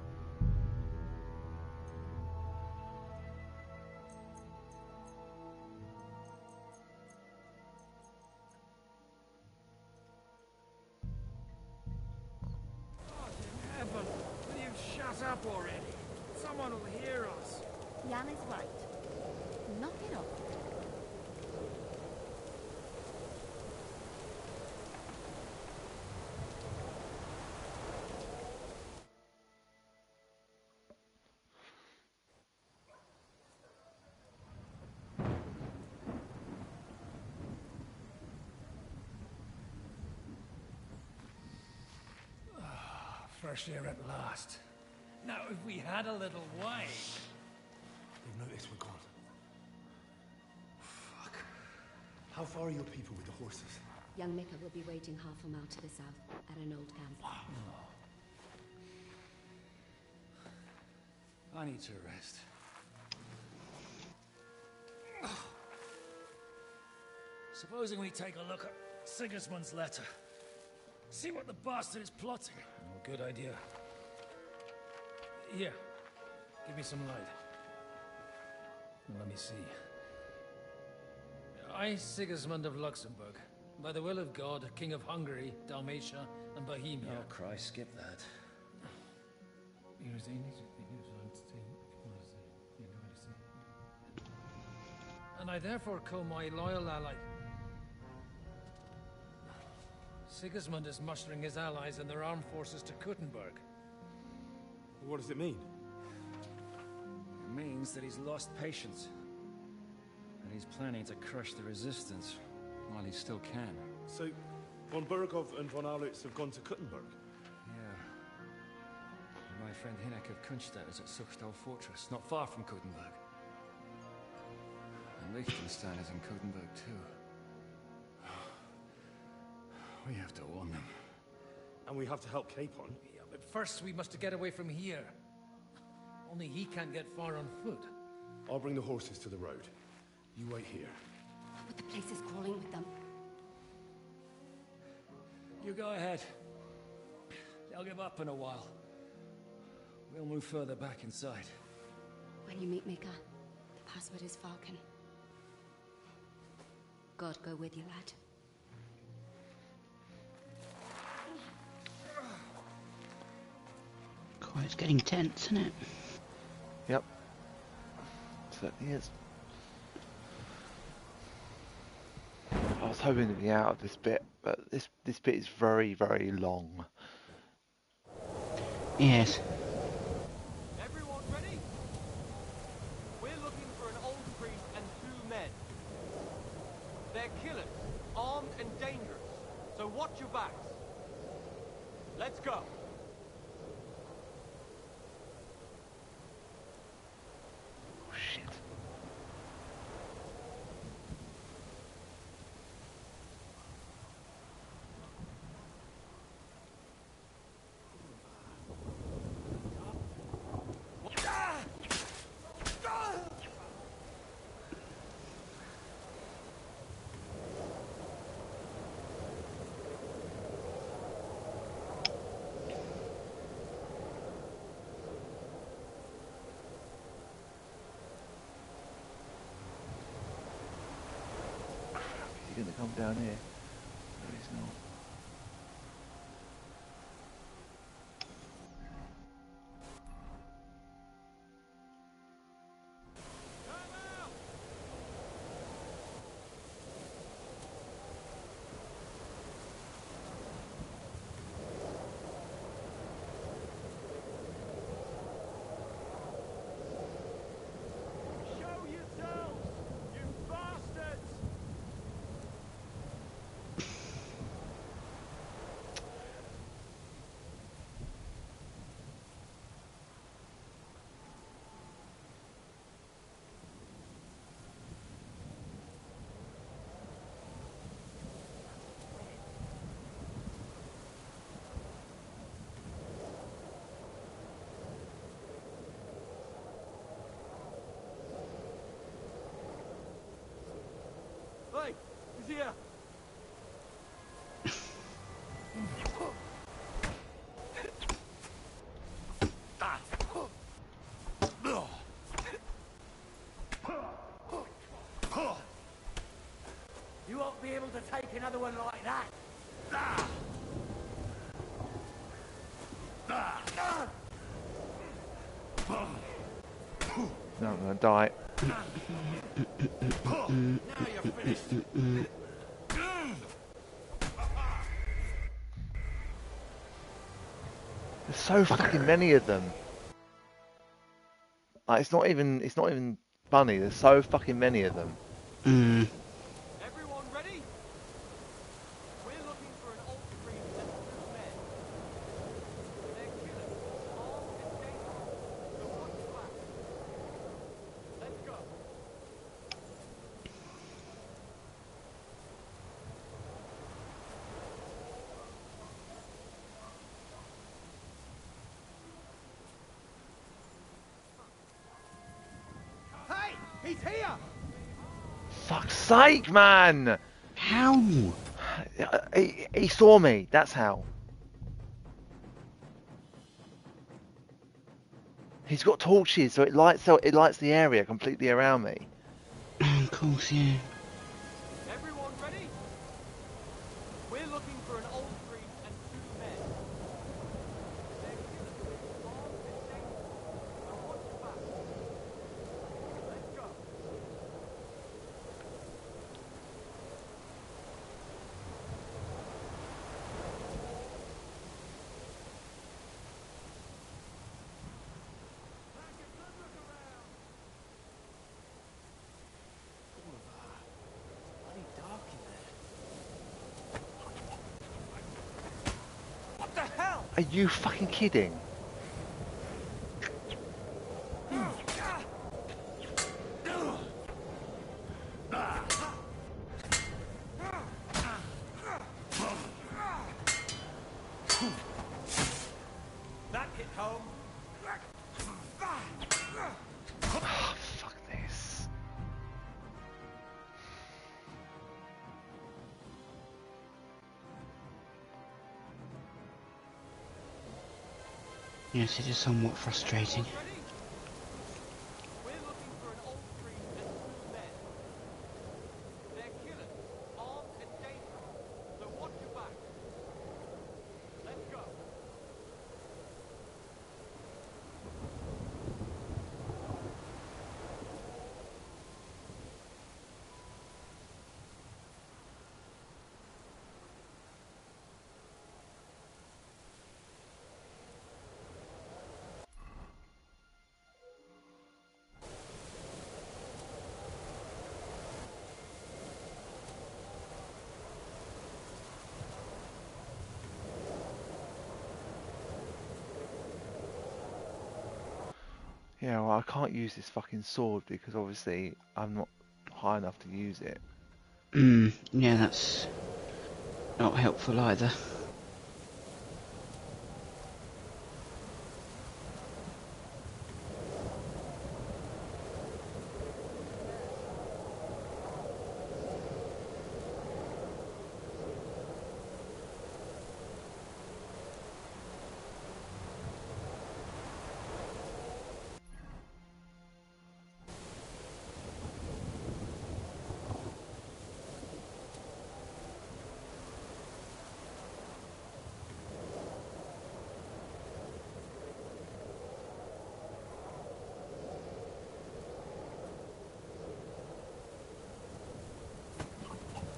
Heaven, will you shut up already? Someone will hear us. Jan is right. Knock it off. Fresh air at last. Now, if we had a little wine... They've noticed we're gone. Fuck. How far are your people with the horses? Young Mika will be waiting half a mile to the south, at an old camp. I need to rest. Supposing we take a look at Sigismund's letter. See what the bastard is plotting. Oh, good idea. Here, give me some light. Let me see. I, Sigismund of Luxembourg, by the will of God, King of Hungary, Dalmatia, and Bohemia. Oh, Christ, skip that. And I therefore call my loyal ally... Sigismund is mustering his allies and their armed forces to Kuttenberg. What does it mean? It means that he's lost patience. And he's planning to crush the resistance while he still can. So, von Burgov and von Aulitz have gone to Kuttenberg? Yeah. My friend Hinek of Kunstadt is at Suchtal Fortress, not far from Kuttenberg. And Liechtenstein is in Kuttenberg too. We have to warn them. And we have to help Capon? Yeah, but first we must get away from here. Only he can't get far on foot. I'll bring the horses to the road. You wait here. But the place is crawling with them. You go ahead. They'll give up in a while. We'll move further back inside. When you meet Mika, the password is Falcon. God go with you, lad. God, it's getting tense, isn't it? Yep. Certainly is. I was hoping to be out of this bit, but this bit is very, very long. Yes. Everyone ready? We're looking for an old priest and 2 men. They're killers, armed and dangerous. So watch your backs. Let's go. Shit. Is he gonna come down here? No, he's not. here. You won't be able to take another one like that. No, I'm gonna die. Now you're finished. There's so fucking many of them. Like, it's not even funny. There's so fucking many of them. Everyone ready? We're looking for an old priest and 2 men. They're killers, armed and dangerous. So watch your back. Let's go. Hey, he's here. Fuck's sake, man! How? He saw me. That's how. He's got torches, so it lights the area completely around me. Of course, yeah. Everyone ready? We're looking for an old priest and 2 men. They're killers, armed and dangerous. So watch your back. Let's go. Bloody dark in there. What the hell? Are you fucking kidding? That hit home. Oh, fuck this. Yes, it is somewhat frustrating. We're looking for an old priest and 2 men. They're killers, armed and dangerous. So watch your back. Let's go. Yeah, well, I can't use this fucking sword because obviously I'm not high enough to use it. Yeah, that's not helpful either.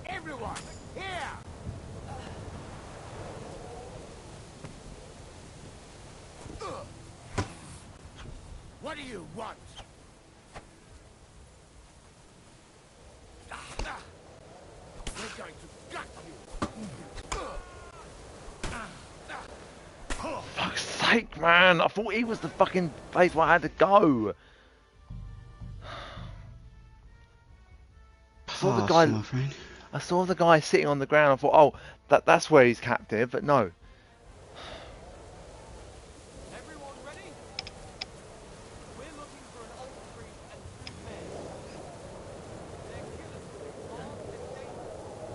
Everyone, here! What do you want? We're going to gut you. Fuck's sake, man! I thought he was the fucking place where I had to go. I saw the guy. My friend. I saw the guy sitting on the ground. I thought, oh, that's where he's captive, but no. Everyone ready? We're looking for an old priest and 2 men. They're killers, armed and dangerous.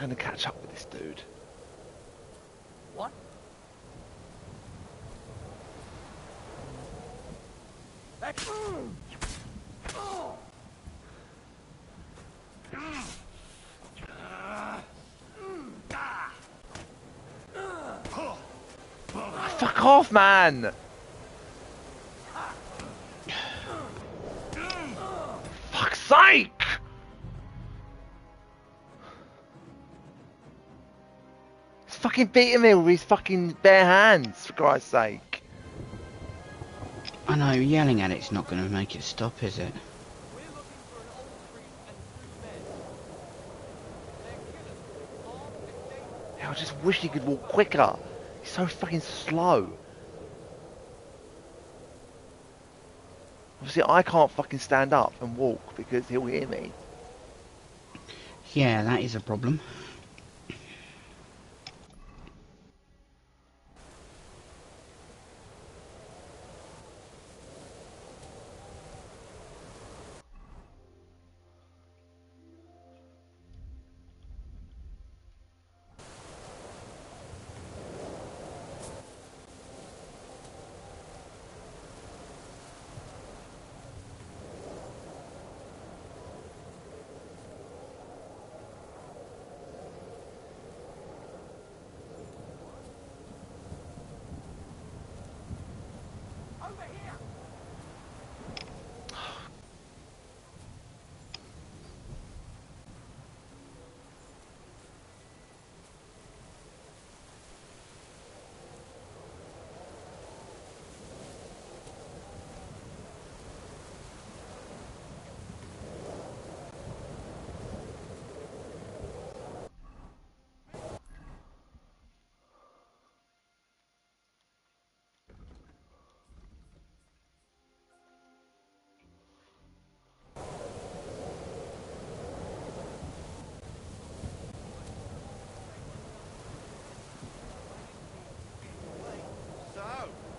going to catch up with this dude. What? Fuck off, man! Fuck's sake! He's fucking beating me with his fucking bare hands, for Christ's sake. I know, yelling at it's not going to make it stop, is it? Yeah, I just wish he could walk quicker. He's so fucking slow. Obviously, I can't fucking stand up and walk because he'll hear me. Yeah, that is a problem.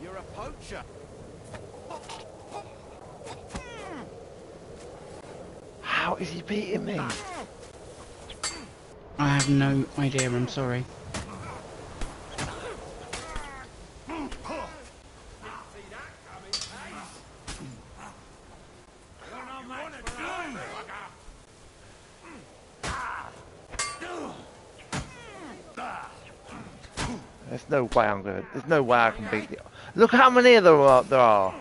You're a poacher. How is he beating me? I have no idea, I'm sorry. There's no way I'm gonna. There's no way I can beat it. Look how many of them there are.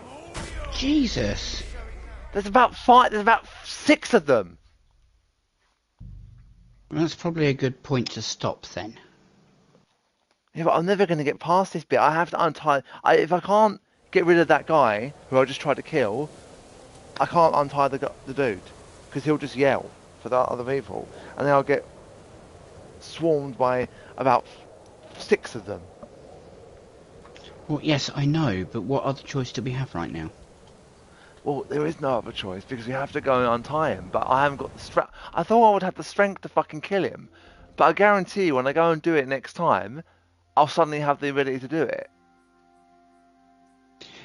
Jesus. There's about 5. There's about 6 of them. That's probably a good point to stop then. Yeah, but I'm never going to get past this bit. I have to untie... if I can't get rid of that guy, who I just tried to kill, I can't untie the dude. Because he'll just yell for the other people. And then I'll get swarmed by about 6 of them. Well, yes, I know, but what other choice do we have right now? Well, there is no other choice, because we have to go and untie him. But I haven't got the strength. I thought I would have the strength to fucking kill him. But I guarantee you, when I go and do it next time, I'll suddenly have the ability to do it.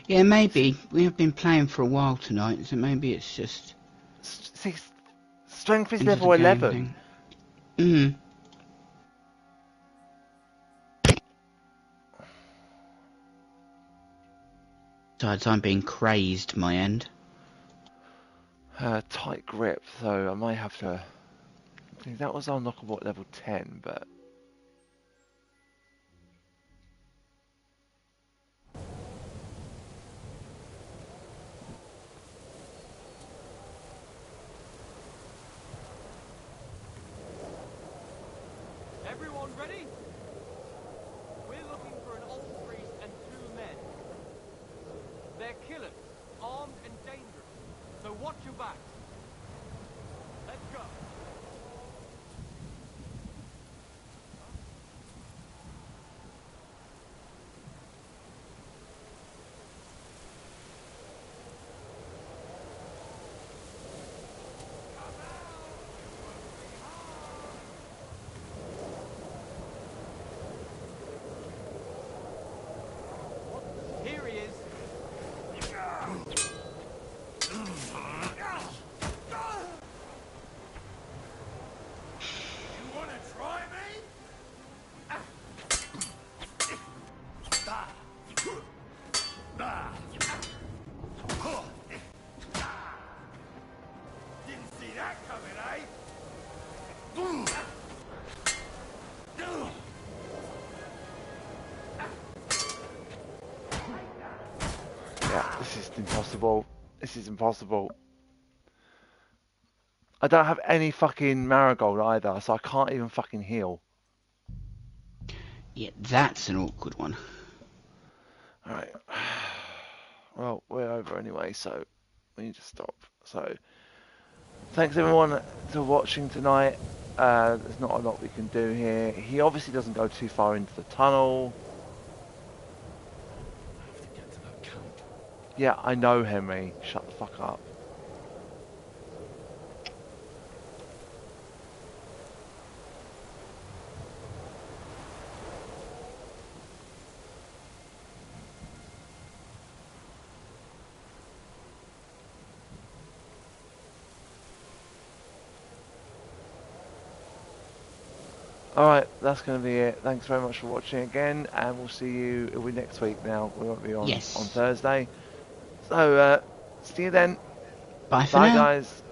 Yeah, maybe. We have been playing for a while tonight, so maybe it's just... See, strength is level 11. Besides, I'm being crazed, my end. Tight grip, so I might have to... I think that was unlockable at level 10, but... Everyone ready? We're looking for an old priest and 2 men. They're killers, armed and dangerous. So watch your back. Let's go. This is impossible. This is impossible. I don't have any fucking marigold either, so I can't even fucking heal. Yeah, that's an awkward one. Alright. Well, we're over anyway, so we need to stop. So, thanks everyone for watching tonight. There's not a lot we can do here. He obviously doesn't go too far into the tunnel. I have to get to that camp. Yeah, I know, Henry. Shut the fuck up. Alright, that's going to be it. Thanks very much for watching again, and we'll see you next week now. We won't be on, Yes. on Thursday. So, see you then. Bye for now. Bye, guys.